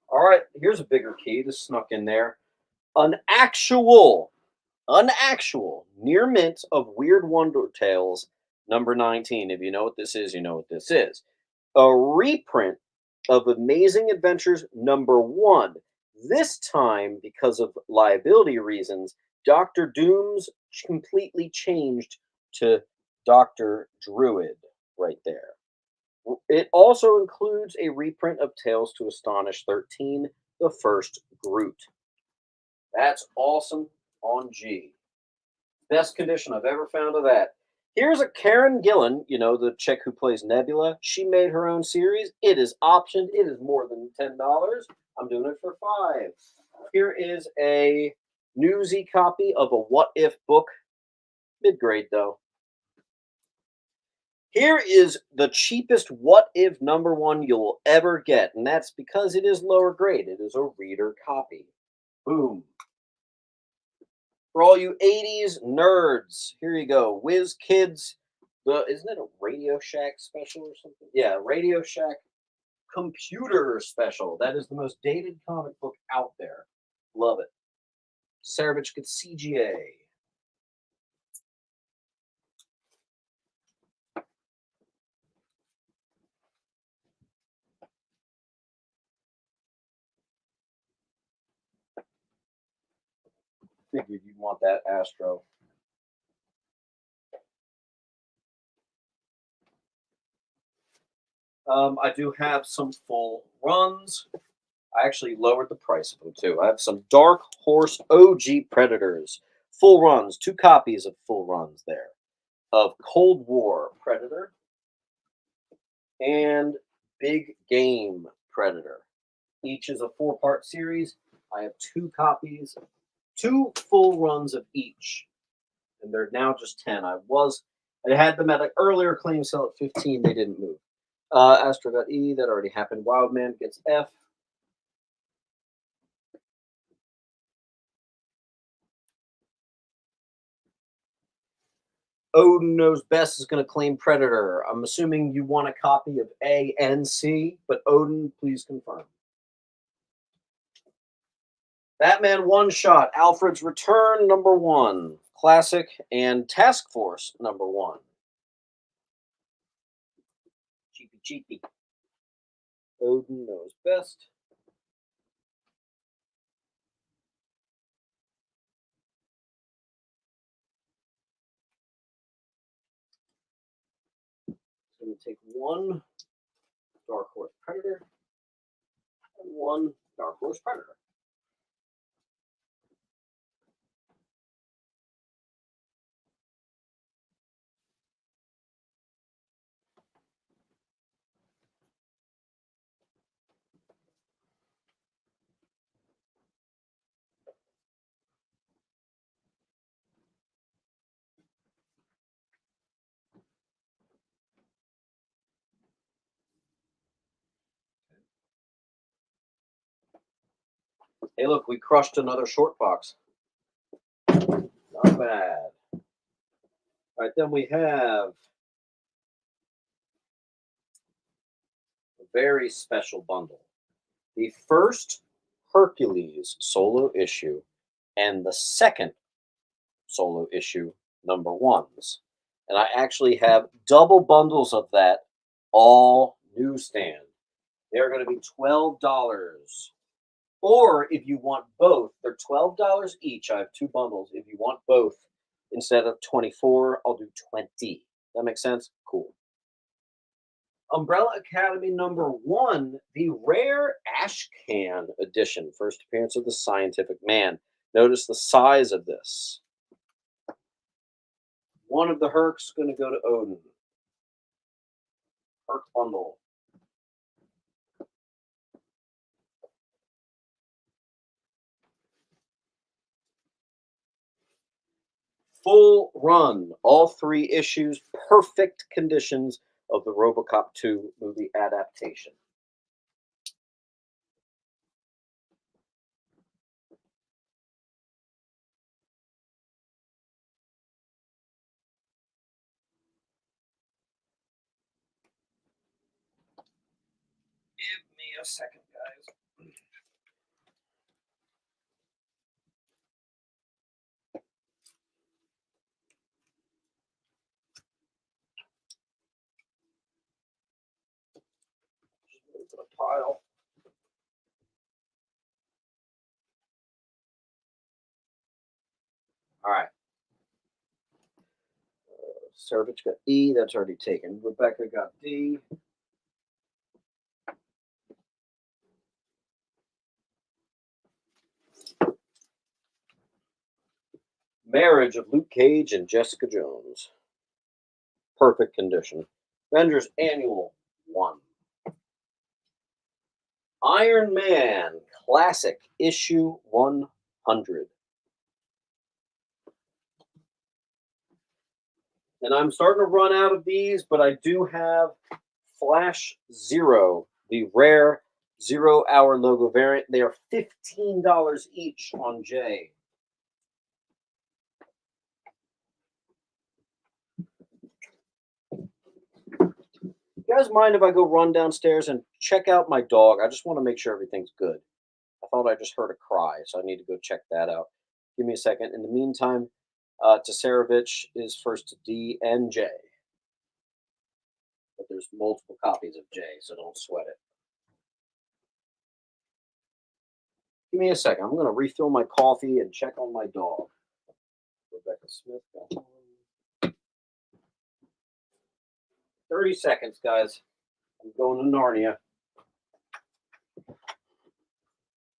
S1: All right, here's a bigger key. This snuck in there. An actual, near mint of Weird Wonder Tales #19. If you know what this is, you know what this is. A reprint of Amazing Adventures #1. This time, because of liability reasons, Doctor Doom's completely changed to Doctor Druid right there. It also includes a reprint of Tales to Astonish 13, the first Groot. That's awesome on G. Best condition I've ever found of that. Here's a Karen Gillan, you know, the chick who plays Nebula. She made her own series. It is optioned. It is more than $10. I'm doing it for 5. Here is a newsy copy of a What If book. Mid grade though. Here is the cheapest What If #1 you'll ever get, and that's because it is lower grade. It is a reader copy. Boom. For all you 80s nerds, here you go. Whiz Kids. Isn't it a Radio Shack special or something? Yeah, Radio Shack Computer Special. That is the most dated comic book out there. Love it. Saravich gets CGA. Figured you'd want that, Astro. I do have some full runs. I actually lowered the price of them too. I have some Dark Horse OG Predators. Full runs, 2 copies of full runs there. Of Cold War Predator and Big Game Predator. Each is a 4-part series. I have 2 copies, 2 full runs of each. And they're now just 10. I had them at an earlier claim sale at 15. They didn't move. Astro got E. That already happened. Wildman gets F. Odin Knows Best is going to claim Predator. I'm assuming you want a copy of A and C, but Odin, please confirm. Batman One Shot, Alfred's Return #1, Classic, and Task Force #1. Cheapy cheapy. Odin Knows Best. going to take one Dark Horse Predator and one Dark Horse Predator. Hey, look, we crushed another short box. Not bad. All right, then we have a very special bundle. The first Hercules solo issue and the second solo issue number ones. And I actually have double bundles of that, all newsstand. They're going to be $12. Or if you want both, they're $12 each. I have two bundles. If you want both, instead of 24, I'll do 20. That makes sense? Cool. Umbrella Academy number one, the rare Ashcan edition, first appearance of the Scientific Man. Notice the size of this. One of the Hercs going to go to Odin. Herc bundle. Full run, all three issues, perfect conditions of the RoboCop 2 movie adaptation. Give me a second, guys. Just move to the pile. All right. Savage got E, that's already taken. Rebecca got D. Marriage of Luke Cage and Jessica Jones. Perfect condition. Avengers Annual 1. Iron Man Classic Issue 100. And I'm starting to run out of these, but I do have Flash Zero, the rare 0-hour logo variant. They are $15 each on J. You guys mind if I go run downstairs and check out my dog? I just want to make sure everything's good. I thought I just heard a cry, so I need to go check that out. Give me a second. In the meantime, Tasarevich is first to D and J. But there's multiple copies of J, so don't sweat it. Give me a second. I'm going to refill my coffee and check on my dog. Rebecca Smith got home. 30 seconds, guys. I'm going to Narnia.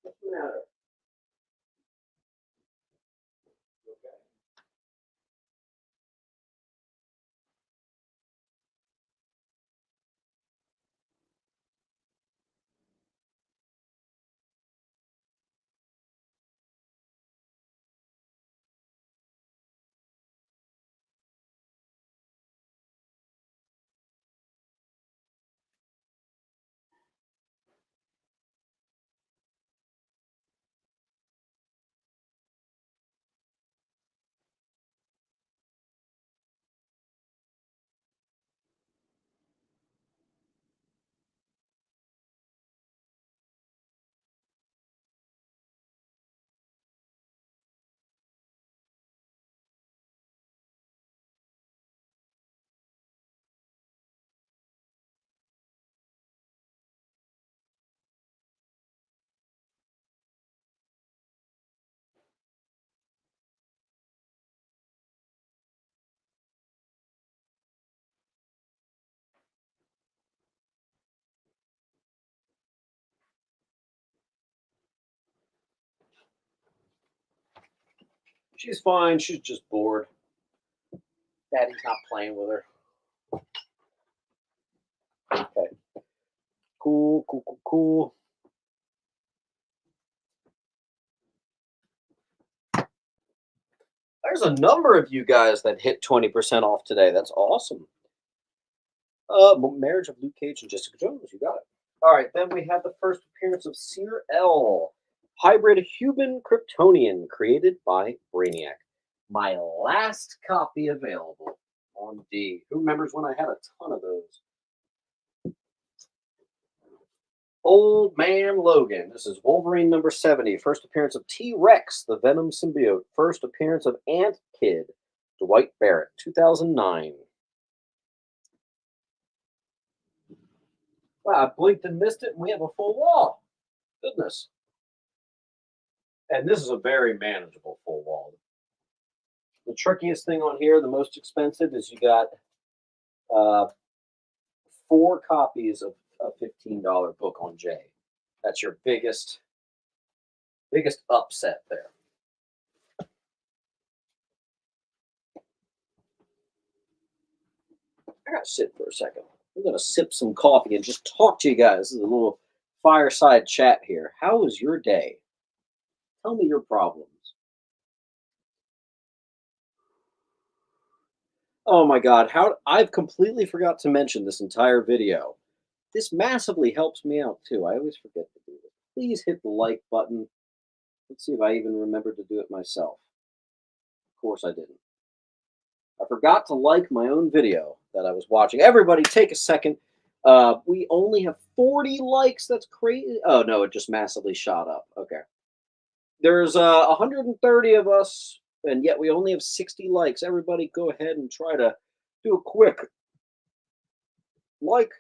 S1: What's the matter? Okay. She's fine. She's just bored. Daddy's not playing with her. Okay. Cool, cool, cool, cool. There's a number of you guys that hit 20% off today. That's awesome. Marriage of Luke Cage and Jessica Jones. You got it. All right. Then we have the first appearance of Seer L, hybrid human Kryptonian created by Brainiac. My last copy available on D. Who remembers when I had a ton of those? Old Man Logan. This is Wolverine number 70. First appearance of T-Rex, the Venom symbiote. First appearance of Ant Kid, Dwight Barrett, 2009. Wow, I blinked and missed it, and we have a full wall. Goodness. And this is a very manageable full wall. The trickiest thing on here, the most expensive, is you got 4 copies of a $15 book on J. That's your biggest upset there. I gotta sit for a second. I'm gonna sip some coffee and just talk to you guys. This is a little fireside chat here. How was your day? Tell me your problems. Oh my God, how I've completely forgot to mention this entire video. This massively helps me out too. I always forget to do this. Please hit the like button. Let's see if I even remember to do it myself. Of course I didn't. I forgot to like my own video that I was watching. Everybody take a second. We only have 40 likes. That's crazy. Oh no, it just massively shot up. Okay. There's 130 of us, and yet we only have 60 likes. Everybody go ahead and try to do a quick like.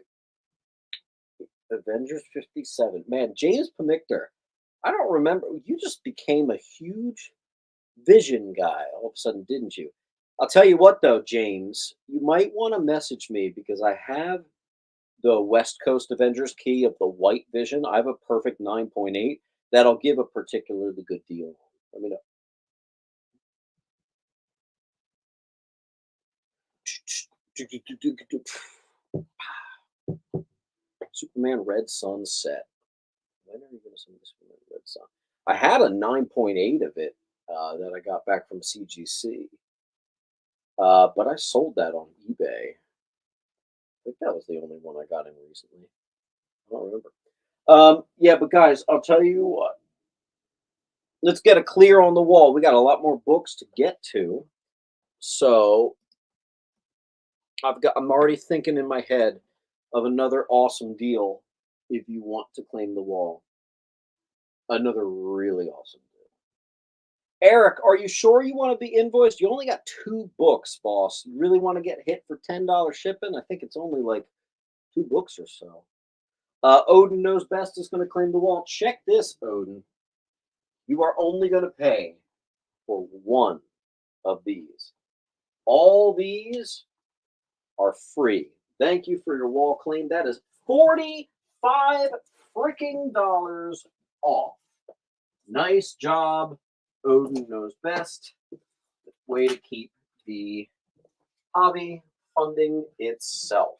S1: Avengers 57. Man, James Pamictor, I don't remember. You just became a huge Vision guy all of a sudden, didn't you? I'll tell you what, though, James, you might want to message me because I have the West Coast Avengers key of the White Vision. I have a perfect 9.8 that'll give a particularly good deal. Let me know. Superman Red Sunset. When are you going to send this Superman Red Sun? I had a 9.8 of it that I got back from CGC, but I sold that on eBay. I think that was the only one I got in recently. I don't remember. Yeah, but guys, I'll tell you what. Let's get a clear on the wall. We got a lot more books to get to, so I'm already thinking in my head of another awesome deal. If you want to claim the wall, another really awesome deal. Eric, are you sure you want to be invoiced? You only got 2 books, boss. You really want to get hit for $10 shipping? I think it's only like 2 books or so. Odin Knows Best is going to claim the wall. Check this, Odin. You are only going to pay for 1 of these. All these are free. Thank you for your wall claim. That is $45 freaking off. Nice job. Odin Knows Best. Way to keep the hobby funding itself.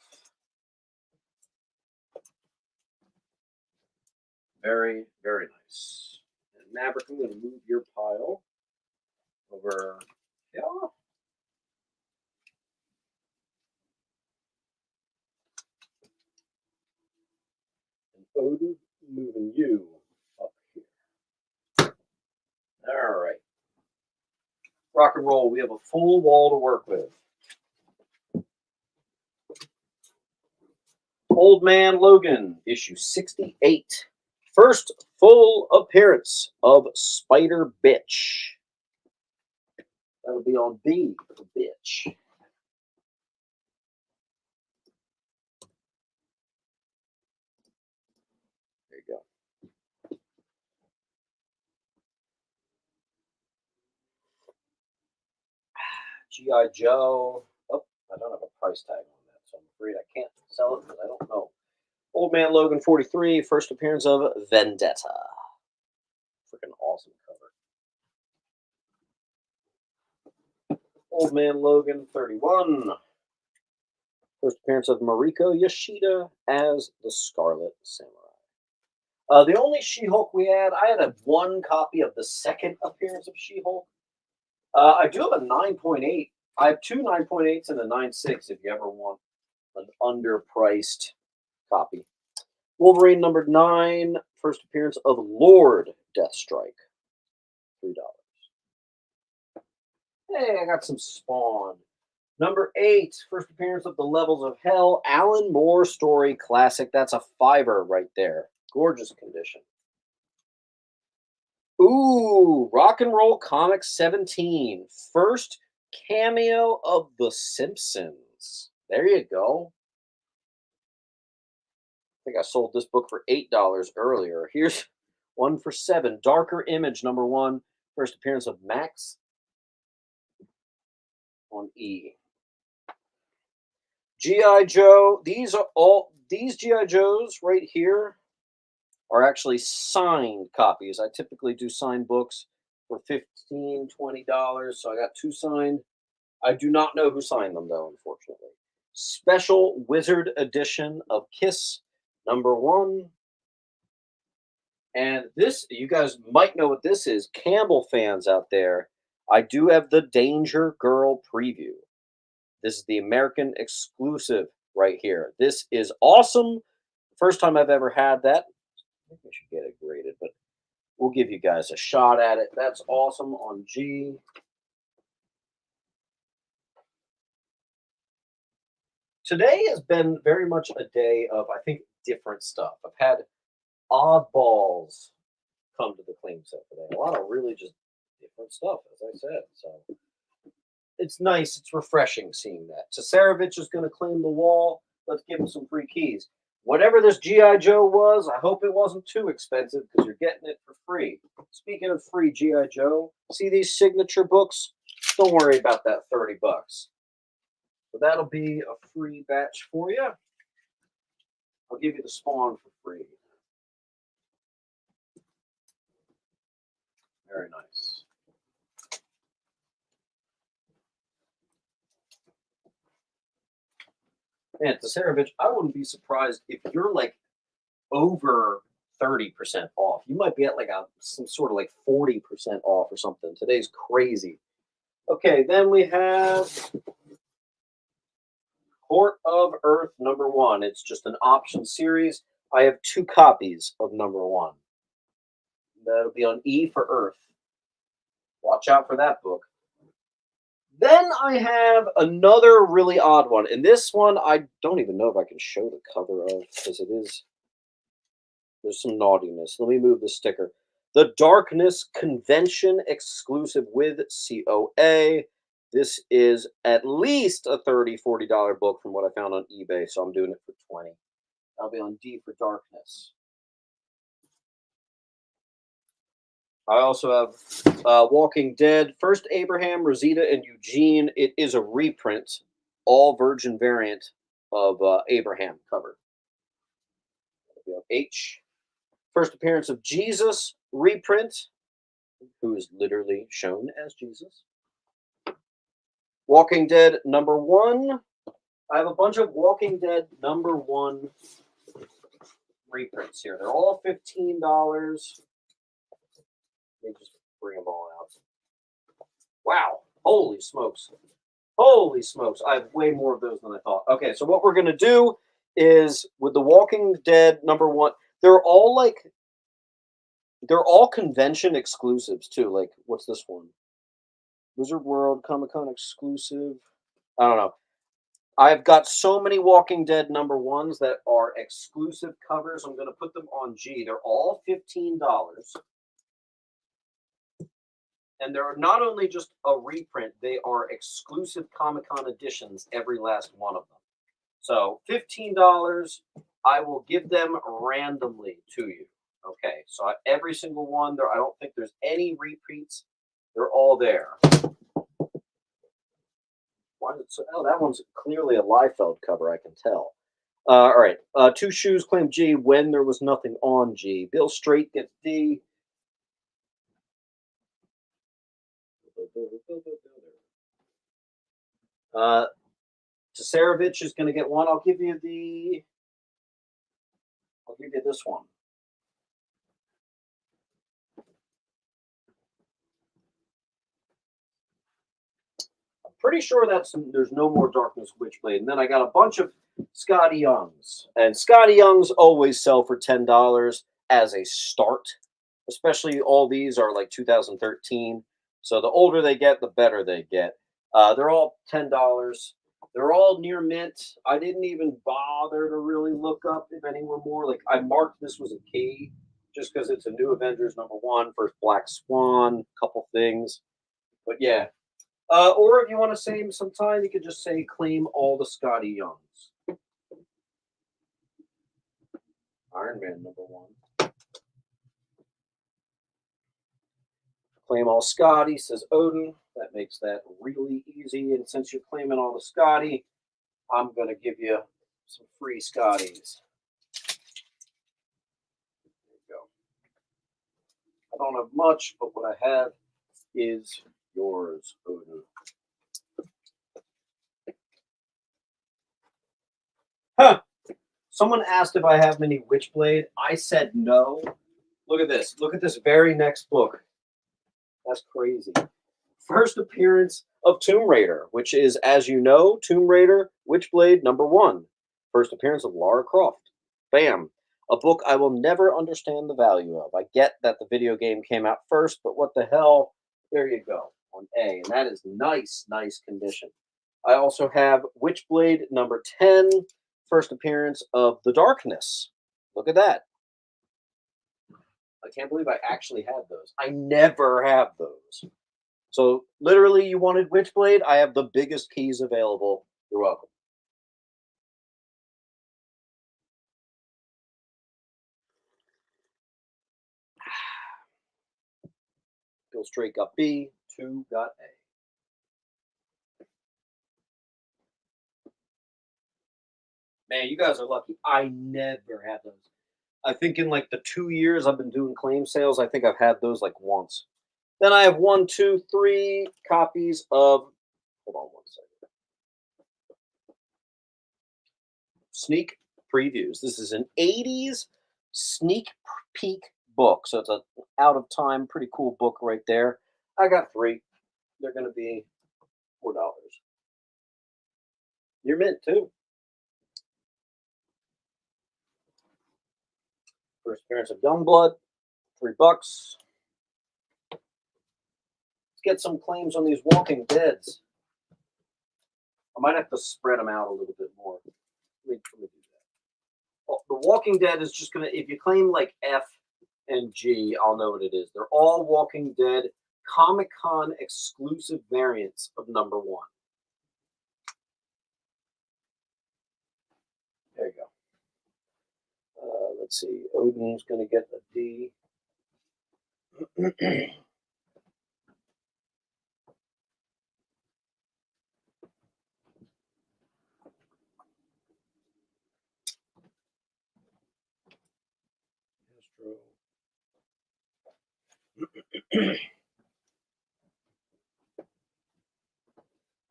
S1: Very, very nice. And Maverick, I'm going to move your pile over here. And Odin, moving you up here. All right. Rock and roll. We have a full wall to work with. Old Man Logan, issue 68. First full appearance of Spider Bitch. That'll be on B for bitch. There you go. G.I. Joe. Oh, I don't have a price tag on that, so I'm afraid I can't sell it because I don't know. Old Man Logan 43, first appearance of Vendetta. Freaking awesome cover. Old Man Logan, 31. First appearance of Mariko Yoshida as the Scarlet Samurai. The only She-Hulk we had, I had one copy of the second appearance of She-Hulk. I do have a 9.8. I have two 9.8s and a 9.6 if you ever want an underpriced copy. Wolverine number 9, first appearance of Lord Deathstrike, $3. Hey, I got some Spawn. Number 8, first appearance of the Levels of Hell, Alan Moore story classic. That's a $5 right there. Gorgeous condition. Ooh, Rock and Roll Comics 17. First cameo of The Simpsons. There you go. I think I sold this book for $8 earlier. Here's one for $7. Darker Image number 1. First appearance of Max on E. G.I. Joe. These G.I. Joes right here are actually signed copies. I typically do signed books for $15, $20. So I got 2 signed. I do not know who signed them though, unfortunately. Special Wizard Edition of Kiss number 1. And this, you guys might know what this is. Campbell fans out there, I do have the Danger Girl preview. This is the American exclusive right here. This is awesome. First time I've ever had that. I think I should get it graded, but we'll give you guys a shot at it. That's awesome on G. Today has been very much a day of, I think, different stuff. I've had oddballs come to the claim set today. A lot of really just different stuff, as I said. So it's nice. It's refreshing seeing that. Cesarevich is going to claim the wall. Let's give him some free keys. Whatever this G.I. Joe was, I hope it wasn't too expensive because you're getting it for free. Speaking of free G.I. Joe, see these signature books? Don't worry about that $30. So that'll be a free batch for you. I'll give you the Spawn for free. Very nice. Man, Tasarevich, I wouldn't be surprised if you're like over 30% off. You might be at like some sort of like 40% off or something. Today's crazy. Okay, then we have Court of Earth number 1. It's just an option series. I have 2 copies of number 1. That'll be on E for Earth. Watch out for that book. Then I have another really odd one. And this one, I don't even know if I can show the cover of because there's some naughtiness. Let me move the sticker. The Darkness Convention exclusive with COA. This is at least a $30, $40 book from what I found on eBay. So I'm doing it for $20. I'll be on D for Darkness. I also have Walking Dead. First Abraham, Rosita, and Eugene. It is a reprint, all virgin variant of Abraham cover. We have H. First appearance of Jesus reprint, who is literally shown as Jesus. Walking Dead number 1. I have a bunch of Walking Dead number 1 reprints here. They're all $15. Let me just bring them all out. Wow. Holy smokes. Holy smokes. I have way more of those than I thought. Okay, so what we're going to do is with the Walking Dead number 1, they're all convention exclusives too. Like, what's this one? Wizard World Comic-Con exclusive. I don't know. I've got so many Walking Dead number 1s that are exclusive covers. I'm going to put them on G. They're all $15. And they're not only just a reprint, they are exclusive Comic-Con editions, every last one of them. So $15, I will give them randomly to you. Okay, so every single one, I don't think there's any repeats. They're all there. Why is it so? Oh, that one's clearly a Liefeld cover, I can tell. All right, 2 shoes claim G when there was nothing on G. Bill Straight gets D. Uh, Tasarevich is going to get one. I'll give you this one. Pretty sure there's no more Darkness Witchblade. And then I got a bunch of Scotty Youngs. And Scotty Youngs always sell for $10 as a start. Especially all these are like 2013. So the older they get, the better they get. They're all $10. They're all near mint. I didn't even bother to really look up if any were more. Like I marked this was a key just because it's a new Avengers #1, first Black Swan, couple things. But yeah, or if you want to save some time, you could just say claim all the Scotty Youngs. Iron Man #1. Claim all Scotty, says Odin. That makes that really easy. And since you're claiming all the Scotty, I'm going to give you some free Scotties. There you go. I don't have much, but what I have is yours, Odin. Huh. Someone asked if I have many Witchblade. I said no. Look at this. Look at this very next book. That's crazy. First appearance of Tomb Raider, which is, as you know, Tomb Raider Witchblade #1. First appearance of Lara Croft. Bam. A book I will never understand the value of. I get that the video game came out first, but what the hell? There you go on A. And that is nice, nice condition. I also have Witchblade #10. First appearance of The Darkness. Look at that. I can't believe I actually had those. I never have those. So literally, you wanted Witchblade? I have the biggest keys available. You're welcome. Bill Straight got B. 2 got A. Man, you guys are lucky. I never had those. I think in like the 2 years I've been doing claim sales, I think I've had those like once. Then I have 1, 2, 3 copies of. Hold on one second. Sneak previews. This is an 80s sneak peek book. So it's a out of time, pretty cool book right there. I got 3. They're going to be $4. You're mint too. First appearance of Youngblood, $3. Let's get some claims on these Walking Deads. I might have to spread them out a little bit more. Let me do that. Well, the Walking Dead is just gonna. If you claim like F and G, I'll know what it is. They're all Walking Dead Comic-Con exclusive variants of #1. There you go. Let's see. Odin's going to get a D.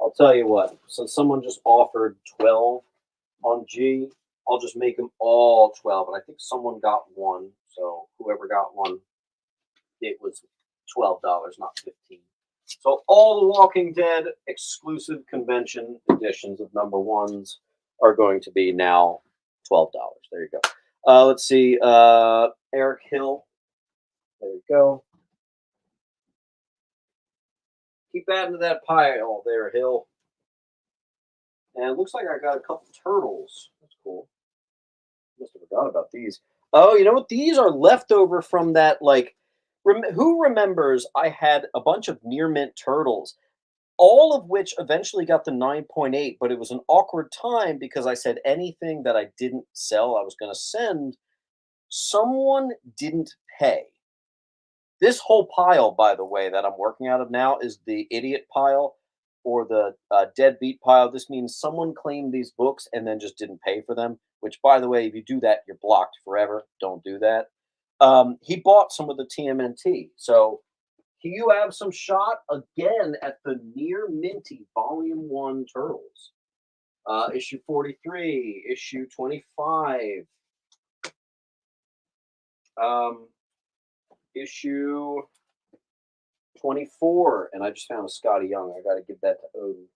S1: I'll tell you what. Since someone just offered 12 on G, I'll just make them all 12. And I think someone got one. So whoever got one, it was $12, not 15. So all the Walking Dead exclusive convention editions of #1s are going to be now $12. There you go. Let's see. Eric Hill. There you go. Keep adding to that pile there, Hill. And it looks like I got a couple turtles. That's cool. Must have forgot about these. Oh, you know what? These are leftover from that, like, who remembers I had a bunch of near mint turtles, all of which eventually got the 9.8, but it was an awkward time because I said anything that I didn't sell, I was going to send. Someone didn't pay. This whole pile, by the way, that I'm working out of now is the idiot pile or the deadbeat pile. This means someone claimed these books and then just didn't pay for them, which, by the way, if you do that, you're blocked forever. Don't do that. He bought some of the TMNT. So You have some shot again at the near minty Volume 1 Turtles. Issue 43, issue 25, um, issue 24, and I just found a Scotty Young. I got to give that to Odin.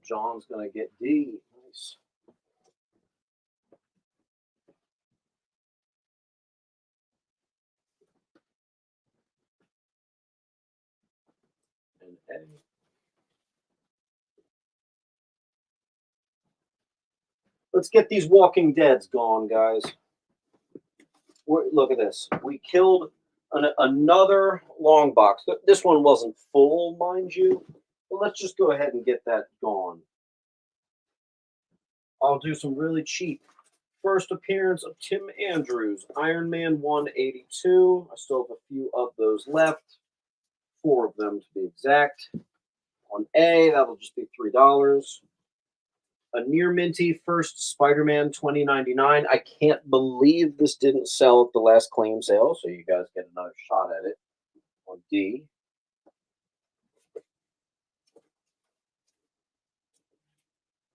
S1: John's going to get D. Nice. And A. Let's get these Walking Deads gone, guys. Look at this. We killed another long box. This one wasn't full, mind you. But let's just go ahead and get that gone. I'll do some really cheap. First appearance of Tim Andrews, Iron Man 182. I still have a few of those left. 4 of them to be exact. On A, that'll just be $3. A near minty first Spider-Man 2099. I can't believe this didn't sell at the last claim sale, so you guys get another shot at it. On D.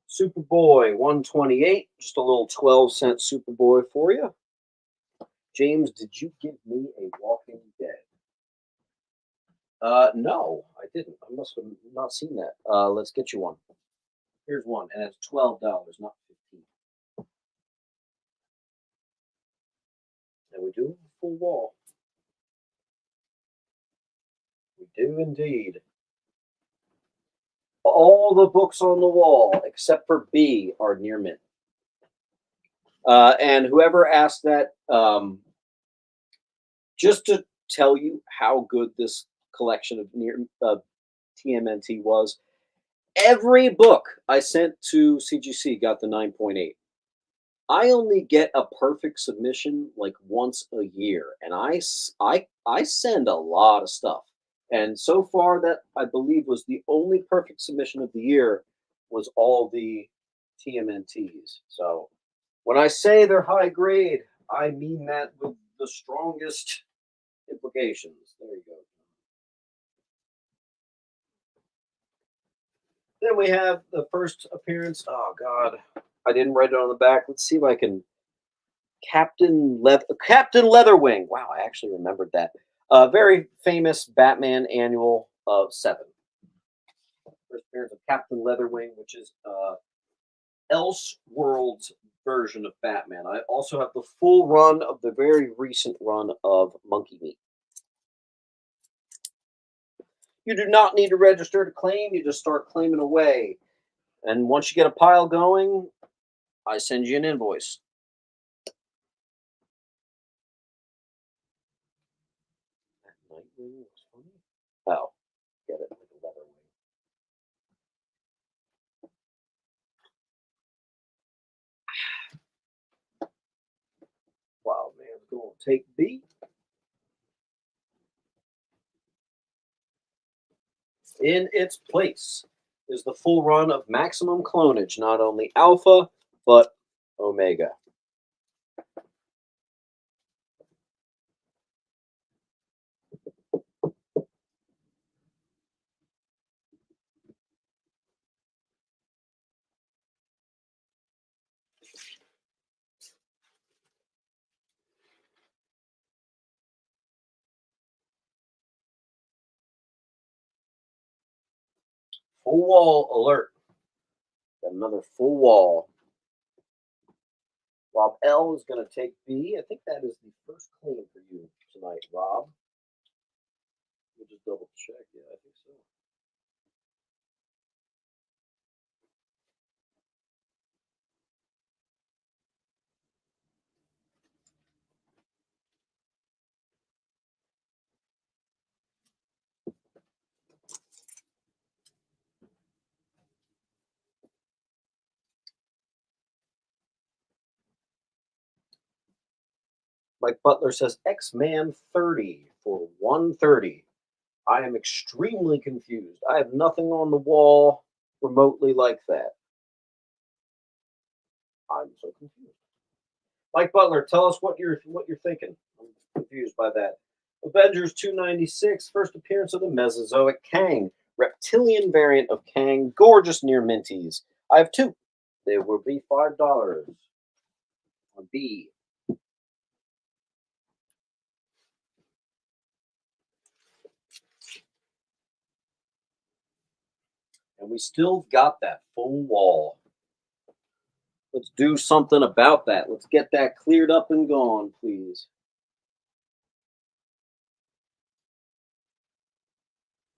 S1: Superboy 128, just a little 12-cent Superboy for you. James, did you give me a Walking Dead? No, I didn't. I must have not seen that. Let's get you one. Here's one, and it's $12, not 15. And we do have a full wall. We do indeed. All the books on the wall, except for B, are near mint. And whoever asked that, just to tell you how good this collection of near TMNT was, every book I sent to CGC got the 9.8. I only get a perfect submission like once a year, and I send a lot of stuff. And so far, that I believe was the only perfect submission of the year was all the TMNTs. So when I say they're high grade, I mean that with the strongest implications. There you go. Then we have the first appearance. Oh God, I didn't write it on the back. Let's see if I can. Captain Leatherwing. Wow, I actually remembered that. Very famous Batman annual of 7. First appearance of Captain Leatherwing, which is Elseworlds version of Batman. I also have the full run of the very recent run of Monkey Meat. You do not need to register to claim. You just start claiming away. And once you get a pile going, I send you an invoice. Nightwing was funny. Oh, get it like a leather wing. Wild Man's going to take B. In its place is the full run of Maximum Clonage, not only Alpha, but Omega. Full wall alert. Got another full wall. Rob L is going to take B. I think that is the first claim for you tonight, Rob. We'll just double check. Yeah, I think so. Mike Butler says X-Man 30 for 130. I am extremely confused. I have nothing on the wall remotely like that. I'm so confused. Mike Butler, tell us what you're thinking. I'm confused by that. Avengers 296, first appearance of the Mesozoic Kang, reptilian variant of Kang, gorgeous near minties. I have two. They will be $5 on B. And we still got that full wall. Let's do something about that. Let's get that cleared up and gone, please.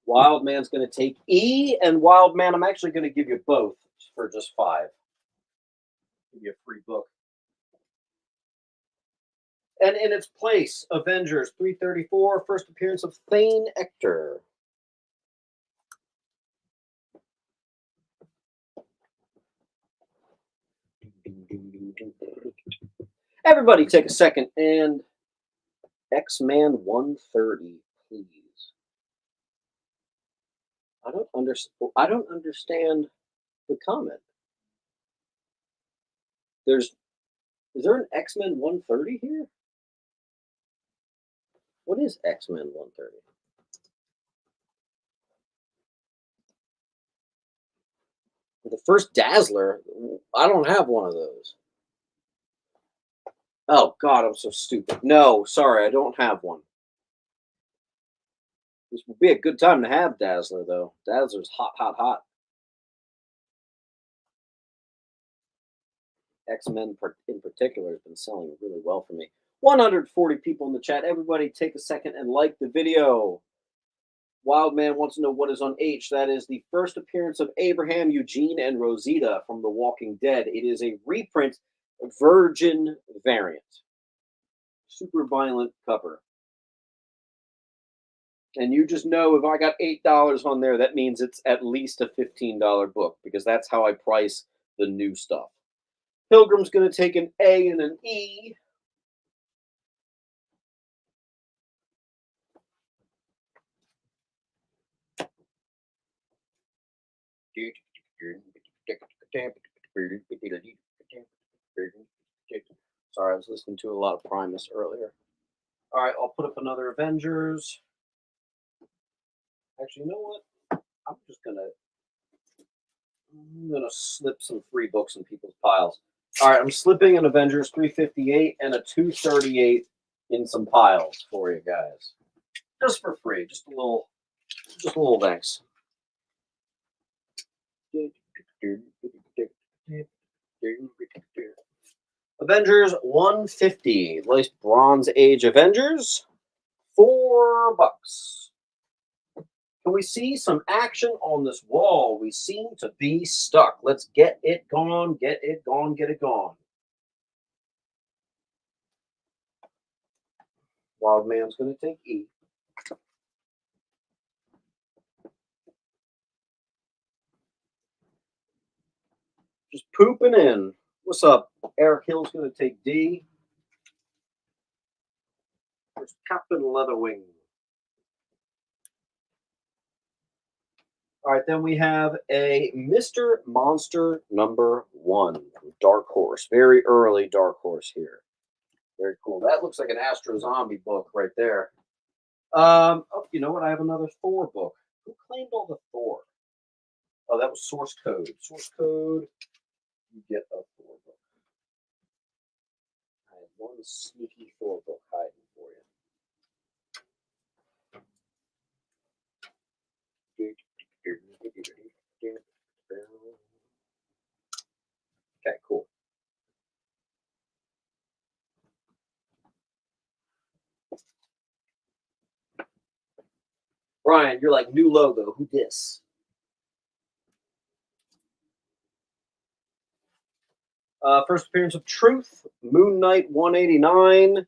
S1: Wild Man's going to take E, and Wild Man, I'm actually going to give you both for just 5. Give you a free book. And in its place, Avengers 334, first appearance of Thane Ector. Everybody take a second and X-Man 130, please. I don't understand the comment. Is there an X-Men 130 here? What is X-Men 130? The first Dazzler, I don't have one of those. Oh God, I'm so stupid. No, sorry, I don't have one. This would be a good time to have Dazzler, though. Dazzler's hot, hot, hot. X-Men in particular has been selling really well for me. 140 people in the chat. Everybody take a second and like the video. Wildman wants to know what is on H. That is the first appearance of Abraham, Eugene, and Rosita from The Walking Dead. It is a reprint Virgin variant. Super violent cover. And you just know if I got $8 on there, that means it's at least a $15 book because that's how I price the new stuff. Pilgrim's going to take an A and an E. Sorry, I was listening to a lot of Primus earlier. All right, I'll put up another Avengers. Actually, you know what? I'm gonna slip some free books in people's piles. All right, I'm slipping an Avengers 358 and a 238 in some piles for you guys, just for free. Just a little thanks. Avengers 150, nice Bronze Age Avengers, $4. Can we see some action on this wall? We seem to be stuck. Let's get it gone, get it gone, get it gone. Wild Man's going to take E. Just pooping in. What's up? Eric Hill's going to take D. There's Captain Leatherwing. All right, then we have a Mr. Monster #1 from Dark Horse. Very early Dark Horse here. Very cool. That looks like an Astro Zombie book right there. Oh, you know what? I have another Thor book. Who claimed all the Thor? Oh, that was Source Code. Source Code. You get a Thor book. I had one sneaky Thor book hiding for you. Okay, cool. Brian, you're like, new logo. Who dis? First appearance of Truth, Moon Knight 189,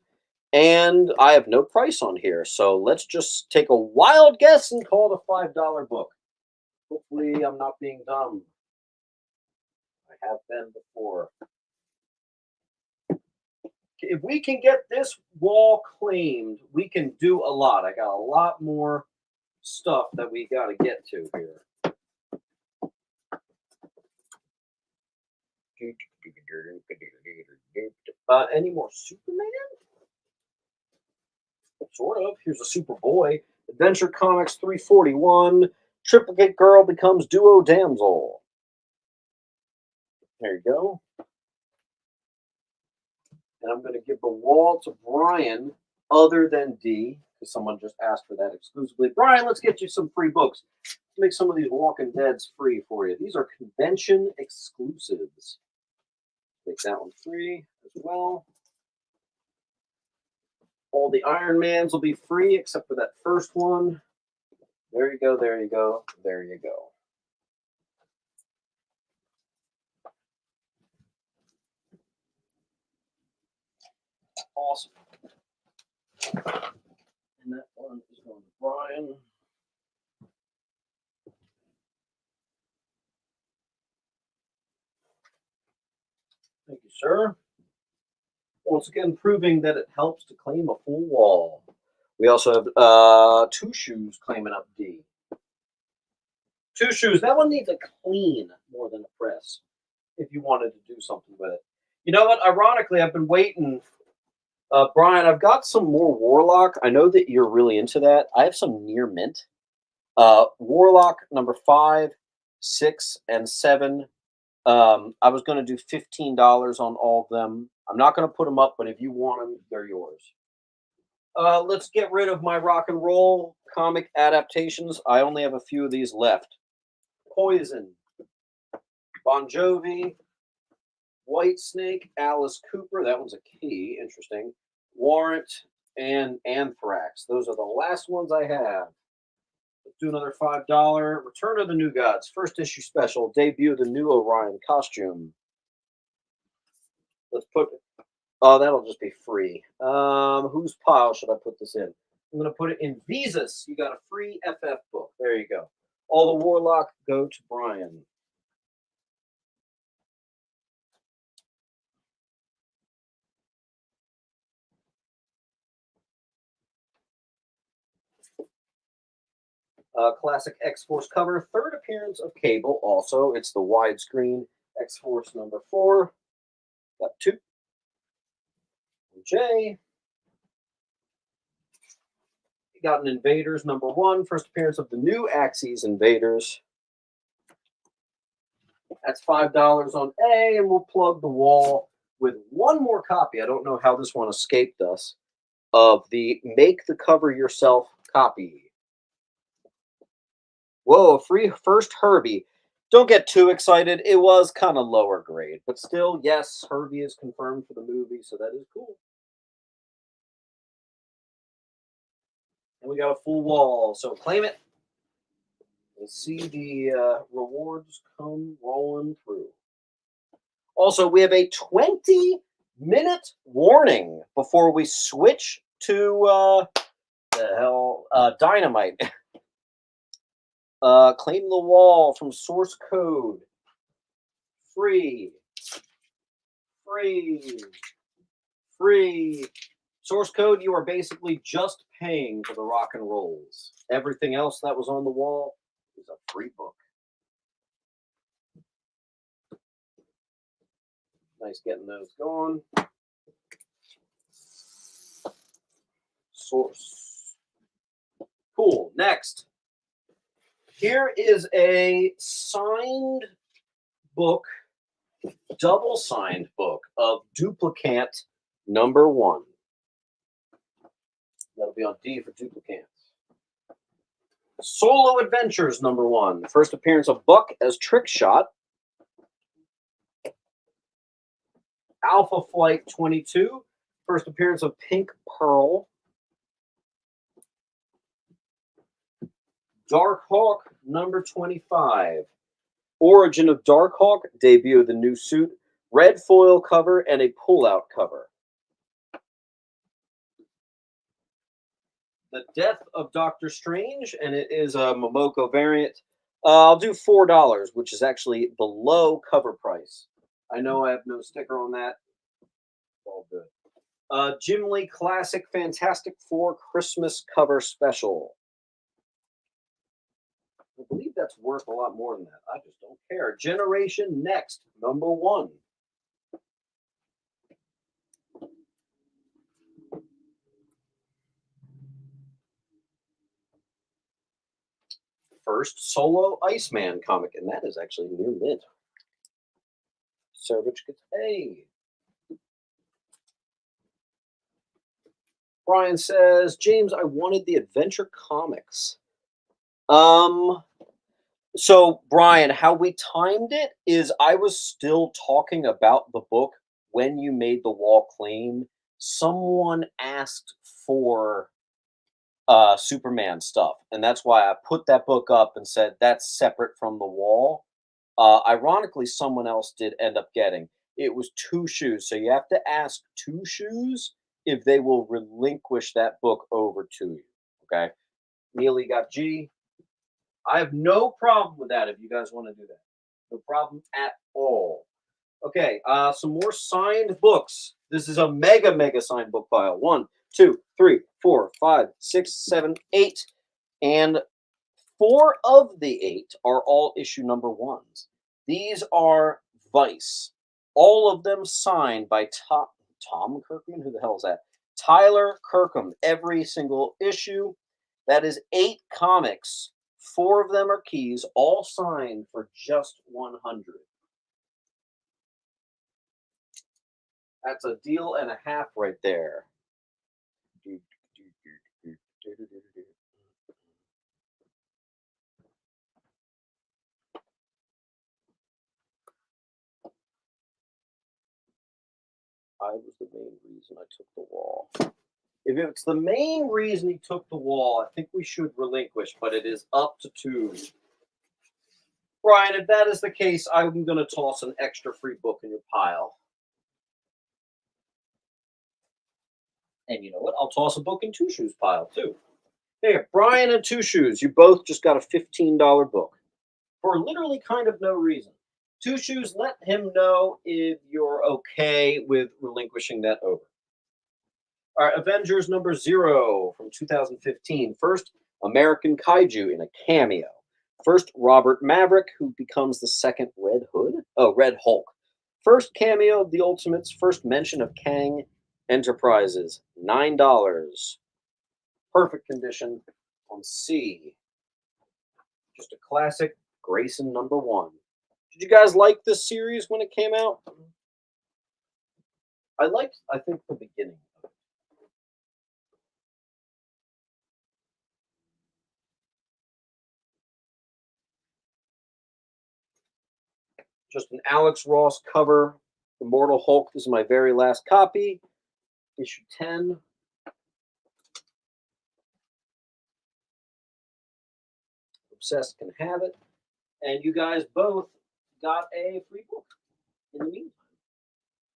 S1: and I have no price on here, so let's just take a wild guess and call it a $5 book. Hopefully, I'm not being dumb. I have been before. If we can get this wall claimed, we can do a lot. I got a lot more stuff that we got to get to here. Any more Superman? Sort of. Here's a Superboy. Adventure Comics 341. Triplicate Girl becomes Duo Damsel. There you go. And I'm going to give the wall to Brian, other than D, because someone just asked for that exclusively. Brian, let's get you some free books. Let's make some of these Walking Deads free for you. These are convention exclusives. Make that one free as well. All the Iron Mans will be free except for that first one. There you go, there you go, there you go. Awesome. And that one is going to Brian. Thank you, sir. Once again, proving that it helps to claim a full wall. We also have Two Shoes claiming up D. Two Shoes, that one needs a clean more than a press if you wanted to do something with it. You know what? Ironically, I've been waiting. Brian, I've got some more Warlock. I know that you're really into that. I have some near mint. Warlock number 5, 6, and 7. I was going to do $15 on all of them. I'm not going to put them up, but if you want them, they're yours. Let's get rid of my rock and roll comic adaptations. I only have a few of these left. Poison, Bon Jovi, White Snake, Alice Cooper. That one's a key. Interesting. Warrant and Anthrax. Those are the last ones I have. Let's do another $5. Return of the New Gods. First issue special. Debut of the new Orion costume. Let's put... Oh, that'll just be free. Whose pile should I put this in? I'm going to put it in Visas. You got a free FF book. There you go. All the Warlock go to Brian. Classic X-Force cover. Third appearance of Cable also. It's the widescreen X-Force number 4. Got 2. J. You got an Invaders number 1. First appearance of the new Axis Invaders. That's $5 on A, and we'll plug the wall with one more copy. I don't know how this one escaped us, of the Make the Cover Yourself copy. Whoa, free first Herbie. Don't get too excited. It was kind of lower grade, but still, yes, Herbie is confirmed for the movie, so that is cool. And we got a full wall, so claim it. And see the rewards come rolling through. Also, we have a 20-minute warning before we switch to Dynamite. Claim the wall from source code. Free. Source code, you are basically just paying for the rock and rolls. Everything else that was on the wall is a free book. Nice getting those going. Source. Cool. Next. Here is a signed book, double signed book of Duplicant number 1. That'll be on D for Duplicants. Solo Adventures number 1. First appearance of Buck as Trick Shot. Alpha Flight 22. First appearance of Pink Pearl. Dark Hawk number 25. Origin of Dark Hawk, debut of the new suit, red foil cover, and a pull-out cover. The Death of Doctor Strange, and it is a Momoko variant. I'll do $4, which is actually below cover price. I know I have no sticker on that. All good. Jim Lee Classic Fantastic Four Christmas cover special. I believe that's worth a lot more than that. I just don't care. Generation Next, number 1. first solo Iceman comic, and that is actually near mint. Servage gets A. Brian says, James, I wanted the Adventure Comics. So Brian, how we timed it is I was still talking about the book when you made the wall claim. Someone asked for Superman stuff, and that's why I put that book up and said that's separate from the wall. Ironically, someone else did end up getting it. Was Two Shoes, so you have to ask Two Shoes if they will relinquish that book over to you. Okay, Neely got G. I have no problem with that if you guys want to do that. No problem at all. Okay, some more signed books. This is a mega signed book pile. 1, 2, 3, 4, 5, 6, 7, 8. And 4 of the 8 are all issue number 1s. These are Vice. All of them signed by Tom Kirkman? Who the hell is that? Tyler Kirkham. Every single issue. That is 8 comics. 4 of them are keys, all signed for just 100. That's a deal and a half right there. I was the main reason I took the wall. If it's the main reason he took the wall, I think we should relinquish, but it is up to 2. Brian, if that is the case, I'm going to toss an extra free book in your pile. And you know what? I'll toss a book in Two Shoes pile, too. Hey, Brian and Two Shoes, you both just got a $15 book for literally kind of no reason. Two Shoes, let him know if you're okay with relinquishing that over. All right, Avengers number 0 from 2015. First, American Kaiju in a cameo. First, Robert Maverick, who becomes the second Red Hulk. First cameo of the Ultimates. First mention of Kang Enterprises. $9. Perfect condition on C. Just a classic Grayson number 1. Did you guys like this series when it came out? I think, the beginning of it. Just an Alex Ross cover. Immortal Hulk. This is my very last copy. Issue 10. Obsessed can have it. And you guys both got a free book in the meantime.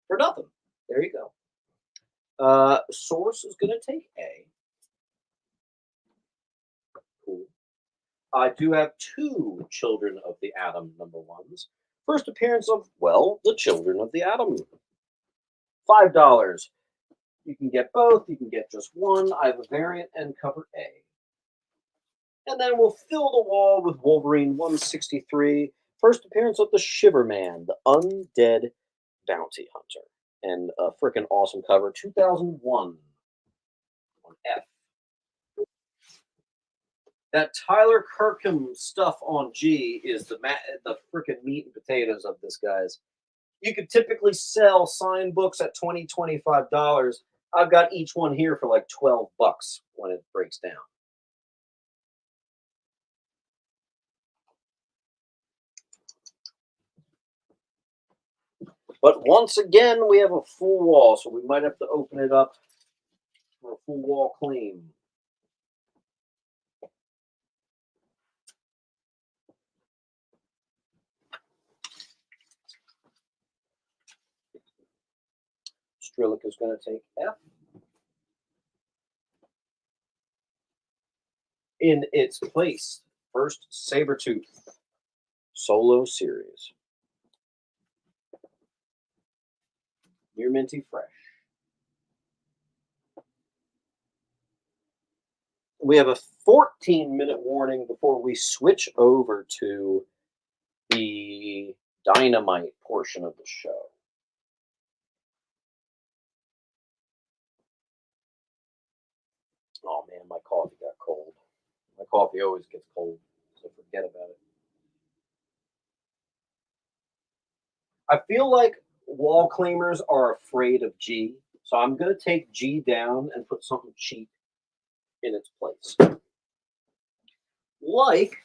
S1: For nothing. There you go. Source is going to take A. Cool. I do have 2 Children of the Atom number 1s. First appearance of, well, the Children of the Atom. $5. You can get both. You can get just one. I have a variant and cover A. And then we'll fill the wall with Wolverine 163. First appearance of the Shiver Man, the Undead Bounty Hunter. And a freaking awesome cover. 2001 on F. That Tyler Kirkham stuff on G is the freaking meat and potatoes of this, guys. You could typically sell signed books at $20, $25. I've got each one here for like $12 when it breaks down. But once again, we have a full wall, so we might have to open it up for a full wall claim. Strelick is going to take F. In its place, first Sabretooth solo series. Near minty fresh. We have a 14-minute warning before we switch over to the Dynamite portion of the show. Oh man, my coffee got cold. My coffee always gets cold. So so forget about it. I feel like wall claimers are afraid of G, so I'm going to take G down and put something cheap in its place. Like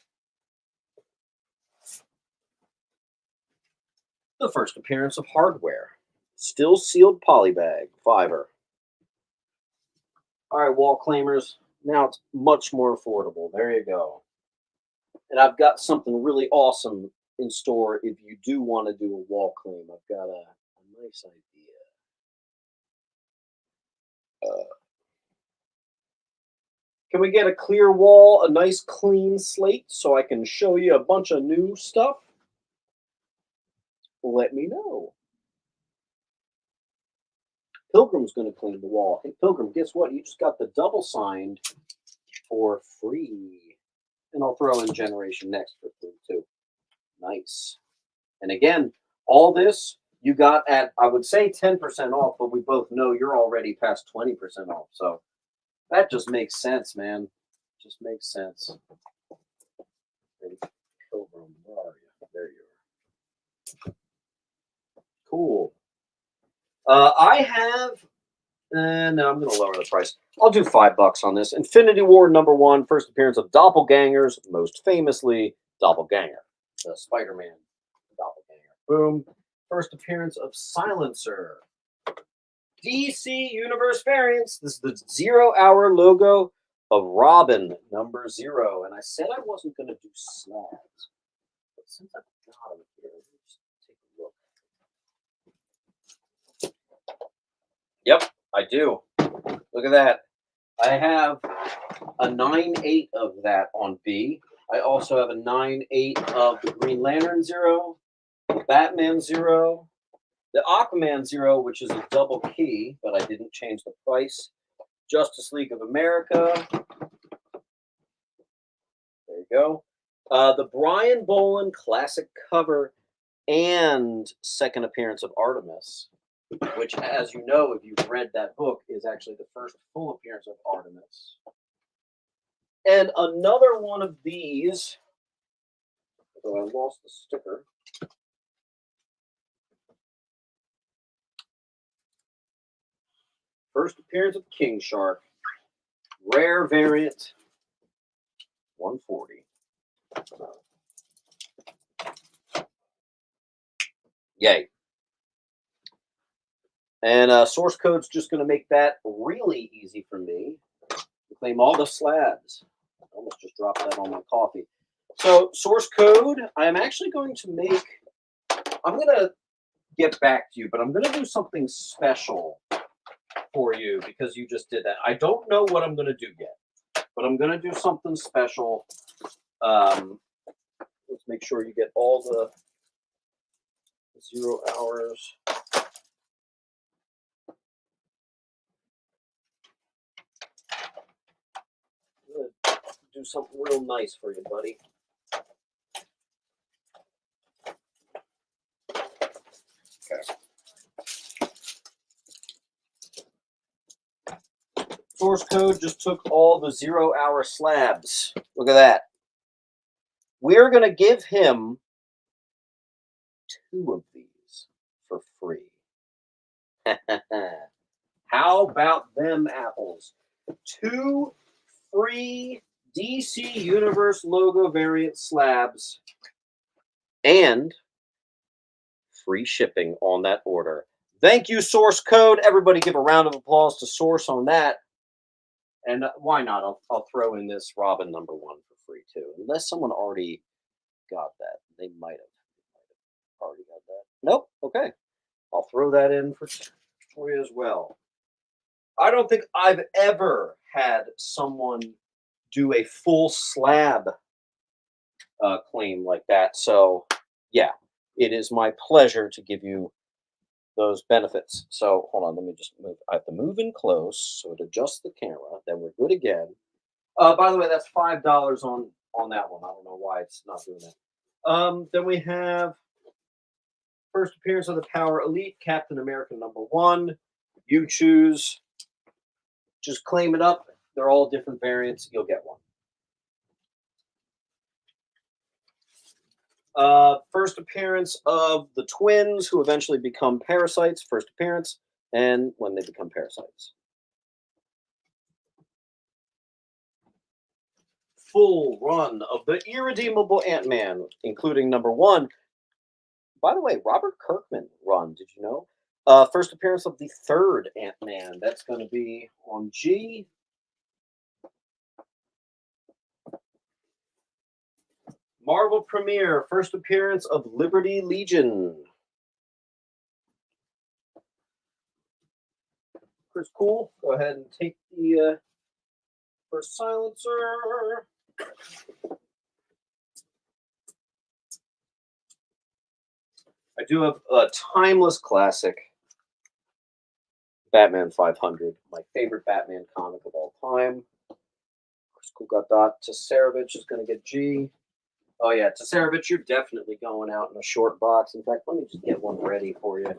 S1: the first appearance of hardware. Still sealed polybag, fiber. All right, wall claimers. Now it's much more affordable. There you go. And I've got something really awesome in store if you do want to do a wall claim. I've got a nice idea. Can we get a clear wall, a nice clean slate so I can show you a bunch of new stuff? Let me know. Pilgrim's going to clean the wall. Hey, Pilgrim, guess what? You just got the double signed for free. And I'll throw in Generation Next for free, too. Nice. And again, all this you got at, I would say 10% off, but we both know you're already past 20% off. So that just makes sense, man. Just makes sense. Pilgrim, where are you? There you are. Cool. I have, no, I'm going to lower the price. I'll do $5 on this. Infinity War #1, first appearance of doppelgangers, most famously Doppelganger, the Spider-Man doppelganger. Boom. First appearance of Silencer. DC Universe variants. This is the 0 Hour logo of Robin #0. And I said I wasn't going to do slabs. But since I've got them here, let me just take a look. Yep, I do. Look at that. I have a 9/8 of that on B. I also have a 9/8 of the Green Lantern 0, the Batman 0, the Aquaman 0, which is a double key, but I didn't change the price. Justice League of America. There you go. The Brian Boland classic cover and second appearance of Artemis, which, as you know, if you've read that book, is actually the first full appearance of Artemis. And another one of these, although I lost the sticker. First appearance of King Shark. Rare variant, 140. Yay. And source code's just going to make that really easy for me to claim all the slabs. I almost just dropped that on my coffee. So source code, I'm actually going to make, I'm going to get back to you, but I'm going to do something special for you because you just did that. I don't know what I'm going to do yet, but I'm going to do something special. Let's make sure you get all the 0 hours. Do something real nice for you, buddy. Okay. Source code just took all the 0 hour slabs. Look at that. We're going to give him 2 of these for free. How about them apples? 2 free DC Universe logo variant slabs and free shipping on that order. Thank you, Source Code. Everybody give a round of applause to Source on that. And why not? I'll throw in this Robin #1 for free, too. Unless someone already got that. They might have already got that. Nope. Okay. I'll throw that in for you as well. I don't think I've ever had someone do a full slab claim like that. So, yeah, it is my pleasure to give you those benefits. So, hold on, let me just move. I have to move in close so it adjusts the camera. Then we're good again. By the way, that's $5 on that one. I don't know why it's not doing that. Then we have first appearance of the Power Elite, Captain America #1. You choose. Just claim it up. They're all different variants. You'll get one. First appearance of the twins who eventually become parasites. First appearance, and when they become parasites. Full run of the irredeemable Ant-Man, including number one. By the way, Robert Kirkman run. Did you know? First appearance of the third Ant-Man. That's going to be on G. Marvel premiere. First appearance of Liberty Legion. Chris Cool, go ahead and take the first silencer. I do have a timeless classic, Batman 500, my favorite Batman comic of all time. Chris Cool got that. Tesarevich is going to get G. Oh, yeah, Tesarevich, you're definitely going out in a short box. In fact, let me just get one ready for you.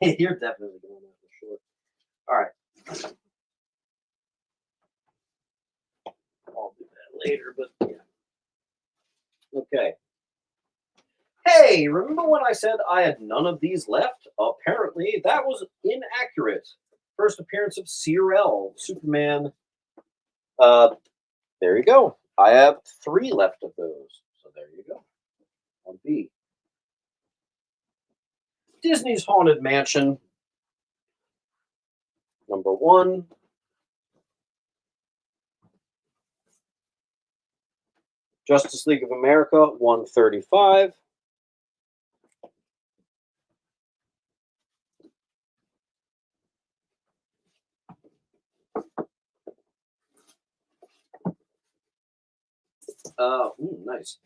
S1: You're definitely going out in a short. All right. I'll do that later, but yeah. Okay. Hey, remember when I said I had none of these left? Apparently, that was inaccurate. First appearance of CRL, Superman. There you go. I have 3 left of those. So there you go. On B. Disney's Haunted Mansion. Number 1. Justice League of America, 135. Nice.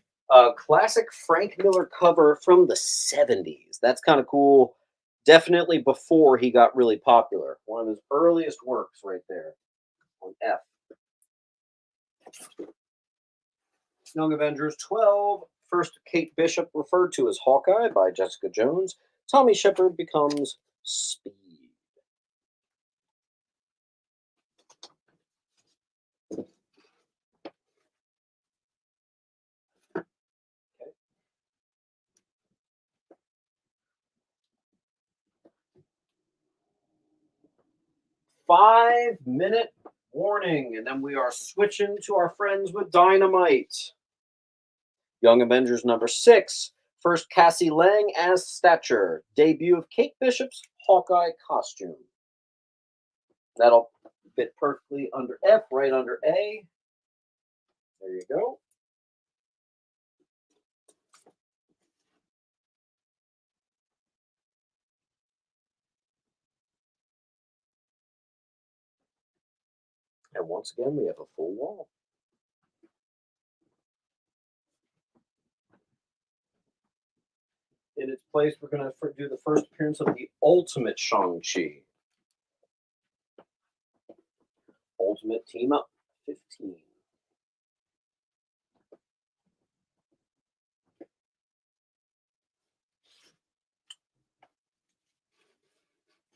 S1: Classic Frank Miller cover from the 70s. That's kind of cool. Definitely before he got really popular. One of his earliest works right there on F. Young Avengers 12. First Kate Bishop referred to as Hawkeye by Jessica Jones. Tommy Shepard becomes Speed. Okay. 5-minute warning, and then we are switching to our friends with Dynamite. Young Avengers number 6. First Cassie Lang as Stature. Debut of Kate Bishop's Hawkeye costume. That'll fit perfectly under F, right under A. There you go. And once again, we have a full wall. In its place, we're going to do the first appearance of the Ultimate Shang-Chi. Ultimate Team Up 15.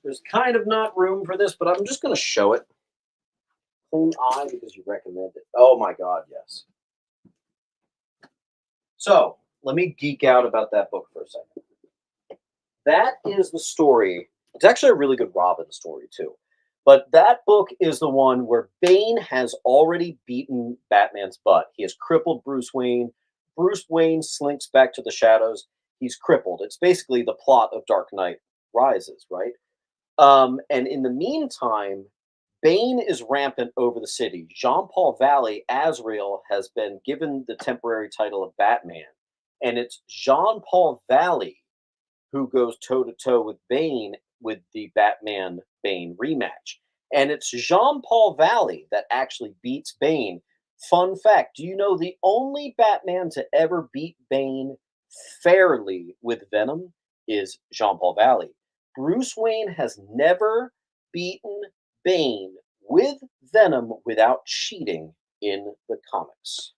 S1: There's kind of not room for this, but I'm just going to show it. Clean eye because you recommend it. Oh my God, yes. So let me geek out about that book for a second. That is the story. It's actually a really good Robin story, too. But that book is the one where Bane has already beaten Batman's butt. He has crippled Bruce Wayne. Bruce Wayne slinks back to the shadows. He's crippled. It's basically the plot of Dark Knight Rises, right? And in the meantime, Bane is rampant over the city. Jean-Paul Valley, Azrael, has been given the temporary title of Batman. And it's Jean-Paul Valley who goes toe-to-toe with Bane with the Batman-Bane rematch. And it's Jean-Paul Valley that actually beats Bane. Fun fact, do you know the only Batman to ever beat Bane fairly with Venom is Jean-Paul Valley? Bruce Wayne has never beaten Bane with Venom without cheating in the comics.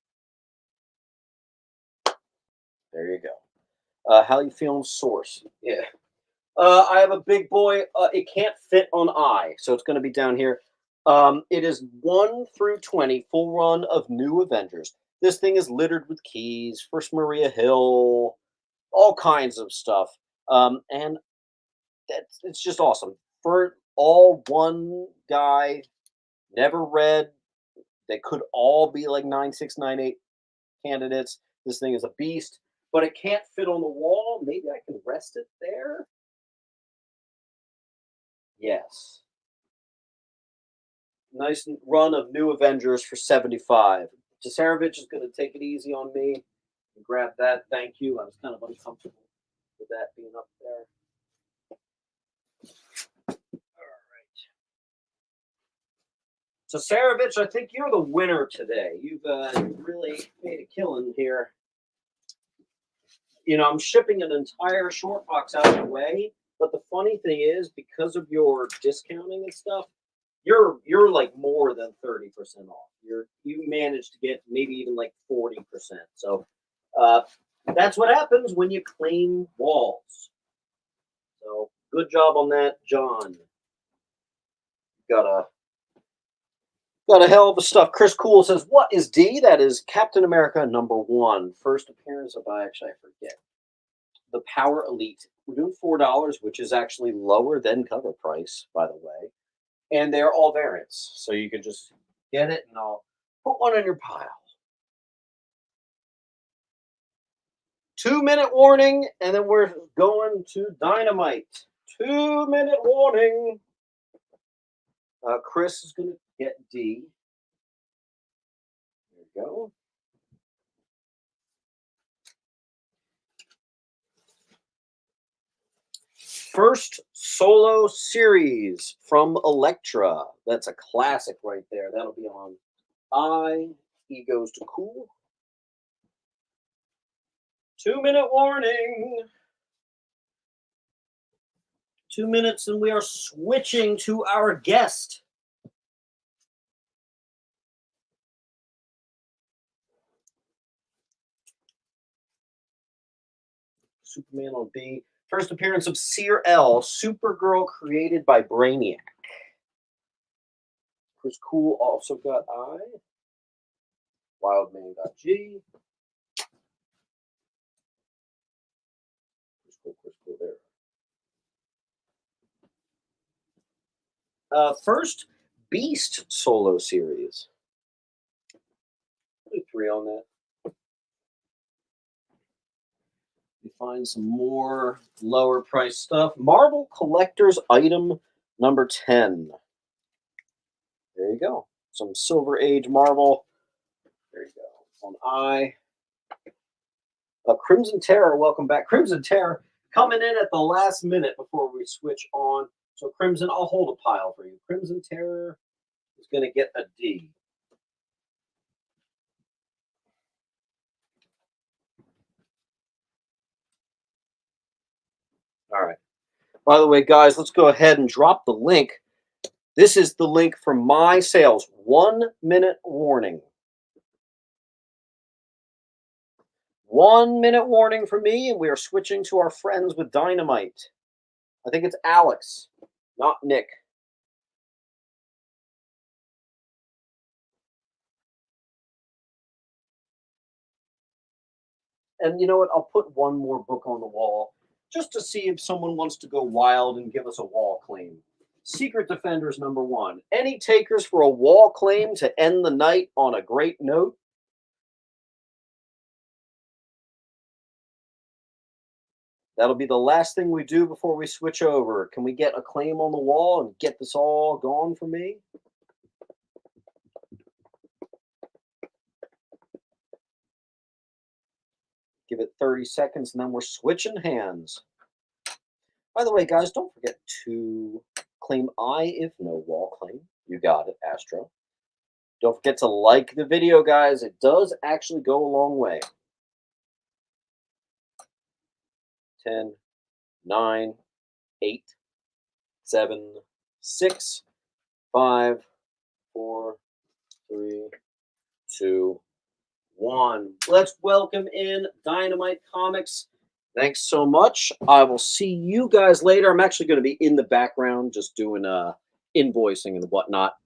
S1: There you go. How you feeling, Source? Yeah. I have a big boy. It can't fit on I, so it's going to be down here. It is 1 through 20, full run of New Avengers. This thing is littered with keys. First Maria Hill, all kinds of stuff. And it's just awesome. For all one guy, never read. They could all be like 9698 candidates. This thing is a beast, but it can't fit on the wall. Maybe I can rest it there. Yes. Nice run of new Avengers for 75. Tasarevich is going to take it easy on me. Grab that. Thank you. I was kind of uncomfortable with that being up there. So, Tasarevich, I think you're the winner today. You've really made a killing here. I'm shipping an entire short box out of the way, but the funny thing is, because of your discounting and stuff, you're like more than 30% off. You managed to get maybe even like 40%. So that's what happens when you claim walls. So good job on that, John. Got a hell of a stuff. Chris Cool says, "What is D?" That is Captain America #1. First appearance of I forget. The Power Elite. We're doing $4, which is actually lower than cover price, by the way. And they're all variants. So you can just get it and I'll put one in your pile. 2-minute warning, and then we're going to Dynamite. 2-minute warning. Chris is going to get D. There you go. First solo series from Elektra. That's a classic right there. That'll be on I. E goes to Cool. 2-minute warning. 2 minutes, and we are switching to our guest. Superman on B. First appearance of Seer L, Supergirl created by Brainiac. Chris Cool also got I. Wildman got G. Chris Cool there. First Beast solo series. 3 on that. Find some more lower price stuff. Marvel Collector's Item number 10. There you go. Some Silver Age Marvel. There you go. On I. Crimson Terror, welcome back. Crimson Terror coming in at the last minute before we switch on. So Crimson, I'll hold a pile for you. Crimson Terror is going to get a D. All right. By the way, guys, let's go ahead and drop the link. This is the link for my sales. 1-minute warning. 1-minute warning for me, and we are switching to our friends with Dynamite. I think it's Alex, not Nick. And you know what? I'll put one more book on the wall just to see if someone wants to go wild and give us a wall claim. Secret Defenders #1. Any takers for a wall claim to end the night on a great note? That'll be the last thing we do before we switch over. Can we get a claim on the wall and get this all gone for me? Give it 30 seconds, and then we're switching hands. By the way, guys, don't forget to claim I if no wall claim. You got it, Astro. Don't forget to like the video, guys. It does actually go a long way. 10, 9, 8, 7, 6, 5, 4, 3, 2, 1. Let's welcome in Dynamite Comics. Thanks so much. I will see you guys later. I'm actually going to be in the background just doing invoicing and whatnot.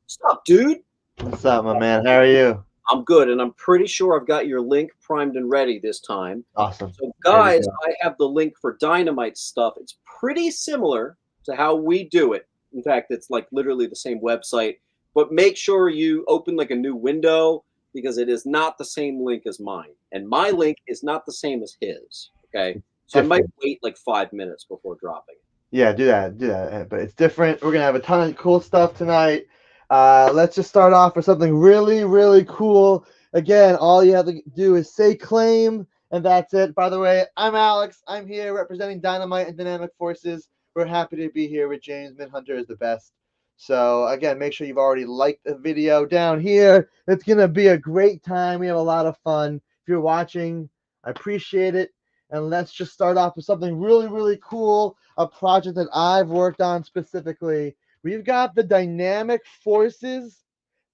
S1: What's up, dude?
S2: What's up, my man? How are you?
S1: I'm good, and I'm pretty sure I've got your link primed and ready this time.
S2: Awesome.
S1: So,
S2: Ready to
S1: guys,
S2: go.
S1: I have the link for Dynamite stuff. It's pretty similar to how we do it. In fact, it's like literally the same website, but make sure you open like a new window because it is not the same link as mine. And my link is not the same as his. Okay. So I might
S2: Different.
S1: wait like 5 minutes before dropping it.
S2: Yeah, do that. Do that. But it's different. We're gonna have a ton of cool stuff tonight. Let's just start off with something really, really cool. Again, all you have to do is say claim, and that's it. By the way, I'm Alex. I'm here representing Dynamite and Dynamic Forces. We're happy to be here with James. Midhunter is the best. So again, make sure you've already liked the video down here. It's gonna be a great time. We have a lot of fun. If you're watching, I appreciate it. And let's just start off with something really, really cool, a project that I've worked on specifically. We've got the Dynamic Forces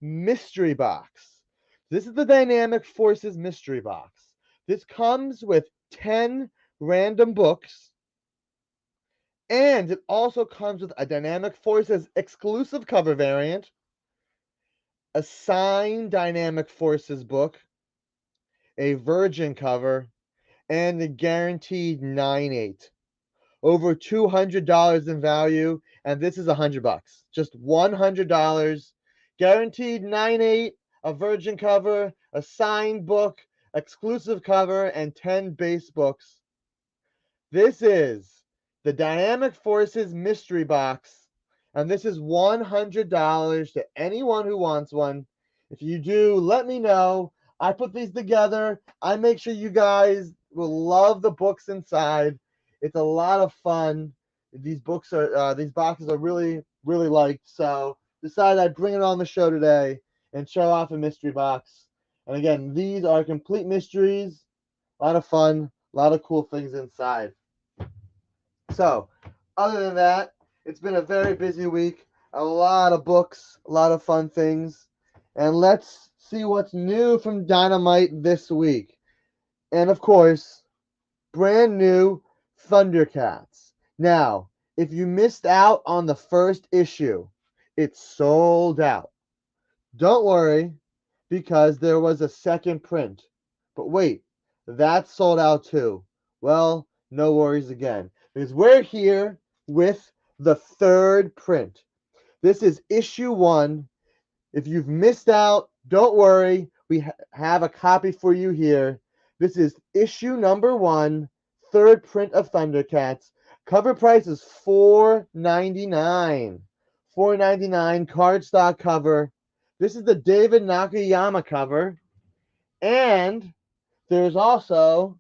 S2: Mystery Box. This is the Dynamic Forces Mystery Box. This comes with 10 random books, and it also comes with a Dynamic Forces exclusive cover variant, a signed Dynamic Forces book, a virgin cover, and a guaranteed 9/8. Over $200 in value, and this is $100. Just $100. Guaranteed 9/8, a virgin cover, a signed book, exclusive cover, and 10 base books. This is the Dynamic Forces Mystery Box, and this is $100 to anyone who wants one. If you do, let me know. I put these together. I make sure you guys will love the books inside. It's a lot of fun. These boxes are really, really liked. So decided I'd bring it on the show today and show off a mystery box. And again, these are complete mysteries. A lot of fun, a lot of cool things inside. So, other than that, it's been a very busy week. A lot of books, a lot of fun things. And let's see what's new from Dynamite this week. And of course, brand new Thundercats. Now, if you missed out on the first issue, it's sold out. Don't worry, because there was a second print. But wait, that's sold out too. Well, no worries again, because we're here with the third print. This is issue 1. If you've missed out, don't worry. We have a copy for you here. This is issue number 1, third print of Thundercats. Cover price is $4.99. $4.99 cardstock cover. This is the David Nakayama cover. And there's also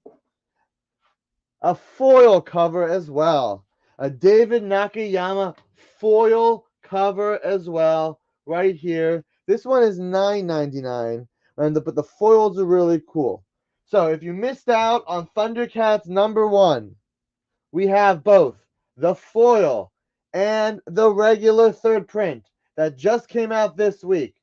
S2: a foil cover as well. A David Nakayama foil cover as well, right here. This one is $9.99, but the foils are really cool. So if you missed out on Thundercats number 1, we have both the foil and the regular third print that just came out this week.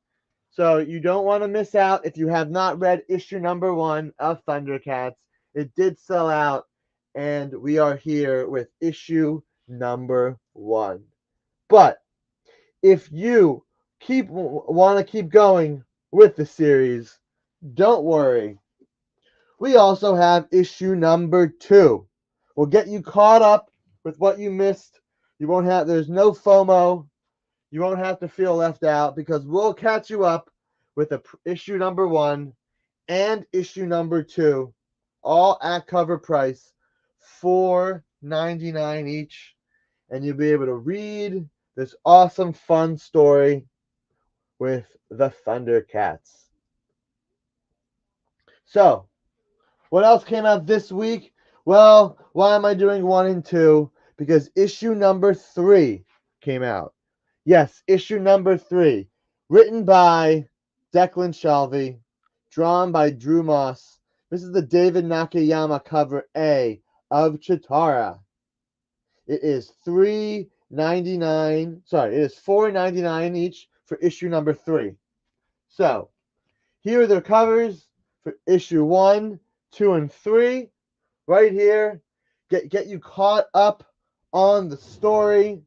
S2: So you don't want to miss out if you have not read issue number 1 of Thundercats. It did sell out, and we are here with issue number 1. But if you want to keep going with the series, don't worry. We also have issue number 2. We'll get you caught up with what you missed. There's no FOMO. You won't have to feel left out because we'll catch you up with issue number 1 and issue number 2, all at cover price, $4.99 each, and you'll be able to read this awesome, fun story with the Thundercats. So, what else came out this week? Well, why am I doing 1 and 2? Because issue number 3 came out. Yes, issue number 3. Written by Declan Shalvey. Drawn by Drew Moss. This is the David Nakayama cover A of Chitara. It is $3.99. Sorry, it is $4.99 each for issue number 3. So, here are the covers for issue 1, 2, and 3. Right here. Get you caught up on the story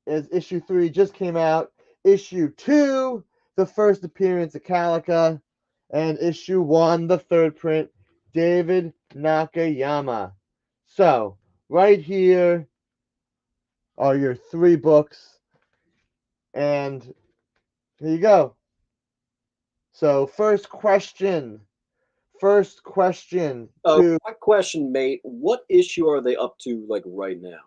S2: as issue 3 just came out. Issue 2, the first appearance of Calica. And issue 1, the third print, David Nakayama. So, right here are your 3 books. And here you go. So, first question. To
S1: Quick question, mate. What issue are they up to like right now?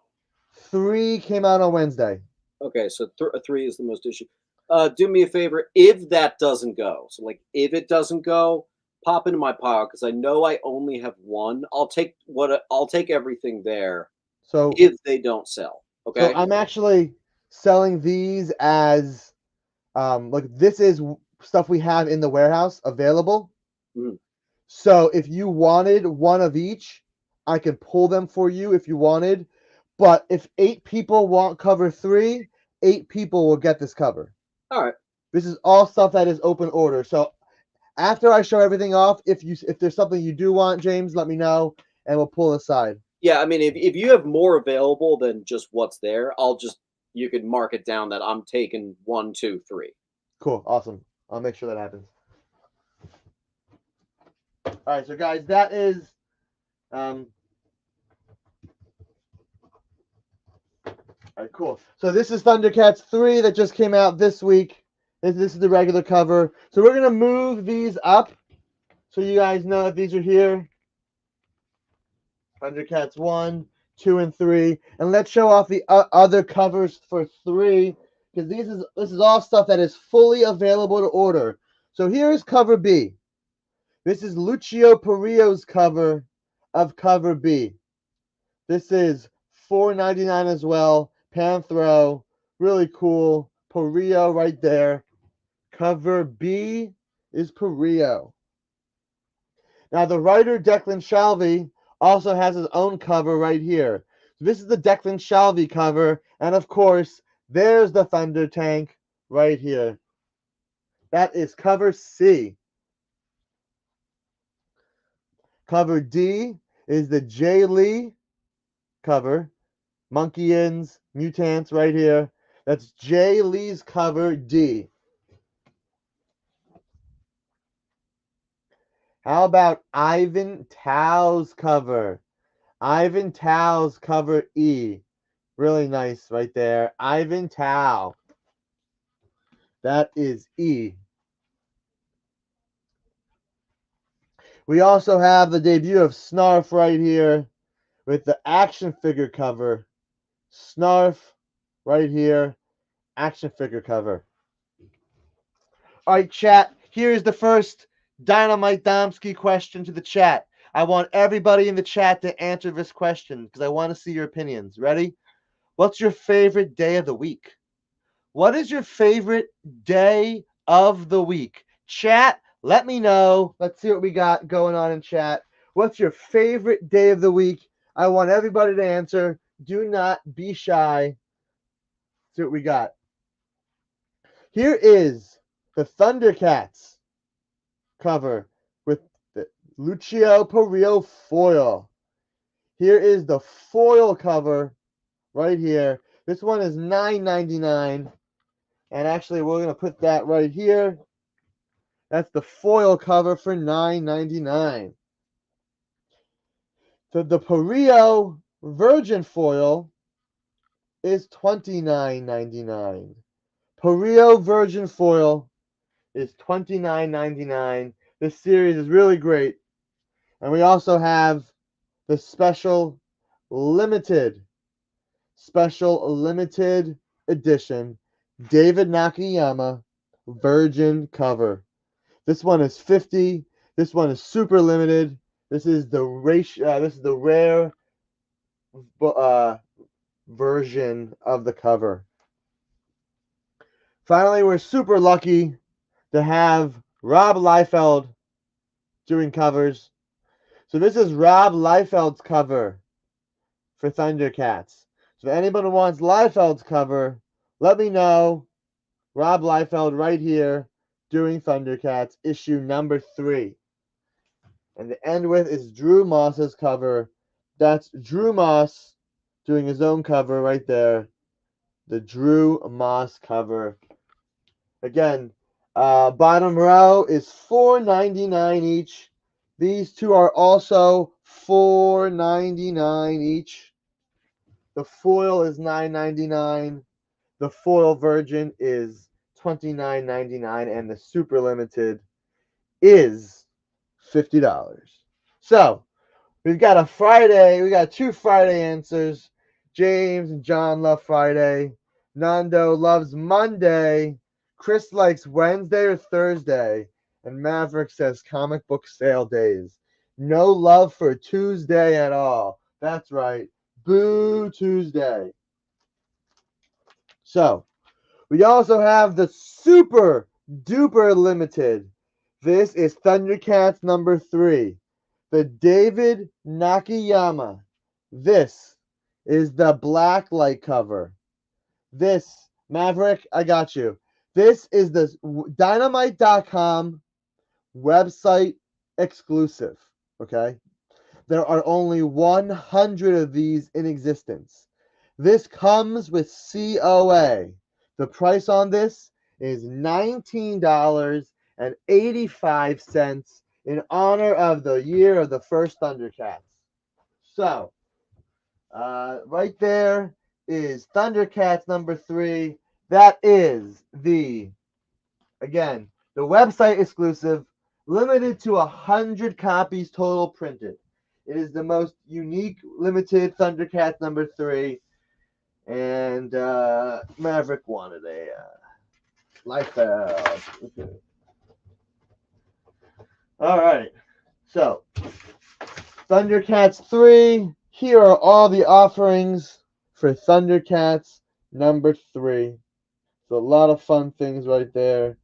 S2: 3 came out on Wednesday.
S1: Okay, so three is the most issue. Do me a favor. If that doesn't go, so like if it doesn't go, pop into my pile because I know I only have one. I'll take everything there
S2: So,
S1: if they don't sell.
S2: so
S1: Okay.
S2: I'm actually selling these as like this is stuff we have in the warehouse available.
S1: Mhm.
S2: So if you wanted one of each, I can pull them for you if you wanted. But if 8 people want cover 3, 8 people will get this cover.
S1: All right.
S2: This is all stuff that is open order. So after I show everything off, if there's something you do want, James, let me know and we'll pull aside.
S1: Yeah, I mean, if you have more available than just what's there, you could mark it down that I'm taking 1, 2, 3.
S2: Cool, awesome. I'll make sure that happens. All right, so guys, that is all right, cool. So this is Thundercats 3 that just came out this week. This is the regular cover. So we're gonna move these up so you guys know that these are here. Thundercats 1, 2, and 3, and let's show off the other covers for 3 because this is all stuff that is fully available to order. So here is cover B. This is Lucio Perillo's cover of cover B. This is $4.99 as well. Panthro, really cool. Perillo right there. Cover B is Perillo. Now the writer Declan Shalvey also has his own cover right here. So this is the Declan Shalvey cover, and of course, there's the Thunder Tank right here. That is cover C. Cover D is the Jay Lee cover. Monkeyins, Mutants right here. That's Jay Lee's cover D. How about Ivan Tao's cover? Ivan Tao's cover E. Really nice right there. Ivan Tao. That is E. We also have the debut of Snarf right here with the action figure cover. Snarf right here. Action figure cover. All right, chat. Here's the first Dynamite Domsky question to the chat. I want everybody in the chat to answer this question because I want to see your opinions. Ready? What's your favorite day of the week? What is your favorite day of the week? Chat, let me know. Let's see what we got going on in chat. What's your favorite day of the week? I want everybody to answer. Do not be shy. See what we got. Here is the Thundercats cover with the Lucio Perillo foil. Here is the foil cover right here. This one is $9.99. And actually, we're going to put that right here. That's the foil cover for $9.99. So the Perillo Virgin foil is $29.99. Perillo Virgin foil is $29.99. This series is really great. And we also have the limited edition David Nakayama Virgin cover. This one is 50. This one is super limited. This is the rare version of the cover. Finally, we're super lucky to have Rob Liefeld doing covers. So this is Rob Liefeld's cover for Thundercats. So if anyone wants Liefeld's cover, let me know. Rob Liefeld right here doing Thundercats issue number 3. And the end with is Drew Moss's cover. That's Drew Moss doing his own cover right there. The Drew Moss cover. Again, Bottom row is $4.99 each. These two are also $4.99 each. The foil is $9.99. The foil virgin is $29.99, and the super limited is $50. So we've got a Friday. We got two Friday answers. James and John love Friday. Nando loves Monday. Chris likes Wednesday or Thursday. And Maverick says comic book sale days. No love for Tuesday at all. That's right. Boo Tuesday. So we also have the super duper limited. This is Thundercats number 3. The David Nakayama. This is the black light cover. This, Maverick, I got you. This is the Dynamite.com website exclusive. Okay? There are only 100 of these in existence. This comes with COA. The price on this is $19.85 in honor of the year of the first Thundercats. So, right there is Thundercats number 3. That is again, the website exclusive, limited to 100 copies total printed. It is the most unique, limited Thundercats number 3. And Maverick wanted a Lifestyle. Okay. All right. So, Thundercats 3. Here are all the offerings for Thundercats number 3. So, a lot of fun things right there.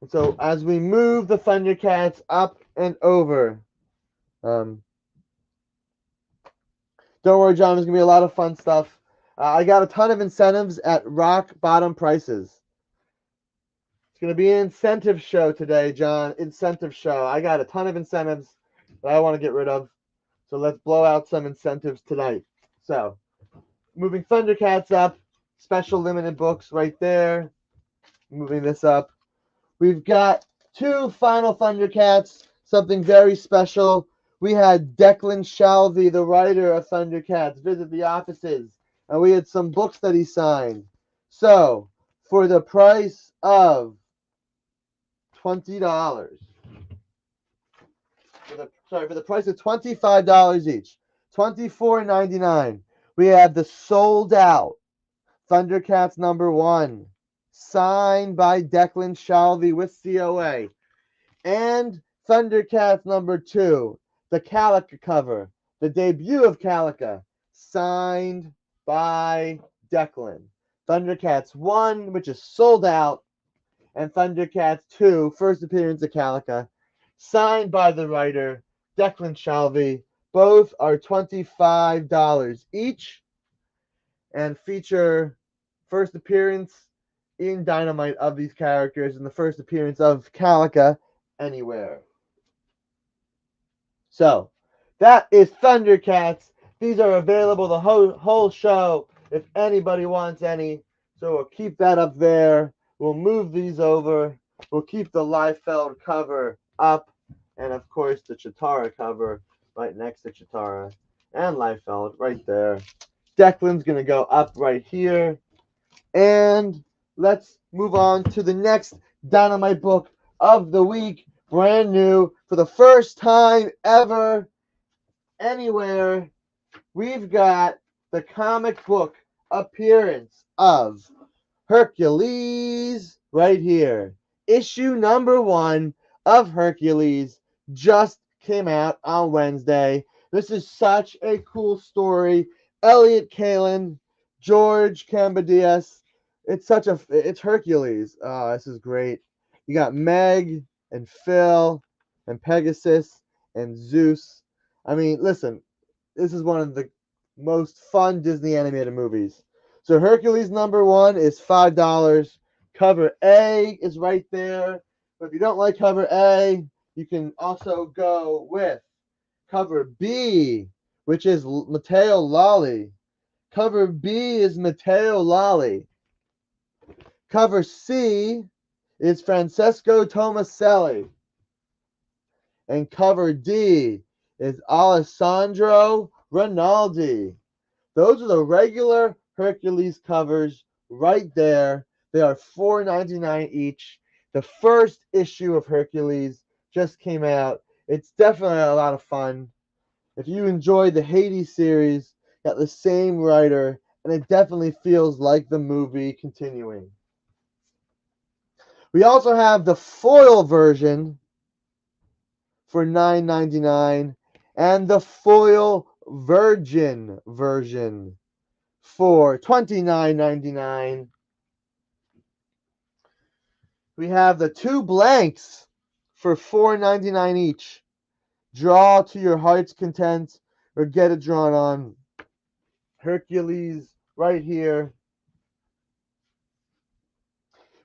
S2: And so, as we move the Thundercats up and over, don't worry, John, there's going to be a lot of fun stuff. I got a ton of incentives at rock bottom prices. It's going to be an incentive show today, John. Incentive show. I got a ton of incentives that I want to get rid of. So let's blow out some incentives tonight. So, moving Thundercats up. Special limited books right there. Moving this up. We've got 2 final Thundercats. Something very special. We had Declan Shalvey, the writer of Thundercats, visit the offices. And we had some books that he signed. So, for the price of $20. For the price of $25 each. $24.99. We have the sold out Thundercats number 1. Signed by Declan Shalvey with COA. And Thundercats number 2. The Calica cover. The debut of Calica. Signed by Declan. Thundercats 1, which is sold out. And Thundercats 2, first appearance of Calica, signed by the writer, Declan Shalvey. Both are $25 each and feature first appearance in Dynamite of these characters and the first appearance of Calica anywhere. So, that is Thundercats. These are available the whole show if anybody wants any. So we'll keep that up there. We'll move these over. We'll keep the Liefeld cover up. And, of course, the Chitara cover right next to Chitara. And Liefeld right there. Declan's going to go up right here. And let's move on to the next Dynamite book of the week. Brand new. For the first time ever, anywhere, we've got the comic book appearance of Hercules right here. Issue number 1 of Hercules just came out on Wednesday. This is such a cool story. Elliot Kalin, George Cambadias. It's Hercules. Oh, this is great. You got Meg and Phil and Pegasus and Zeus. I mean, listen, this is one of the most fun Disney animated movies. So Hercules number 1 is $5. Cover A is right there. But if you don't like cover A, you can also go with cover B, which is Matteo Lolli. Cover B is Matteo Lolli. Cover C is Francesco Tomaselli. And cover D is Alessandro Rinaldi. Those are the regular Hercules covers right there. They are $4.99 each. The first issue of Hercules just came out. It's definitely a lot of fun. If you enjoyed the Hades series, got the same writer, and it definitely feels like the movie continuing. We also have the foil version for $9.99 and the foil virgin version for $29.99. We have the two blanks for $4.99 each. Draw to your heart's content or get it drawn on. Hercules right here.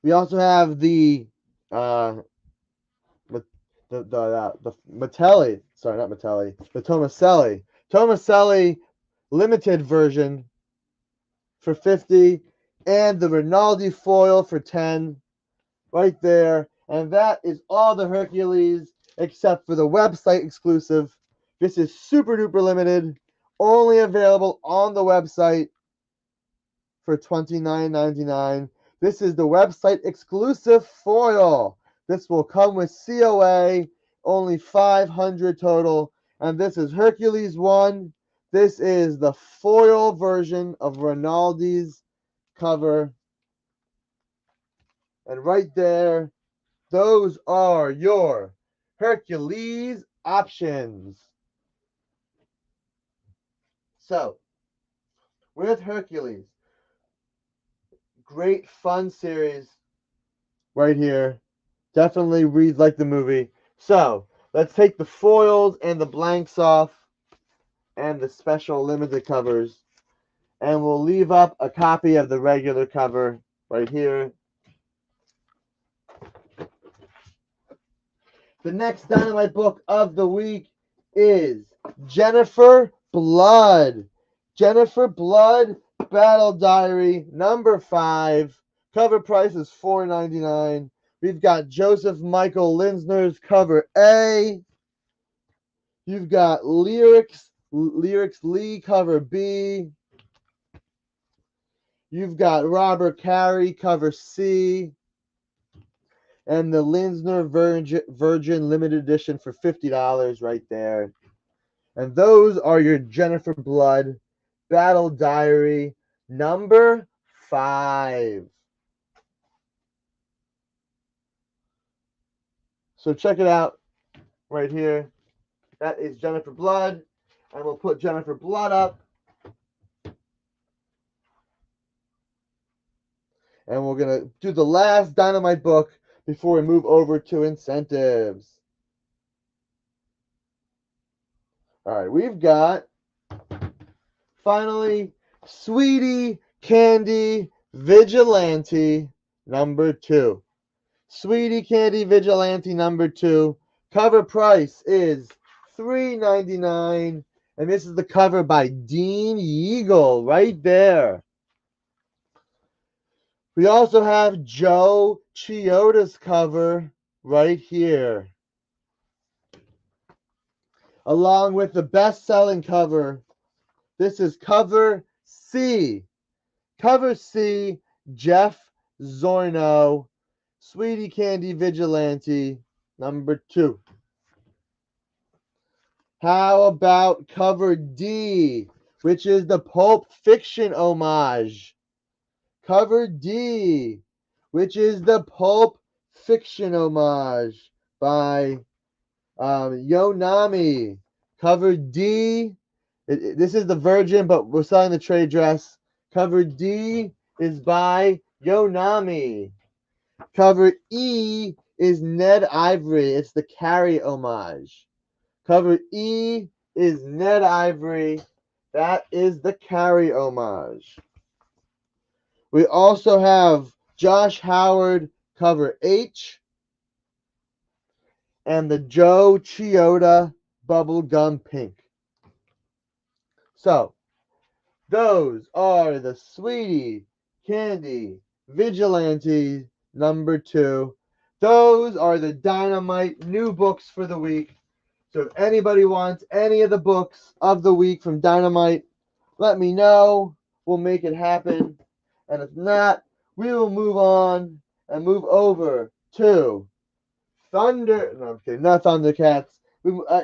S2: We also have the Matelli, sorry, not Matelli, the Tomaselli limited version for 50, and the Rinaldi foil for 10, right there. And that is all the Hercules except for the website exclusive. This is super duper limited, only available on the website for $29.99. This is the website exclusive foil. This will come with COA, only 500 total. And this is Hercules 1. This is the foil version of Rinaldi's cover. And right there, those are your Hercules options. So, with Hercules, great fun series right here. Definitely read like the movie. So, let's take the foils and the blanks off and the special limited covers. And we'll leave up a copy of the regular cover right here. The next Dynamite book of the week is Jennifer Blood. Jennifer Blood Battle Diary number 5. Cover price is $4.99. We've got Joseph Michael Linsner's cover A. You've got Lyrics Lee cover B. You've got Robert Carey cover C. And the Linsner Virgin Limited Edition for $50 right there. And those are your Jennifer Blood Battle Diary number 5. So check it out right here. That is Jennifer Blood. And we'll put Jennifer Blood up. And we're going to do the last Dynamite book before we move over to incentives. All right, we've got, finally, Sweetie Candy Vigilante number 2. Sweetie Candy Vigilante number 2. Cover price is $3.99. And this is the cover by Dean Yeagle right there. We also have Joe Chioda's cover right here, along with the best-selling cover. This is cover C. Cover C, Jeff Zorno, Sweetie Candy Vigilante, number 2. How about cover D, which is the Pulp Fiction homage? Cover D, which is the Pulp Fiction homage by Yonami. Cover D, this is the Virgin, but we're selling the trade dress. Cover D is by Yonami. Cover E is Ned Ivory. It's the Carrie homage. Cover E is Ned Ivory. That is the Carrie homage. We also have Josh Howard cover H and the Joe Chioda Bubblegum Pink. So, those are the Sweetie Candy Vigilante number 2. Those are the Dynamite new books for the week. So if anybody wants any of the books of the week from Dynamite, let me know. We'll make it happen. And if not, we will move on and move over to Thunder. No, I'm kidding. Not Thundercats.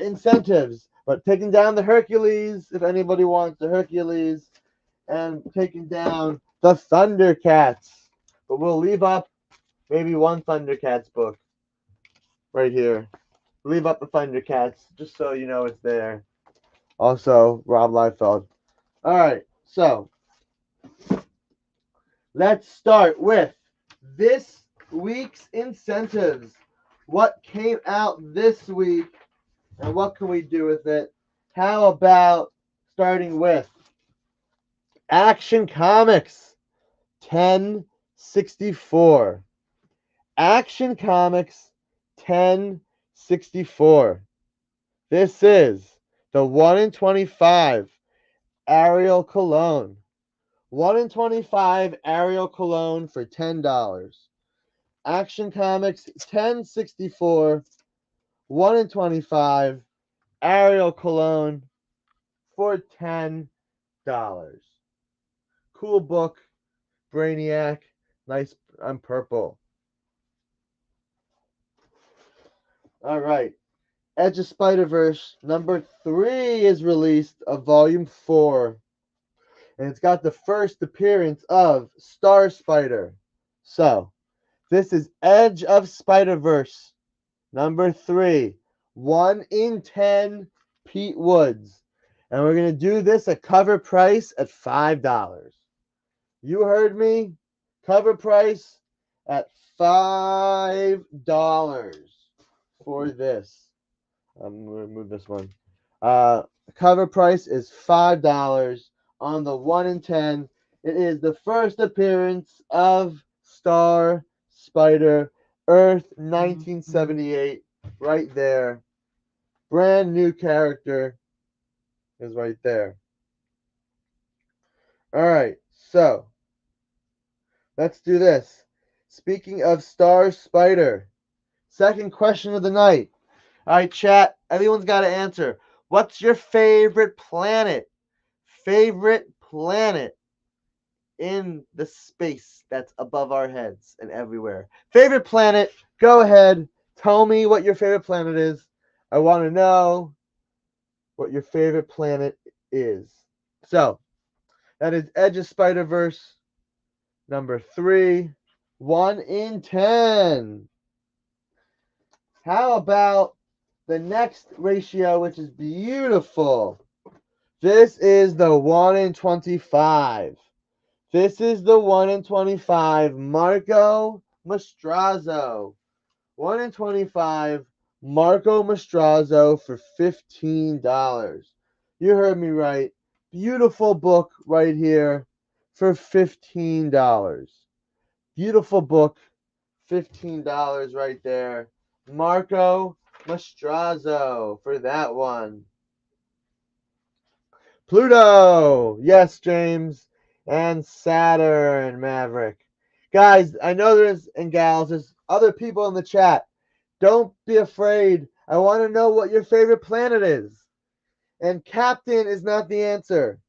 S2: Incentives. But taking down the Hercules, if anybody wants the Hercules, and taking down the Thundercats. But we'll leave up maybe one Thundercats book right here. Leave up the Thundercats just so you know it's there. Also, Rob Liefeld. All right, so let's start with this week's incentives. What came out this week and what can we do with it? How about starting with Action Comics 1064. Action Comics 1064. This is the 1 in 25 Ariel Cologne. 1 in 25 Ariel Cologne for $10. Action Comics 1064. 1 in 25 Ariel Cologne for $10. Cool book. Brainiac. Nice. I'm purple. All right. Edge of Spider-Verse number 3 is released of volume 4. And it's got the first appearance of Star Spider. So, this is Edge of Spider-Verse number 3. 1 in 10 Pete Woods. And we're going to do this at cover price at $5. You heard me. Cover price at $5 for this. I'm going to move this one. Cover price is $5 on the 1 in 10. It is the first appearance of Star Spider, Earth 1978, right there. Brand new character is right there. All right, so let's do this. Speaking of Star Spider, second question of the night. All right, chat, everyone's got to answer. What's your favorite planet? Favorite planet in the space that's above our heads and everywhere. Favorite planet, go ahead. Tell me what your favorite planet is. I want to know what your favorite planet is. So, that is Edge of Spider-Verse number 3. 1 in 10. How about the next ratio, which is beautiful? This is the 1 in 25. This is the 1 in 25 Marco Mastrazzo. 1 in 25 Marco Mastrazzo for $15. You heard me right. Beautiful book right here for $15. Beautiful book, $15 right there. Marco Mastrazzo for that one. Pluto. Yes, James. And Saturn, Maverick. Guys, I know and gals, there's other people in the chat. Don't be afraid. I want to know what your favorite planet is. And Captain is not the answer.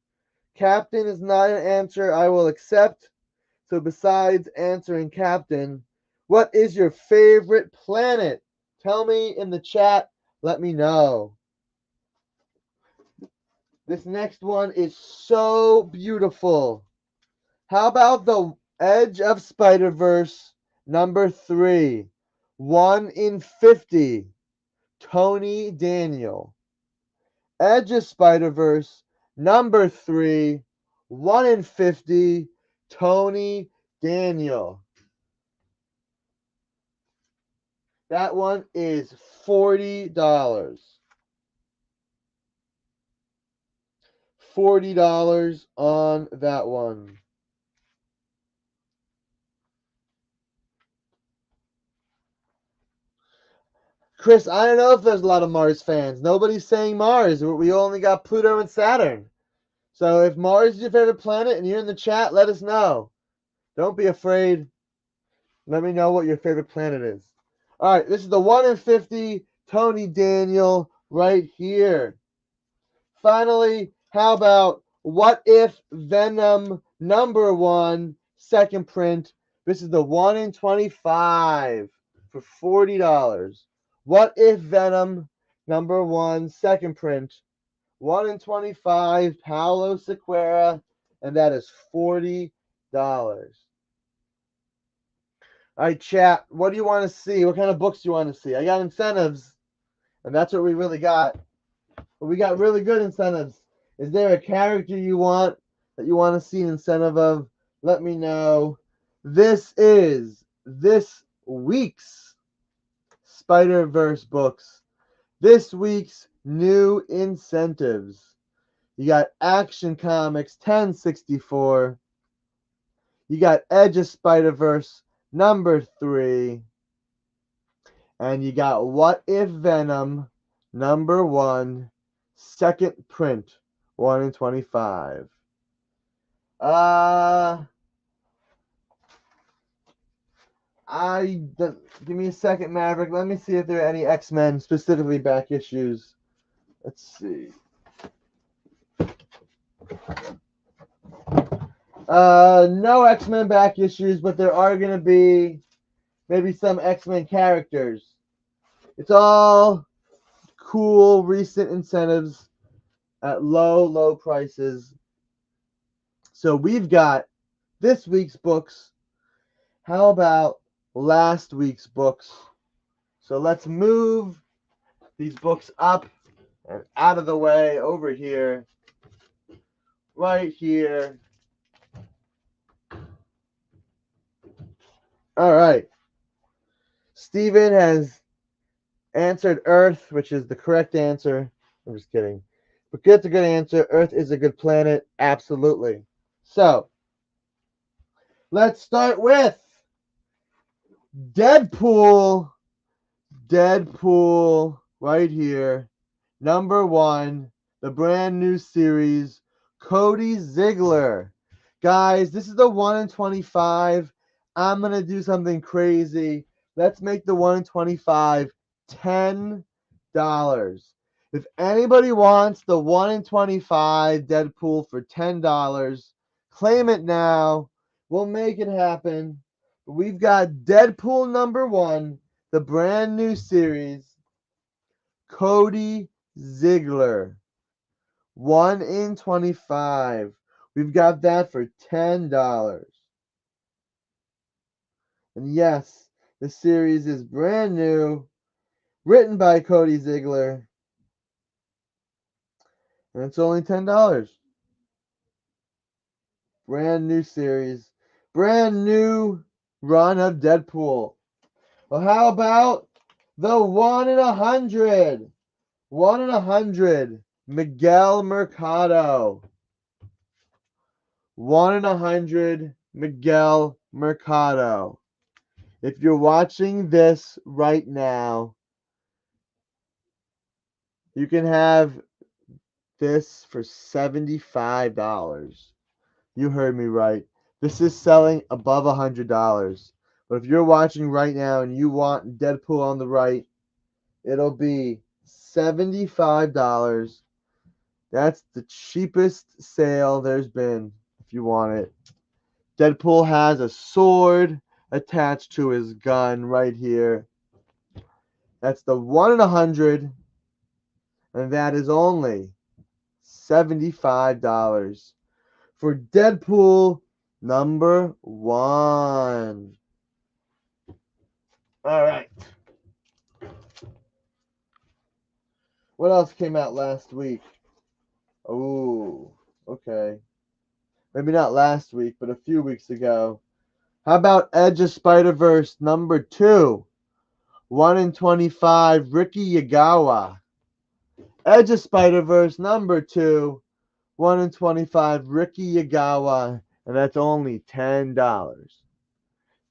S2: Captain is not an answer I will accept. So besides answering Captain, what is your favorite planet? Tell me in the chat. Let me know. This next one is so beautiful. How about the Edge of Spider-Verse number 3? 1 in 50. Tony Daniel. Edge of Spider-Verse number 3. 1 in 50. Tony Daniel. That one is $40. $40 on that one. Chris, I don't know if there's a lot of Mars fans. Nobody's saying Mars. We only got Pluto and Saturn. So if Mars is your favorite planet and you're in the chat, let us know. Don't be afraid. Let me know what your favorite planet is. All right, this is the 1 in 50 Tony Daniel right here. Finally, how about What If Venom #1 second print? This is the 1 in 25 for $40. What If Venom #1 second print? 1 in 25, Paulo Sequeira, and that is $40. All right, chat, what do you want to see? What kind of books do you want to see? I got incentives, and that's what we really got. But we got really good incentives. Is there a character you want that you want to see an incentive of? Let me know. This is this week's Spider-Verse books. This week's new incentives. You got Action Comics 1064. You got Edge of Spider-Verse #3. And you got What If Venom #1 second print, 1 in 25. Give me a second, Maverick. Let me see if there are any X-Men specifically back issues. Let's see. No X-Men back issues, but there are gonna be maybe some X-Men characters. It's all cool recent incentives at low prices. So we've got this week's books. How about last week's books? So let's move these books up and out of the way over here. Right here. All right. Steven has answered Earth, which is the correct answer. I'm just kidding. But that's a good answer. Earth is a good planet. Absolutely. So, let's start with Deadpool. Deadpool right here. #1, the brand new series, Cody Ziegler. Guys, this is the 1 in 25. I'm going to do something crazy. Let's make the 1 in 25 $10. If anybody wants the 1 in 25 Deadpool for $10, claim it now. We'll make it happen. We've got Deadpool #1, the brand new series, Cody Ziegler. 1 in 25. We've got that for $10. And yes, the series is brand new, written by Cody Ziegler. And it's only $10. Brand new series. Brand new run of Deadpool. Well, how about the 1 in 100? 1 in 100. Miguel Mercado. 1 in 100. Miguel Mercado. If you're watching this right now, you can have this for $75. You heard me right. This is selling above $100. But if you're watching right now and you want Deadpool on the right, it'll be $75. That's the cheapest sale there's been if you want it. Deadpool has a sword attached to his gun right here. That's the 1 in 100. And that is only $75 for Deadpool #1. All right. What else came out last week? Oh, okay. Maybe not last week, but a few weeks ago. How about Edge of Spider-Verse #2? 1 in 25, Ricky Yagawa. Edge of Spider-Verse #2, 1 in 25, Ricky Yagawa, and that's only $10.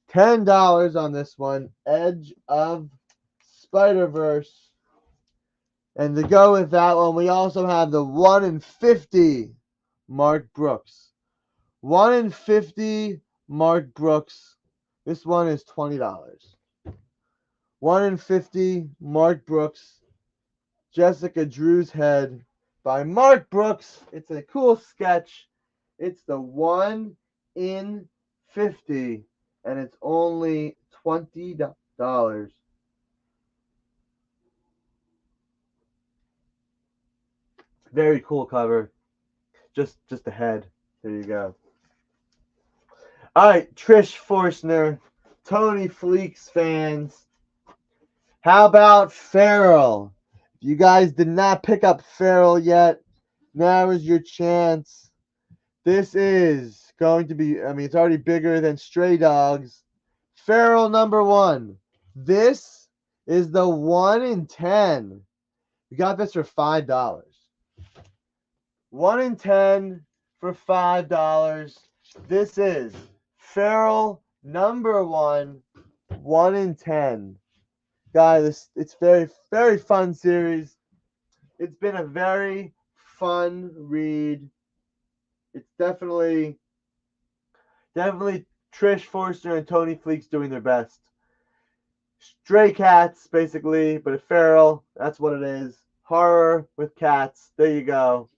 S2: $10 on this one, Edge of Spider-Verse. And to go with that one, we also have the 1 in 50, Mark Brooks. 1 in 50, Mark Brooks. This one is $20. 1 in 50, Mark Brooks. Jessica Drew's Head by Mark Brooks. It's a cool sketch. It's the 1 in 50, and it's only $20. Very cool cover. Just a head. There you go. All right, Trish Forstner, Tony Fleeks fans. How about Farrell? If you guys did not pick up Farrell yet, now is your chance. This is going to be, I mean, it's already bigger than Stray Dogs. Farrell #1. This is the 1 in 10. You got this for $5. 1 in 10 for $5. This is Farrell #1, 1 in 10. Guys, it's very, very fun series. It's been a very fun read. It's definitely Trish Forster and Tony Fleeks doing their best. Stray cats, basically, but a feral, that's what it is. Horror with cats. There you go.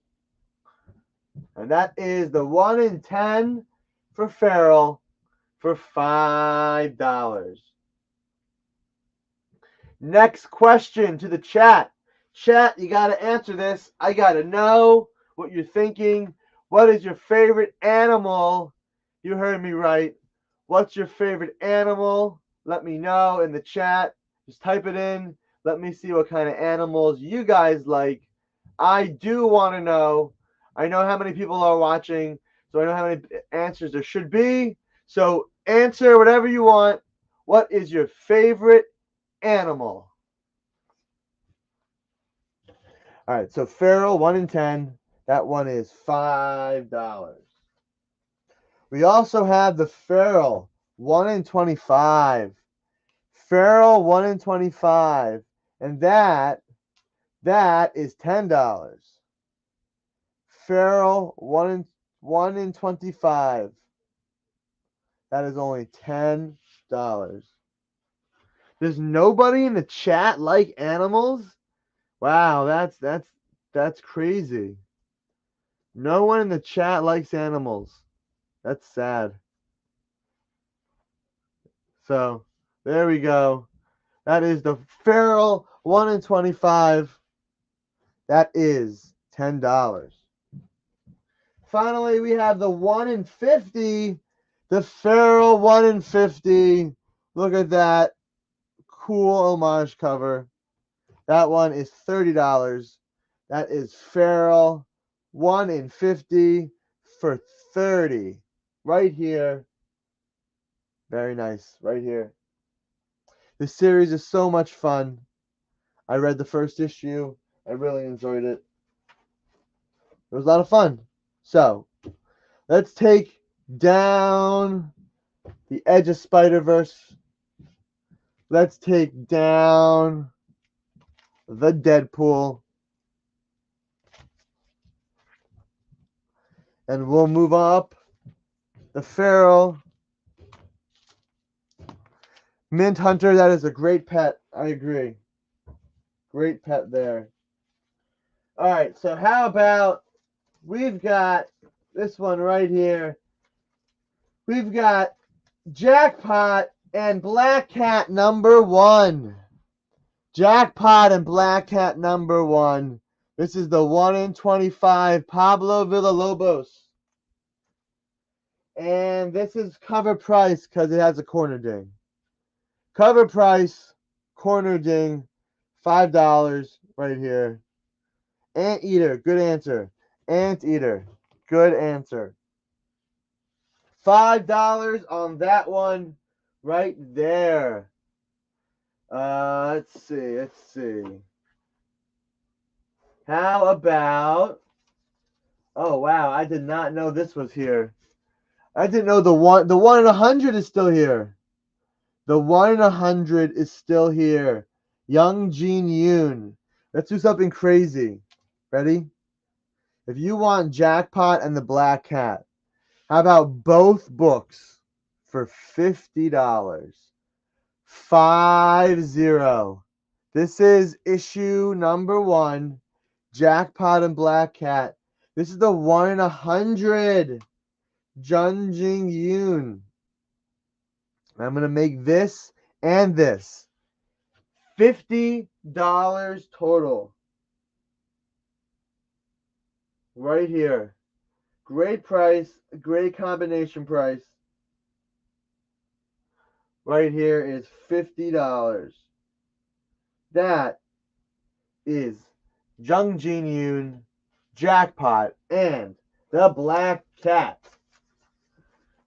S2: And that is the 1 in 10 for feral for $5. Next question to the chat. Chat, you got to answer this. I got to know what you're thinking. What is your favorite animal? You heard me right. What's your favorite animal? Let me know in the chat. Just type it in. Let me see what kind of animals you guys like. I do want to know. I know how many people are watching, so I know how many answers there should be. So answer whatever you want. What is your favorite animal? All right, so feral 1 in 10. That one is $5. We also have the feral 1 in 25. Feral 1 in 25, and that is $10. Feral 1 in 25. That is only $10. Does nobody in the chat like animals? Wow, that's crazy. No one in the chat likes animals. That's sad. So, there we go. That is the feral 1 in 25. That is $10. Finally, we have the 1 in 50. The feral 1 in 50. Look at that cool homage cover. That one is $30. That is feral 1 in 50 for $30. Right here. Very nice. Right here. This series is so much fun. I read the first issue. I really enjoyed it. It was a lot of fun. So, let's take down the Edge of Spider-Verse. Let's take down the Deadpool. And we'll move up the Feral. Mint Hunter, that is a great pet. I agree. Great pet there. All right, so how about we've got this one right here. We've got Jackpot and Black Cat #1. Jackpot and Black Cat #1. This is the 1 in 25 Pablo Villalobos. And this is cover price because it has a corner ding. Cover price, corner ding, $5 right here. Anteater, good answer. Anteater, good answer. $5 on that one right there. Let's see. How about, oh wow, I did not know this was here. I didn't know the 1 in 100 is still here. The 1 in 100 is still here. Young Jin Yoon. Let's do something crazy. Ready? If you want Jackpot and the Black Cat, how about both books? for $50. 50. This is issue number 1, Jackpot and Black Cat. This is the 1 in 100 Jung Jin Yoon. I'm going to make this and this. $50 total. Right here. Great price, great combination price. Right here is $50. That is Jung Jin Yoon, Jackpot, and the Black Cat.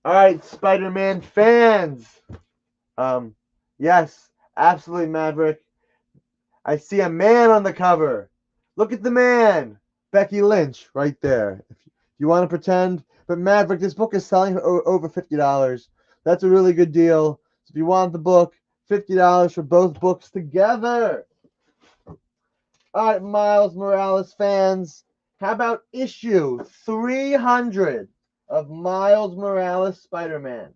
S2: All right, Spider-Man fans. Yes, absolutely, Maverick. I see a man on the cover. Look at the man. Becky Lynch right there. If you want to pretend. But Maverick, this book is selling for over $50. That's a really good deal. So if you want the book, $50 for both books together. All right, Miles Morales fans. How about issue 300 of Miles Morales Spider-Man?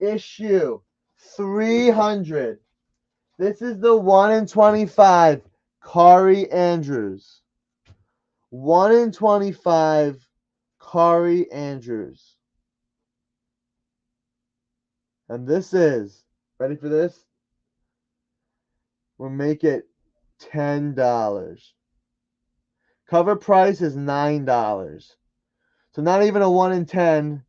S2: Issue 300. This is the 1 in 25 Corey Andrews. 1 in 25 Corey Andrews. And this is, ready for this? We'll make it $10. Cover price is $9. So not even a 1 in 10.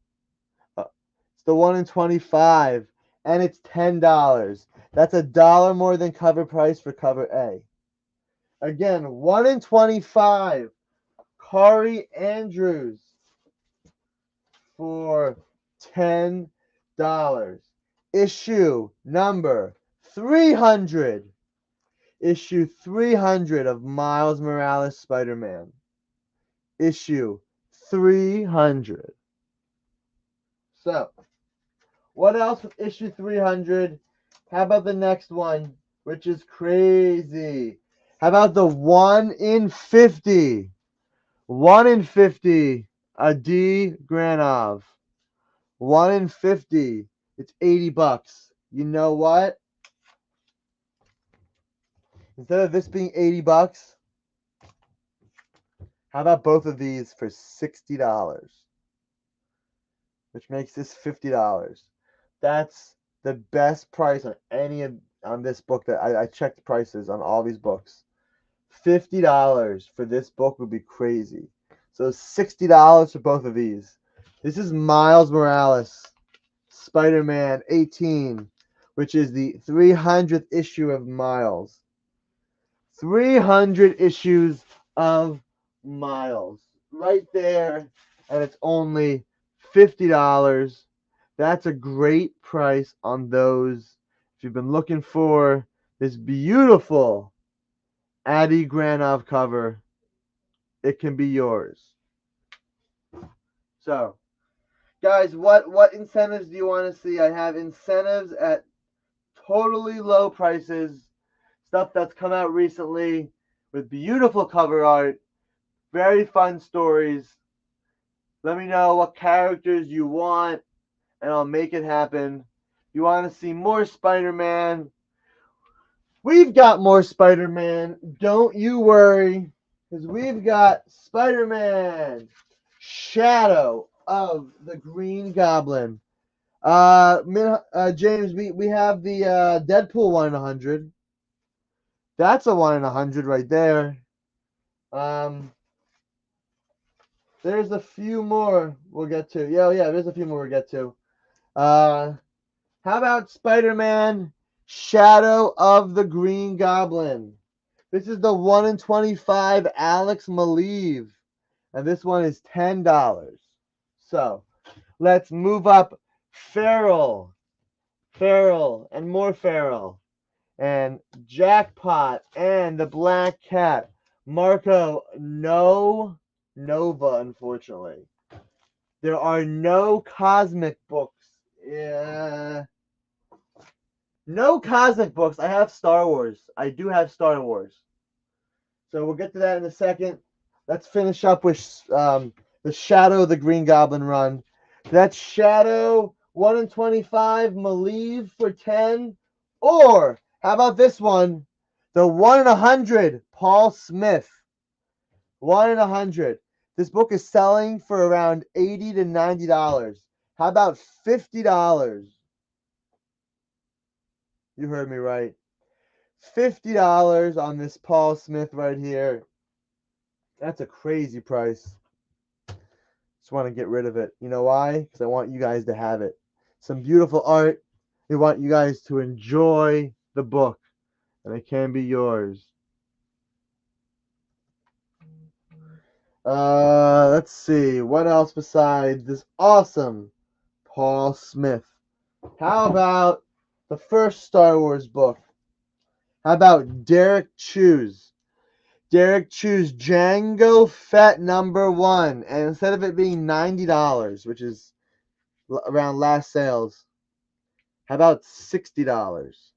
S2: It's the 1 in 25. And it's $10. That's $1 more than cover price for cover A. Again, 1 in 25. Corey Andrews for $10. Issue number 300. Issue 300 of Miles Morales Spider-Man. Issue 300. So, what else with issue 300? How about the next one, which is crazy? How about the 1 in 50? 1 in 50, Adi Granov. 1 in 50. It's $80. You know what? Instead of this being $80, how about both of these for $60? Which makes this $50. That's the best price on this book that I checked prices on all these books. $50 for this book would be crazy. So $60 for both of these. This is Miles Morales, Spider-Man 18, which is the 300th issue of Miles. 300 issues of Miles. Right there. And it's only $50. That's a great price on those. If you've been looking for this beautiful Adi Granov cover, it can be yours. So, guys, what incentives do you want to see? I have incentives at totally low prices, stuff that's come out recently with beautiful cover art, very fun stories. Let me know what characters you want, and I'll make it happen. You want to see more Spider-Man? We've got more Spider-Man. Don't you worry, because we've got Spider-Man Shadow of the Green Goblin. James, we have the Deadpool 1 in 100. That's a 1 in 100 right there. There's a few more we'll get to. Yeah, there's a few more we'll get to. How about Spider-Man Shadow of the Green Goblin? This is the 1 in 25 Alex Maleev. And this one is $10. So, let's move up Feral, and more Feral, and Jackpot, and the Black Cat. Marco, no Nova, unfortunately. There are no cosmic books. Yeah. No cosmic books. I have Star Wars. I do have Star Wars. So we'll get to that in a second. Let's finish up with the Shadow of the Green Goblin run. That's Shadow 1 in 25, Malieve for 10. Or, how about this one? The 1 in 100, Paul Smith. 1 in 100. This book is selling for around $80 to $90. How about $50? You heard me right. $50 on this Paul Smith right here. That's a crazy price. Just want to get rid of it. You know why? Because I want you guys to have it. Some beautiful art. We want you guys to enjoy the book, and it can be yours. Let's see. What else besides this awesome Paul Smith? How about the first Star Wars book? How about Derek Chu's? Derek Chu's Jango Fett #1. And instead of it being $90, which is around last sales, how about $60?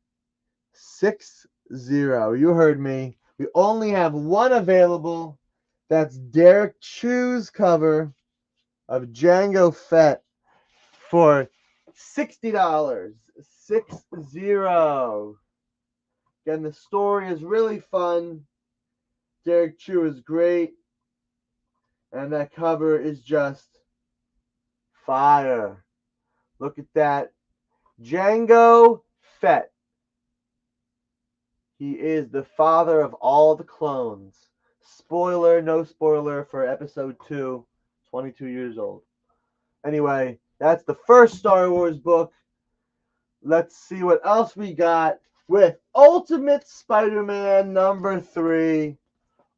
S2: 60. You heard me. We only have one available. That's Derek Chu's cover of Jango Fett for $60. 60. Again, the story is really fun. Derek Chu is great. And that cover is just fire. Look at that. Jango Fett. He is the father of all the clones. Spoiler, no spoiler for episode 2, 22 years old. Anyway, that's the first Star Wars book. Let's see what else we got with Ultimate Spider-Man #3.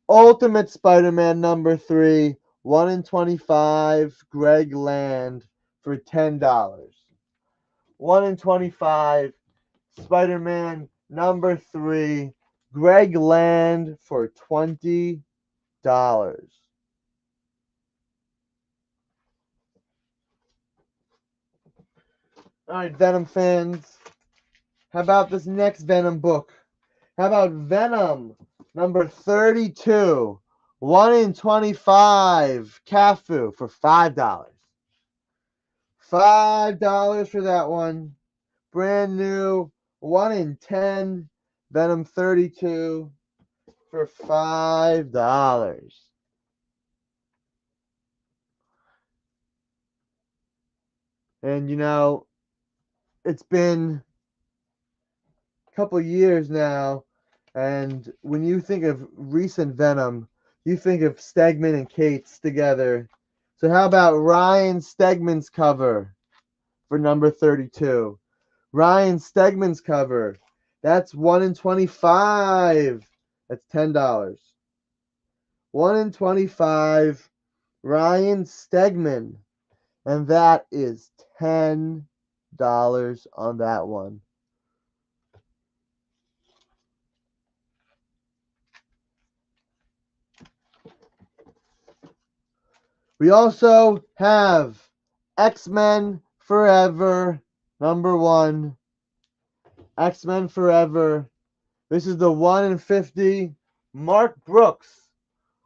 S2: Ultimate Spider-Man #3, 1 in 25, Greg Land for $10. 1 in 25, Spider-Man #3, Greg Land for $20. All right, Venom fans, how about this next Venom book? How about Venom #32, 1 in 25, Cafu for $5. $5 for that one. Brand new, 1 in 10, Venom 32 for $5. And you know, it's been a couple years now, and when you think of recent Venom, you think of Stegman and Cates together. So how about Ryan Stegman's cover for #32? Ryan Stegman's cover. That's 1 in 25. That's $10. 1 in 25, Ryan Stegman. And that is $10 on that one. We also have X-Men Forever #1. X-Men Forever. This is the 1 in 50, Mark Brooks.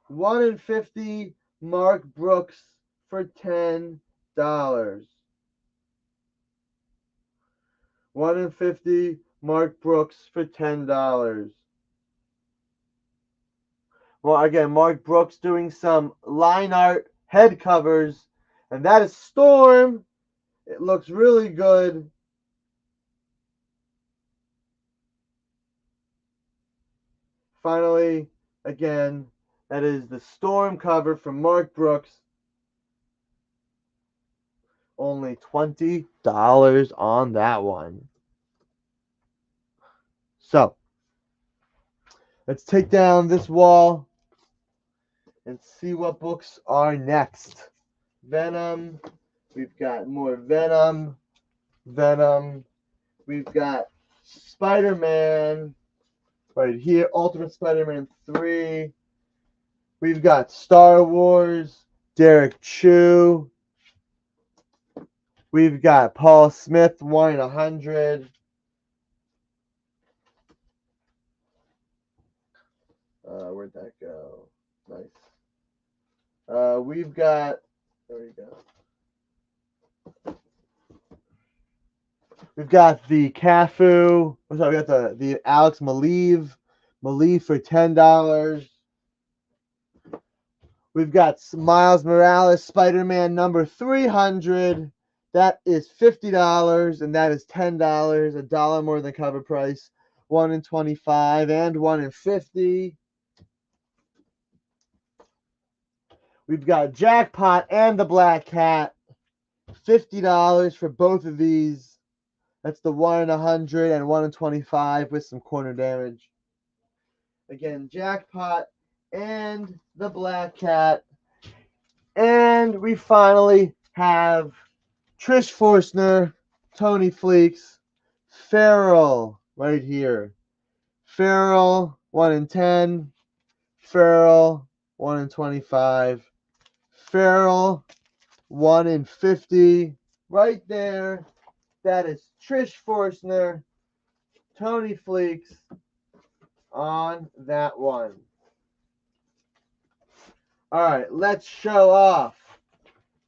S2: 1 in 50, Mark Brooks for $10. 1 in 50, Mark Brooks for $10. Well, again, Mark Brooks doing some line art head covers, and that is Storm. It looks really good. Finally, again, that is the Storm cover from Mark Brooks. Only $20 on that one. So, let's take down this wall and see what books are next. Venom. We've got more Venom. Venom. We've got Spider-Man right here. Ultimate Spider-Man 3. We've got Star Wars. Derek Chu. We've got Paul Smith, 1 in 100. Where'd that go? Nice. We've got, there we go. We've got the Cafu. I'm sorry, we got the Alex Maleev for $10. We've got Miles Morales, Spider-Man number 300. That is $50, and that is $10, $1 more than cover price. 1 in 25 and 1 in 50. We've got Jackpot and the Black Cat, $50 for both of these. That's the 1 in 100 and 1 in 25 with some corner damage. Again, Jackpot and the Black Cat. And we finally have Trish Forstner, Tony Fleeks, Farrell right here. Farrell, 1 in 10. Farrell, 1 in 25. Farrell, 1 in 50. Right there. That is Trish Forstner, Tony Fleeks on that one. All right, let's show off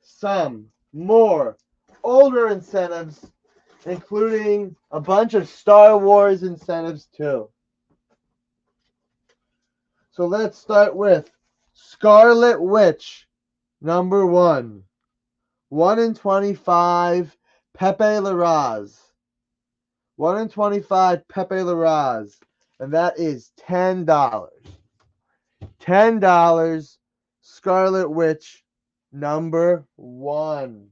S2: some more older incentives, including a bunch of Star Wars incentives too. So let's start with Scarlet Witch, number 1. 1 in 25, Pepe Larraz. 1 in 25, Pepe Larraz. And that is $10. $10, Scarlet Witch, number 1.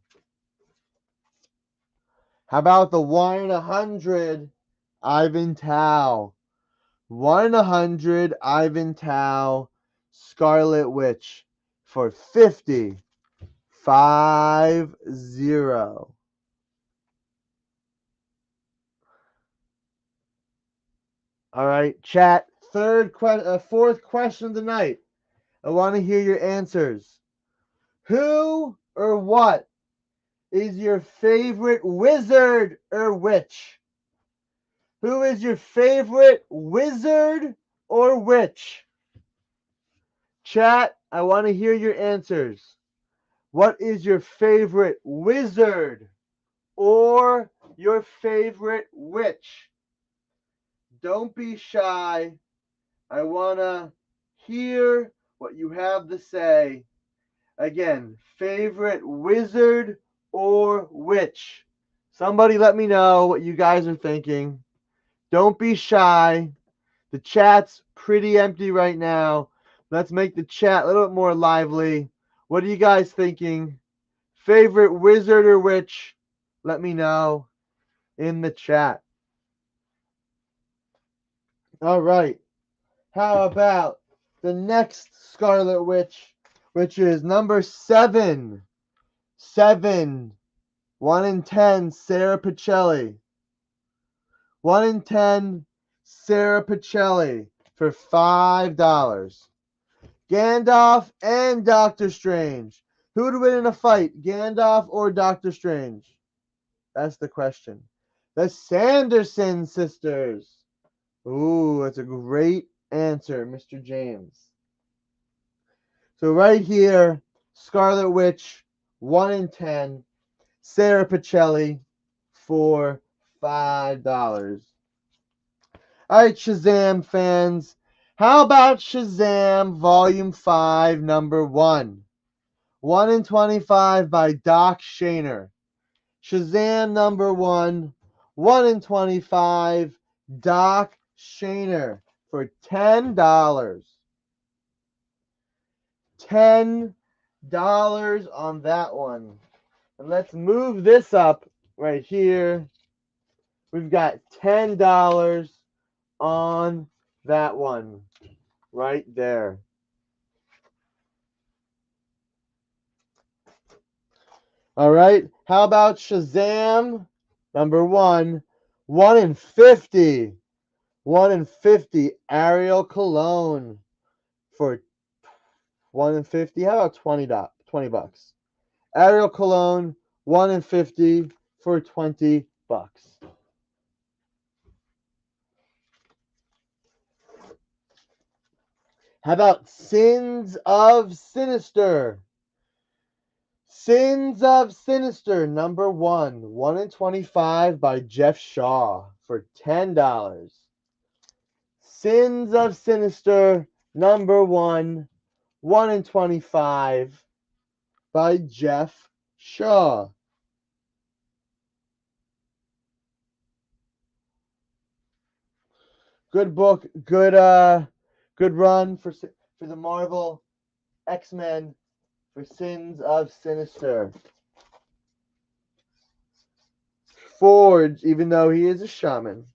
S2: How about the 1 in 100, Ivan Tao? 1 in 100, Ivan Tao, Scarlet Witch for 50. 50. All right, chat. Fourth question of the night. I want to hear your answers. Who or what is your favorite wizard or witch? Who is your favorite wizard or witch? Chat, I want to hear your answers. What is your favorite wizard or your favorite witch? Don't be shy. I want to hear what you have to say. Again, favorite wizard or witch? Somebody let me know what you guys are thinking. Don't be shy. The chat's pretty empty right now. Let's make the chat a little bit more lively. What are you guys thinking? Favorite wizard or witch? Let me know in the chat. All right. How about the next Scarlet Witch, which is number 7. 7. 1 in 10, Sarah Pacelli. 1 in 10, Sarah Pacelli for $5. Gandalf and Doctor Strange. Who would win in a fight, Gandalf or Doctor Strange? That's the question. The Sanderson sisters. Ooh, that's a great answer, Mr. James. So right here, Scarlet Witch, 1 in 10, Sarah Pacelli for $5. All right, Shazam fans. How about Shazam Volume 5, number 1? 1 in 25 by Doc Shaner. Shazam number 1, 1 in 25, Doc Shaner for $10. $10 on that one. And let's move this up right here. We've got $10 on that one right there. All right. How about Shazam number 1, 1 in 50. 1 in 50, Ariel Cologne for 1 in 50. How about $20? Ariel Cologne, 1 in 50 for $20. How about Sins of Sinister? Sins of Sinister, number 1 in 25 by Jeff Shaw for $10. Sins of Sinister, number 1 in 25 by Jeff Shaw. Good book, good run for the Marvel X-Men for Sins of Sinister. Forge, even though he is a shaman.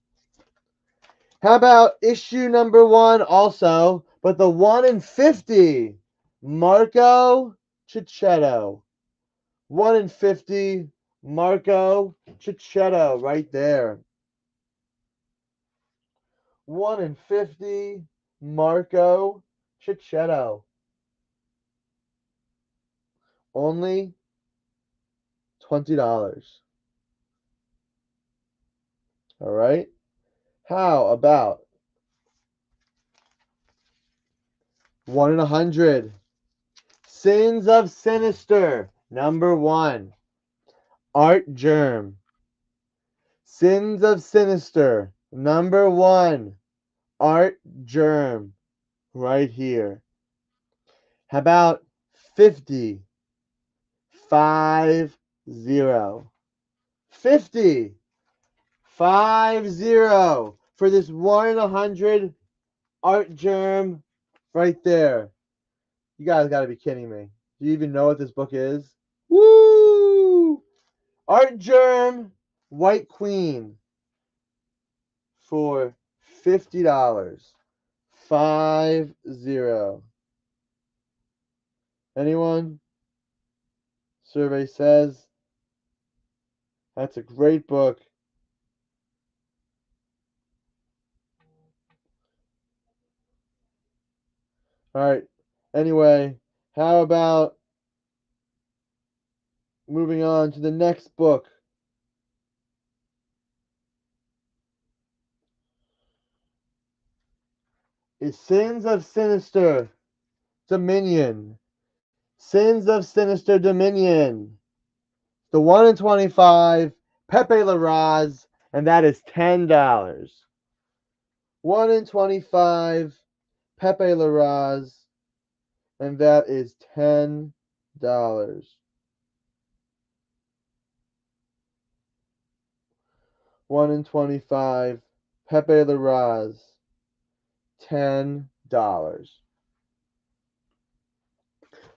S2: How about issue number 1 also, but the 1 in 50, Marco Cicchetto. 1 in 50, Marco Cicchetto, right there. 1 in 50, Marco Cicchetto. Only $20. All right. How about 1 in 100, Sins of Sinister, number 1, Art Germ. Sins of Sinister, number 1, Art Germ, right here. How about 50, 50, 50, 50 for this 1 in 100 Art Germ right there. You guys got to be kidding me. Do you even know what this book is? Woo! Art Germ, White Queen for $50. 50. Anyone? Survey says that's a great book. All right. Anyway, how about moving on to the next book? Is Sins of Sinister Dominion. Sins of Sinister Dominion. The 1 in 25, Pepe Larraz, and that is $10. 1 in 25, Pepe Larraz, and that is $10. 1 in 25, Pepe Larraz, $10.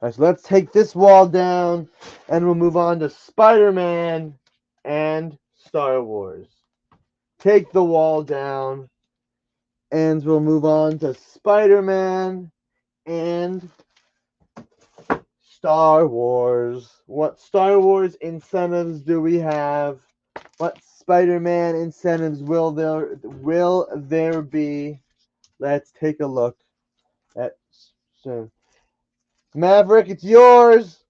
S2: All right, so let's take this wall down, and we'll move on to Spider-Man and Star Wars. Take the wall down, and we'll move on to Spider-Man and Star Wars. What Star Wars incentives do we have? What Spider-Man incentives will there be? Let's take a look at soon. Maverick, it's yours.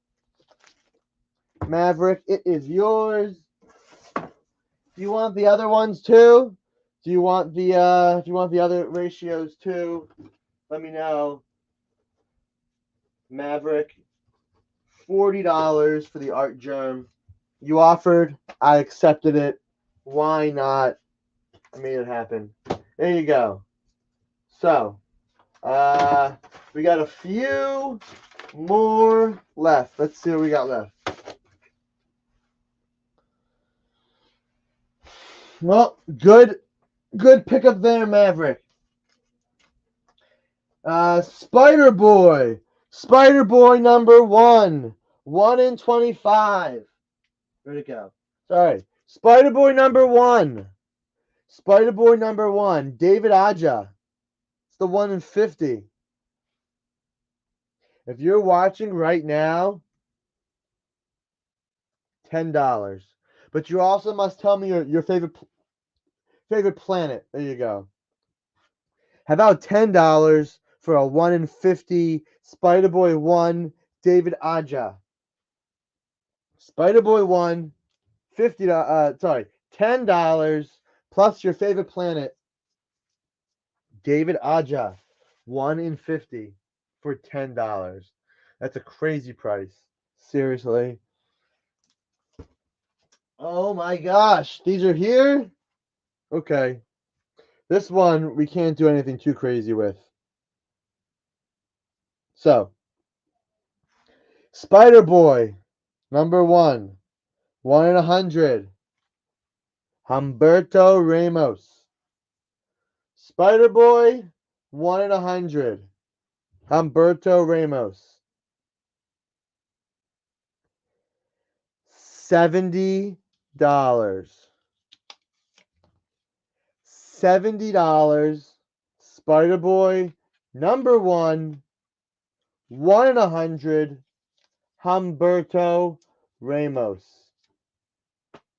S2: Maverick, it is yours. Do you want the other ones too? Do you want the other ratios too? Let me know. Maverick, $40 for the Art Germ. You offered, I accepted it. Why not? I made it happen. There you go. So, we got a few more left. Let's see what we got left. Well, good pickup there, Maverick. Spider-Boy. Spider-Boy number 1. 1 in 25. Where'd it go? Sorry. Spider-Boy number 1. Spider-Boy number 1. David Aja. It's the 1 in 50. If you're watching right now, $10. But you also must tell me your favorite planet. There you go. How about $10 for a 1 in 50 Spider-Boy 1 David Aja? Spider-Boy 1, $10 plus your favorite planet, David Aja, 1 in 50 for $10. That's a crazy price. Seriously. Oh my gosh, these are here? Okay. This one we can't do anything too crazy with. So, Spider Boy, number 1 in 100, Humberto Ramos. Spider Boy, 1 in 100, Humberto Ramos. $70. $70. Spider Boy, number 1 in 100, Humberto Ramos.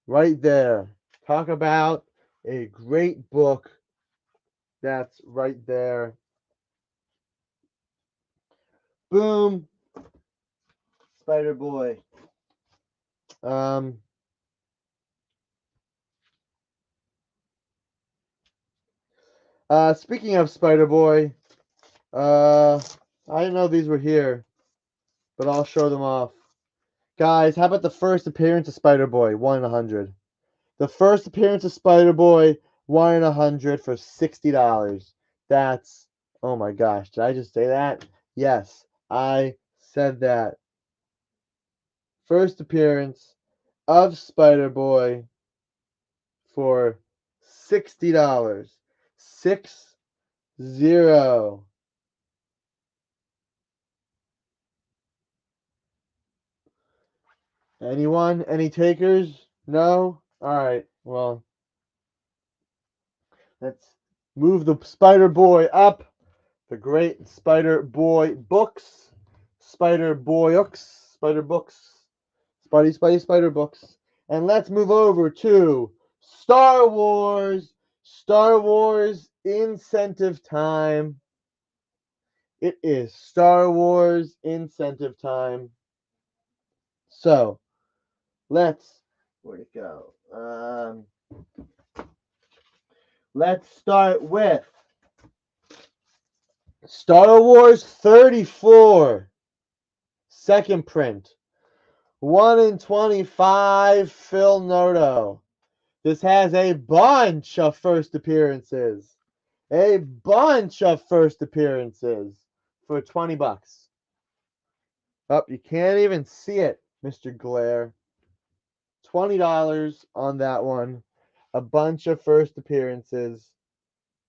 S2: Right there. Talk about a great book. That's right there. Boom. Spider Boy. Um, Speaking of Spider Boy, I didn't know these were here, but I'll show them off. Guys, how about the first appearance of Spider Boy? 1 in 100. The first appearance of Spider Boy, 1 in 100 for $60. That's, oh my gosh, did I just say that? Yes, I said that. First appearance of Spider Boy for $60. 60. Anyone? Any takers? No? Alright, well, let's move the Spider Boy up. The great Spider Boy books. Spider Boyooks. Spider books. Spidey Spider books. And let's move over to Star Wars. Star Wars incentive time. It is Star Wars incentive time. So, where'd it go? Let's start with Star Wars 34, second print. 1 in 25, Phil Noto. This has a bunch of first appearances. A bunch of first appearances for $20. Oh, you can't even see it, Mr. Glare. $20 on that one. A bunch of first appearances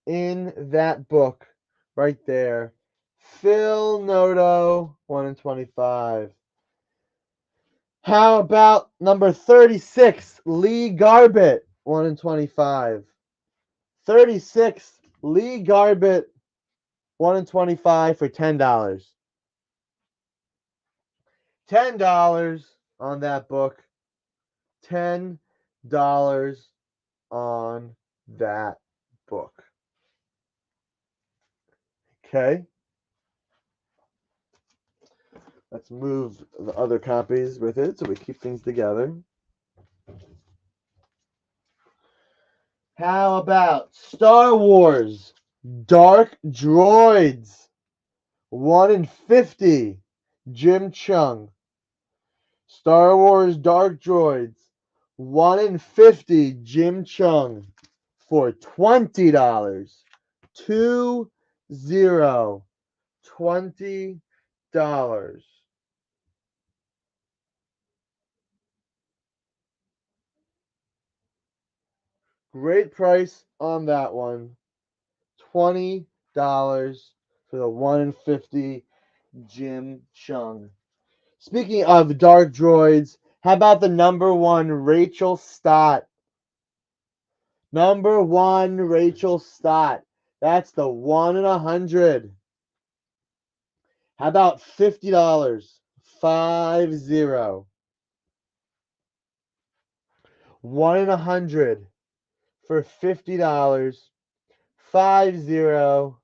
S2: in that book right there. Phil Noto, 1 in 25. How about number 36, Lee Garbett, 1 in 25. 36, Lee Garbett, 1 in 25 for $10. $10 on that book. $10 on that book. Okay. Let's move the other copies with it so we keep things together. How about Star Wars Dark Droids? 1 in 50, Jim Chung. Star Wars Dark Droids, 1 in 50, Jim Chung, for $20. 20. $20. Great price on that one. $20 for the 1 in 50 Jim Chung. Speaking of Dark Droids, how about the number 1 Rachel Stott? Number 1 Rachel Stott. That's the 1 in 100. How about $50? 50. 1 in 100 for $50. 50.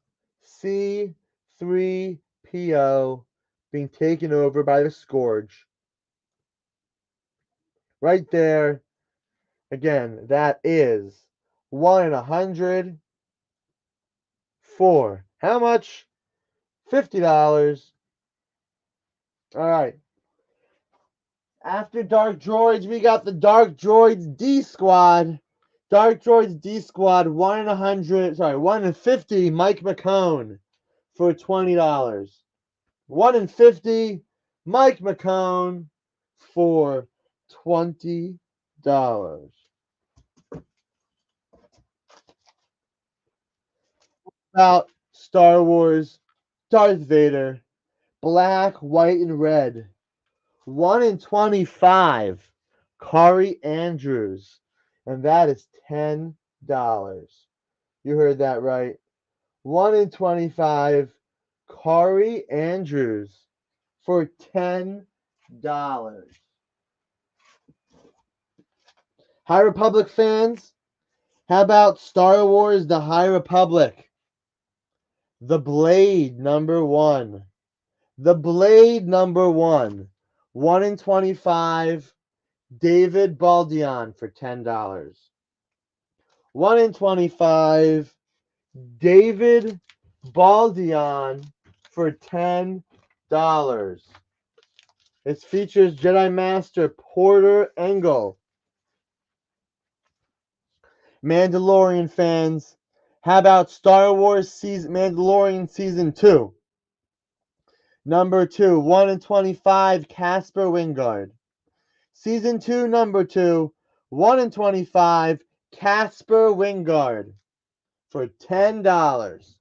S2: C3PO being taken over by the Scourge. Right there. Again, that is 1 in 100 for how much? $50. All right. After Dark Droids, we got the Dark Droids D Squad. Dark Droids D Squad, 1 in 50, Mike McCone for $20. 1 in 50, Mike McCone for $20. About Star Wars, Darth Vader, black, white, and red. 1 in 25, Corey Andrews, and that is $10. You heard that right. 1 in 25, Corey Andrews for $10. High Republic fans, how about Star Wars The High Republic? The Blade #1. The Blade #1. 1 in 25, David Baldion for $10. 1 in 25, David Baldion for $10. It features Jedi Master Porter Engel. Mandalorian fans, how about Star Wars Mandalorian Season 2? #2, 1 in 25, Casper Wingard. Season 2, #2, 1 in 25, Casper Wingard for $10.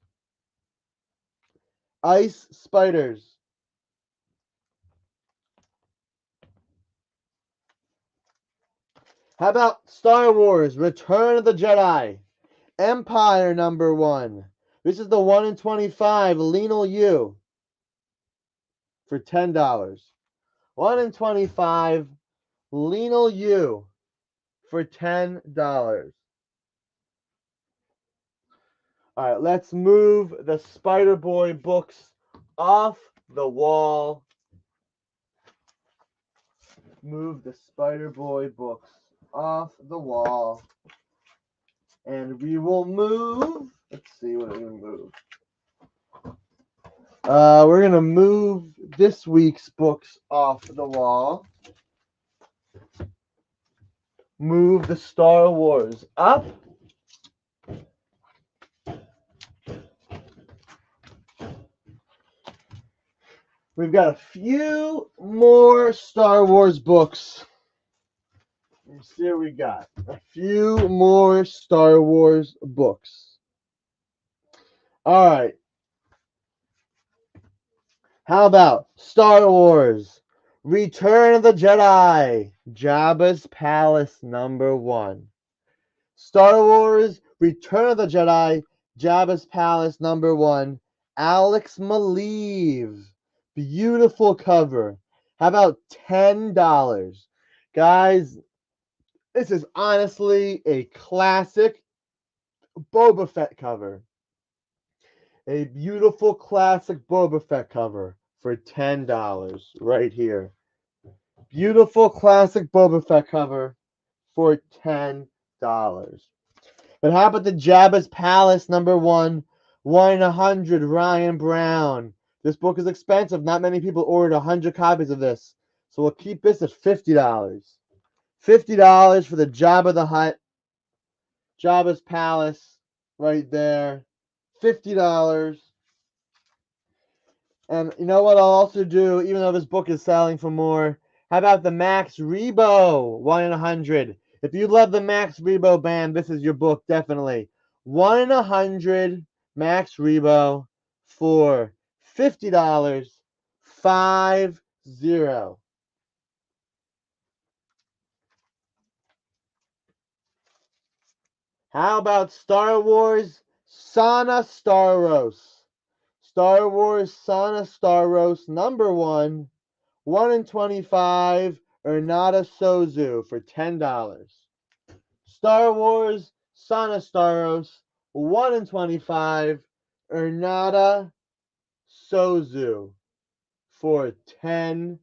S2: Ice Spiders. How about Star Wars Return of the Jedi? Empire #1. This is the 1 in 25, Lionel Yu for $10. 1 in 25, Lionel Yu for $10. All right, let's move the Spider Boy books off the wall. Move the Spider Boy books off the wall. And we will move. Let's see what we're going to move. We're going to move this week's books off the wall. Move the Star Wars up. We've got a few more Star Wars books. Let's see what we got. A few more Star Wars books. All right. How about Star Wars Return of the Jedi, Jabba's Palace #1. Star Wars Return of the Jedi, Jabba's Palace #1, Alex Maleev. Beautiful cover. How about $10? Guys, this is honestly a classic Boba Fett cover. A beautiful classic Boba Fett cover for $10 right here. Beautiful classic Boba Fett cover for $10. But how about the Jabba's Palace #1, 1 in 100, Ryan Brown? This book is expensive. Not many people ordered 100 copies of this. So we'll keep this at $50. $50 for the Jabba the Hutt, Jabba's Palace right there. $50. And you know what I'll also do, even though this book is selling for more? How about the Max Rebo, 1 in 100? If you love the Max Rebo band, this is your book, definitely. 1 in 100, Max Rebo for $50. 50. How about Star Wars Sana Staros? Star Wars Sana Staros #1, 1 in 25, Ernata Sozu for $10. Star Wars Sana Staros, 1 in 25, Ernata Sozu for $10.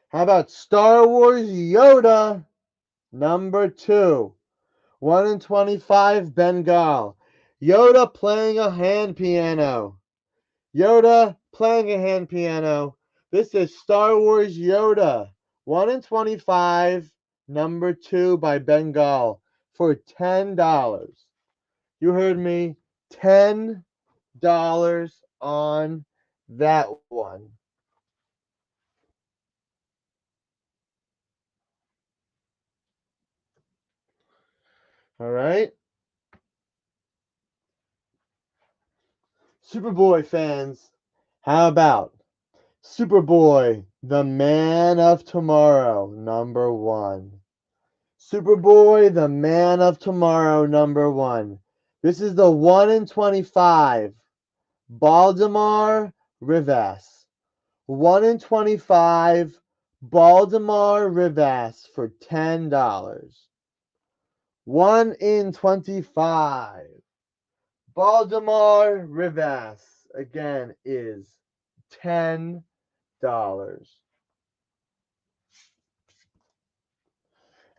S2: How about Star Wars Yoda #2? 1 in 25 Bengal. Yoda playing a hand piano. Yoda playing a hand piano. This is Star Wars Yoda. 1 in 25, number 2 by Bengal for $10. You heard me. $10 on that one. All right. Superboy fans, how about Superboy, the man of tomorrow, number 1. Superboy, the man of tomorrow, number 1. This is the 1 in 25. Baltimore Rivas. 1 in 25. Baltimore Rivas for $10. 1 in 25. Baltimore Rivas again is $10.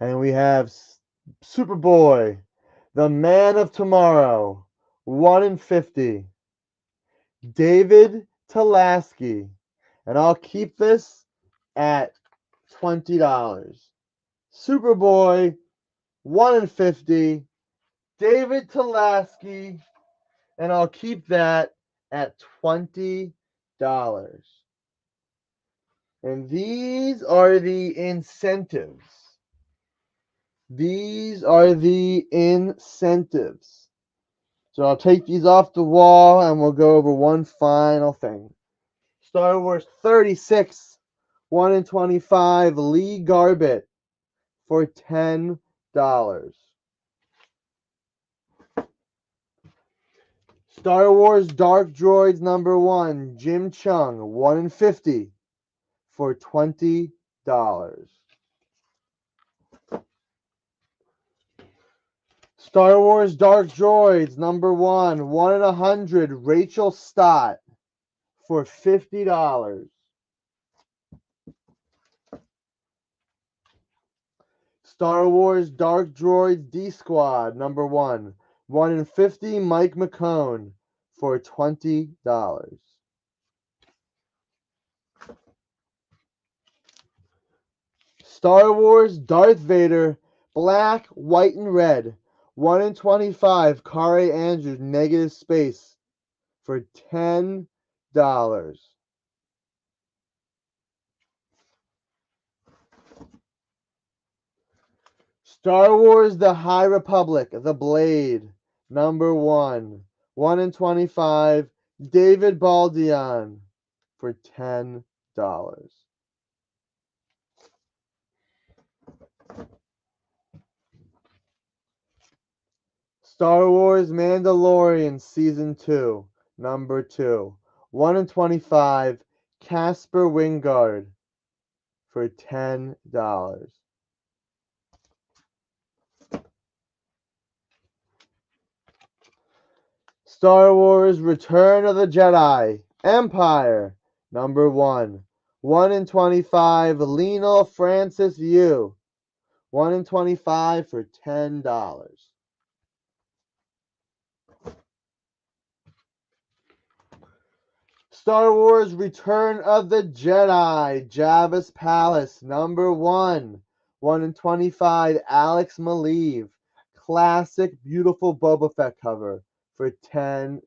S2: And we have Superboy, the man of tomorrow, 1 in 50. David Talaski. And I'll keep this at $20. Superboy, 1 in 50. David Talaski. And I'll keep that at $20. And these are the incentives. These are the incentives. So I'll take these off the wall and we'll go over one final thing. Star Wars 36, 1 in 25, Lee Garbett for $10. Star Wars Dark Droids number 1, Jim Chung, 1 in 50 for $20. Star Wars Dark Droids number 1, 1 in 100, Rachel Stott for $50. Star Wars Dark Droids D Squad number 1, 1 in 50, Mike McCone for $20. Star Wars Darth Vader Black, White, and Red, 1 in 25, Kari Andrews Negative Space for $10. Star Wars The High Republic, The Blade, number 1, 1 in 25, David Baldion for $10. Star Wars Mandalorian Season 2, number 2, 1 in 25, Casper Wingard for $10. Star Wars Return of the Jedi Empire number 1, 1 in 25, Lionel Francis Yu, 1 in 25 for $10. Star Wars Return of the Jedi Jabba's Palace number 1, 1 in 25, Alex Maleev, classic beautiful Boba Fett cover for $10.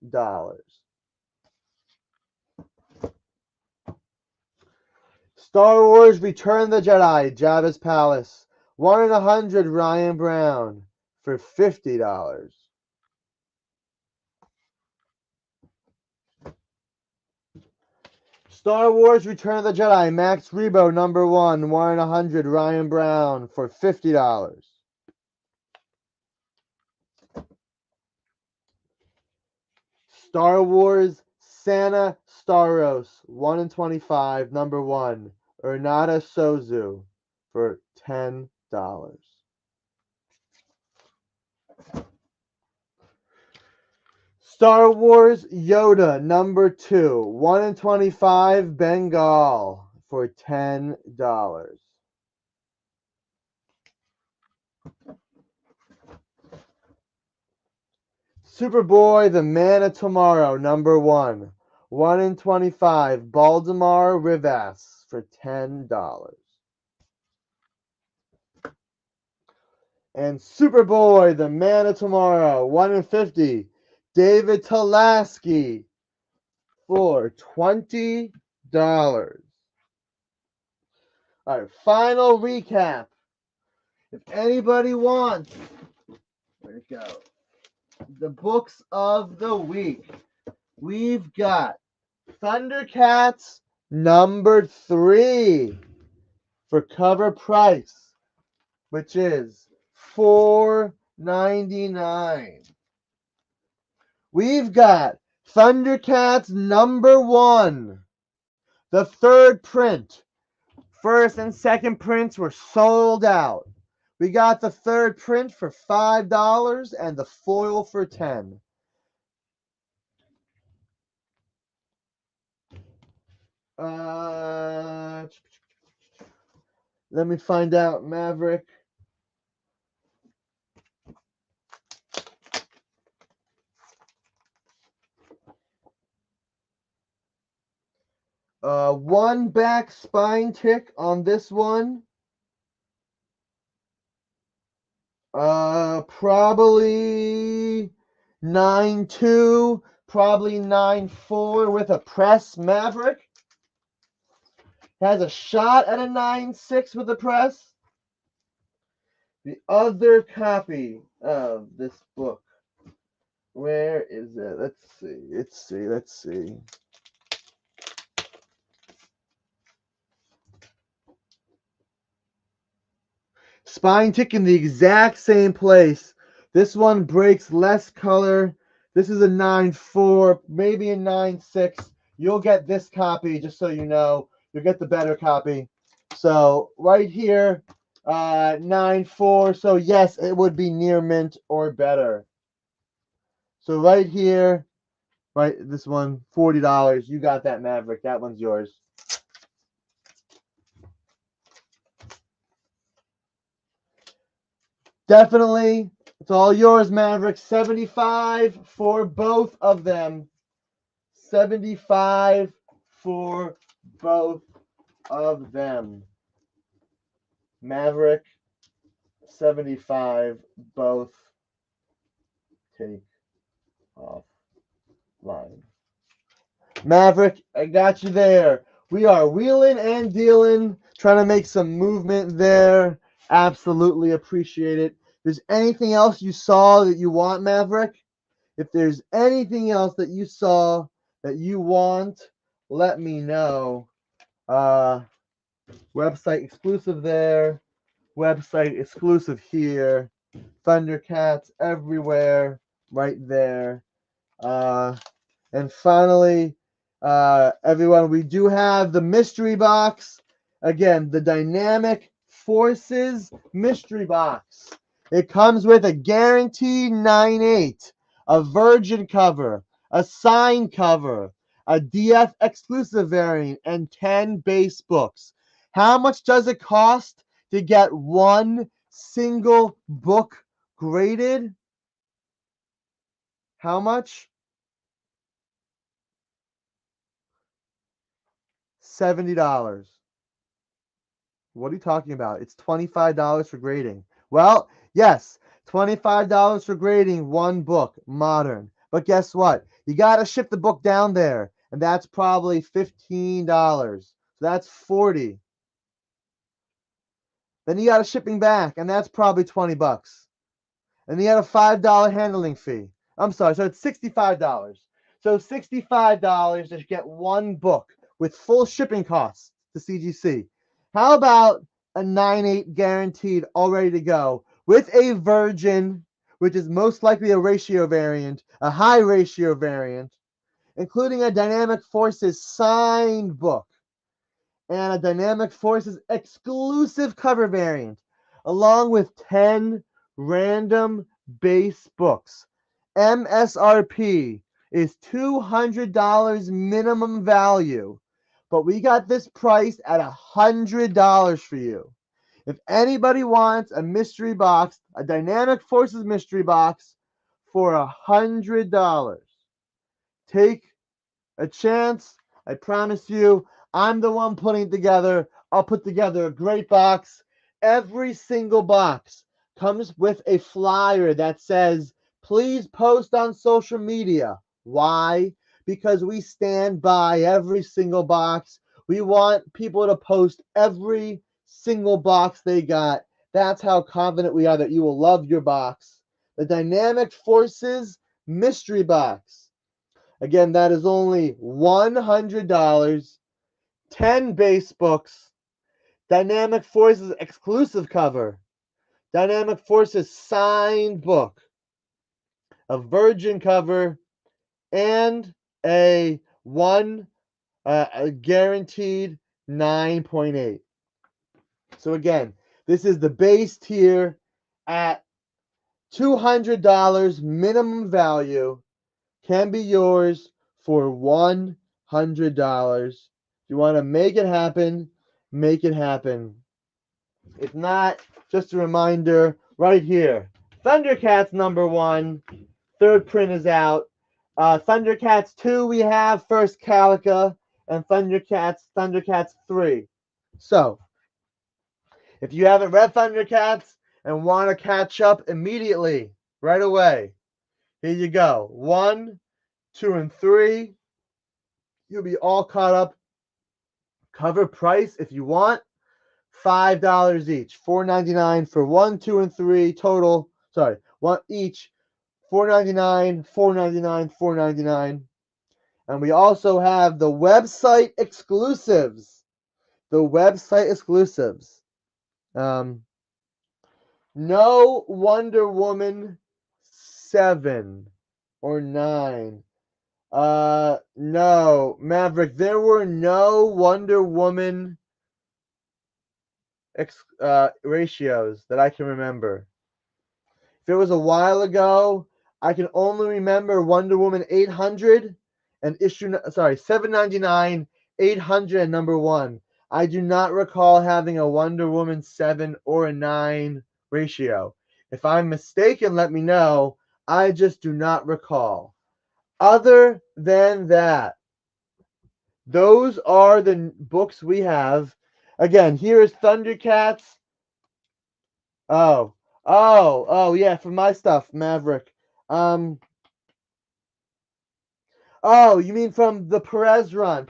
S2: Star Wars Return of the Jedi Jabba's Palace, 1 in 100, Ryan Brown for $50. Star Wars Return of the Jedi Max Rebo number 1, 1 in 100, Ryan Brown for $50. Star Wars Santa Staros, 1 in 25, number 1, Ernata Sozu for $10. Star Wars Yoda, number 2, 1 in 25, Bengal for $10. Superboy, the Man of Tomorrow, number 1. 1 in 25, Baltimore Rivas for $10. And Superboy, the Man of Tomorrow, 1 in 50, David Talaski for $20. All right, final recap. If anybody wants, where'd it go? The books of the week. We've got Thundercats number 3 for cover price, which is $4.99. We've got Thundercats number 1, the 3rd print. First and second prints were sold out. We got the 3rd print for $5 and the foil for $10. Let me find out, Maverick. One back spine tick on this one. Probably 9.2, probably 9.4 with a press, Maverick. Has a shot at a 9.6 with a press. The other copy of this book. Where is it? Let's see. Spine tick in the exact same place. This one breaks less color. This is a 9.4, maybe a 9.6. You'll get this copy, just so you know. You'll get the better copy. So right here, 9.4. So yes, it would be near mint or better. So right here, right, this one, $40. You got that, Maverick. That one's yours. Definitely. It's all yours, Maverick. 75 for both of them. 75 for both of them. Maverick, 75, both take off line. Maverick, I got you there. We are wheeling and dealing, trying to make some movement there. Absolutely appreciate it. If there's anything else you saw that you want, Maverick, if there's anything else that you saw that you want, let me know. Website exclusive there. Website exclusive here. Thundercats everywhere right there. And finally, everyone, we do have the mystery box. Again, the Dynamic Forces mystery box. It comes with a guaranteed 9.8, a virgin cover, a signed cover, a DF exclusive variant, and 10 base books. How much does it cost to get one single book graded? How much? $70. What are you talking about? It's $25 for grading. Well, yes, $25 for grading one book, modern. But guess what? You got to ship the book down there, and that's probably $15. So that's $40. Then you got a shipping back, and that's probably $20. And you got a $5 handling fee. I'm sorry, so it's $65. So $65 to get one book with full shipping costs to CGC. How about a 9.8 guaranteed, all ready to go, with a virgin, which is most likely a ratio variant, a high ratio variant, including a Dynamic Forces signed book and a Dynamic Forces exclusive cover variant, along with 10 random base books. MSRP is $200 minimum value, but we got this priced at $100 for you. If anybody wants a mystery box, a Dynamic Forces mystery box for $100. Take a chance. I promise you, I'm the one putting it together. I'll put together a great box. Every single box comes with a flyer that says, please post on social media. Why? Because we stand by every single box. We want people to post every single box they got. That's how confident we are that you will love your box. The Dynamic Forces Mystery Box. Again, that is only $100. 10 base books. Dynamic Forces exclusive cover. Dynamic Forces signed book. A virgin cover. And a guaranteed 9.8. So again, this is the base tier at $200 minimum value. Can be yours for $100. If you want to make it happen, make it happen. If not, just a reminder right here. Thundercats #1. Third print is out. Thundercats 2, we have first Calica, and Thundercats 3. So, if you haven't read Thundercats and want to catch up immediately, right away, here you go. 1, 2, and 3. You'll be all caught up. Cover price, if you want, $5 each. $4.99 for 1, 2, and 3 total. Sorry, one each. $4.99, $4.99, $4.99. And we also have the website exclusives. The website exclusives. No Wonder Woman 7 or 9. No, Maverick, there were no Wonder Woman ratios that I can remember. If it was a while ago, I can only remember Wonder Woman 800 and 799, 800, and #1. I do not recall having a Wonder Woman 7 or a 9 ratio. If I'm mistaken, let me know. I just do not recall. Other than that, those are the books we have. Again, here is Thundercats. Oh, yeah, for my stuff, Maverick. Oh, you mean from the Perez run,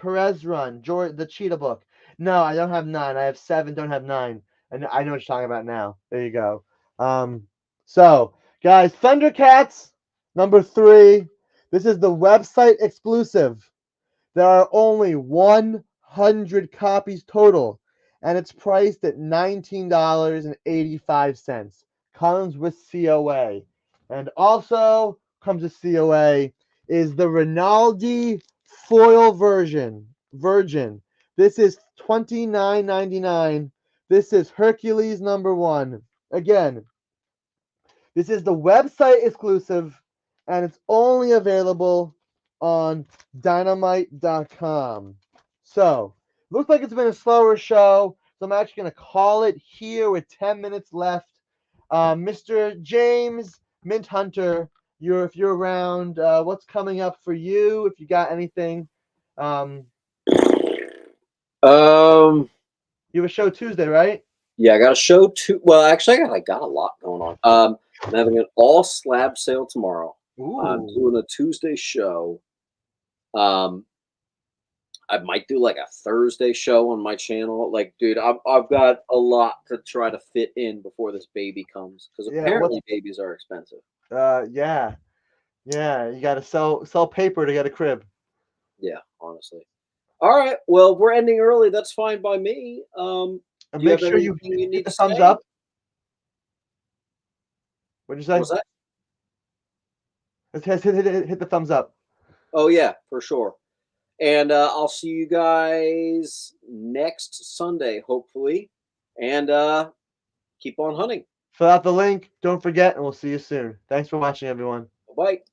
S2: George, the Cheetah book. No, I don't have 9. I have 7, don't have 9. And I know what you're talking about now. There you go. So, guys, Thundercats, #3. This is the website exclusive. There are only 100 copies total, and it's priced at $19.85. Comes with COA. And also comes with COA is the Rinaldi foil Virgin. This is $29.99. This is Hercules #1. Again, this is the website exclusive, and it's only available on Dynamite.com. So, looks like it's been a slower show, so I'm actually going to call it here with 10 minutes left. Mr. James Mint Hunter, if you're around, what's coming up for you? If you got anything,
S1: Um,
S2: you have a show Tuesday, right?
S1: yeah, I got a show too. Well, actually, I got a lot going on. I'm having an all slab sale tomorrow. I'm
S2: Ooh.
S1: doing a Tuesday show. I might do like a Thursday show on my channel. Like, dude, I've got a lot to try to fit in before this baby comes because
S2: Yeah.
S1: apparently babies are expensive.
S2: Yeah. You got to sell paper to get a crib.
S1: Yeah, honestly. All right. Well, we're ending early. That's fine by me.
S2: And
S1: Do you
S2: make
S1: have
S2: sure you
S1: anything you
S2: hit
S1: need
S2: the
S1: to
S2: thumbs
S1: say?
S2: up. What'd you say?
S1: What's that?
S2: Hit the thumbs up.
S1: Oh yeah, for sure. And I'll see you guys next Sunday, hopefully. And keep on hunting.
S2: Fill out the link. Don't forget, and we'll see you soon. Thanks for watching, everyone.
S1: Bye.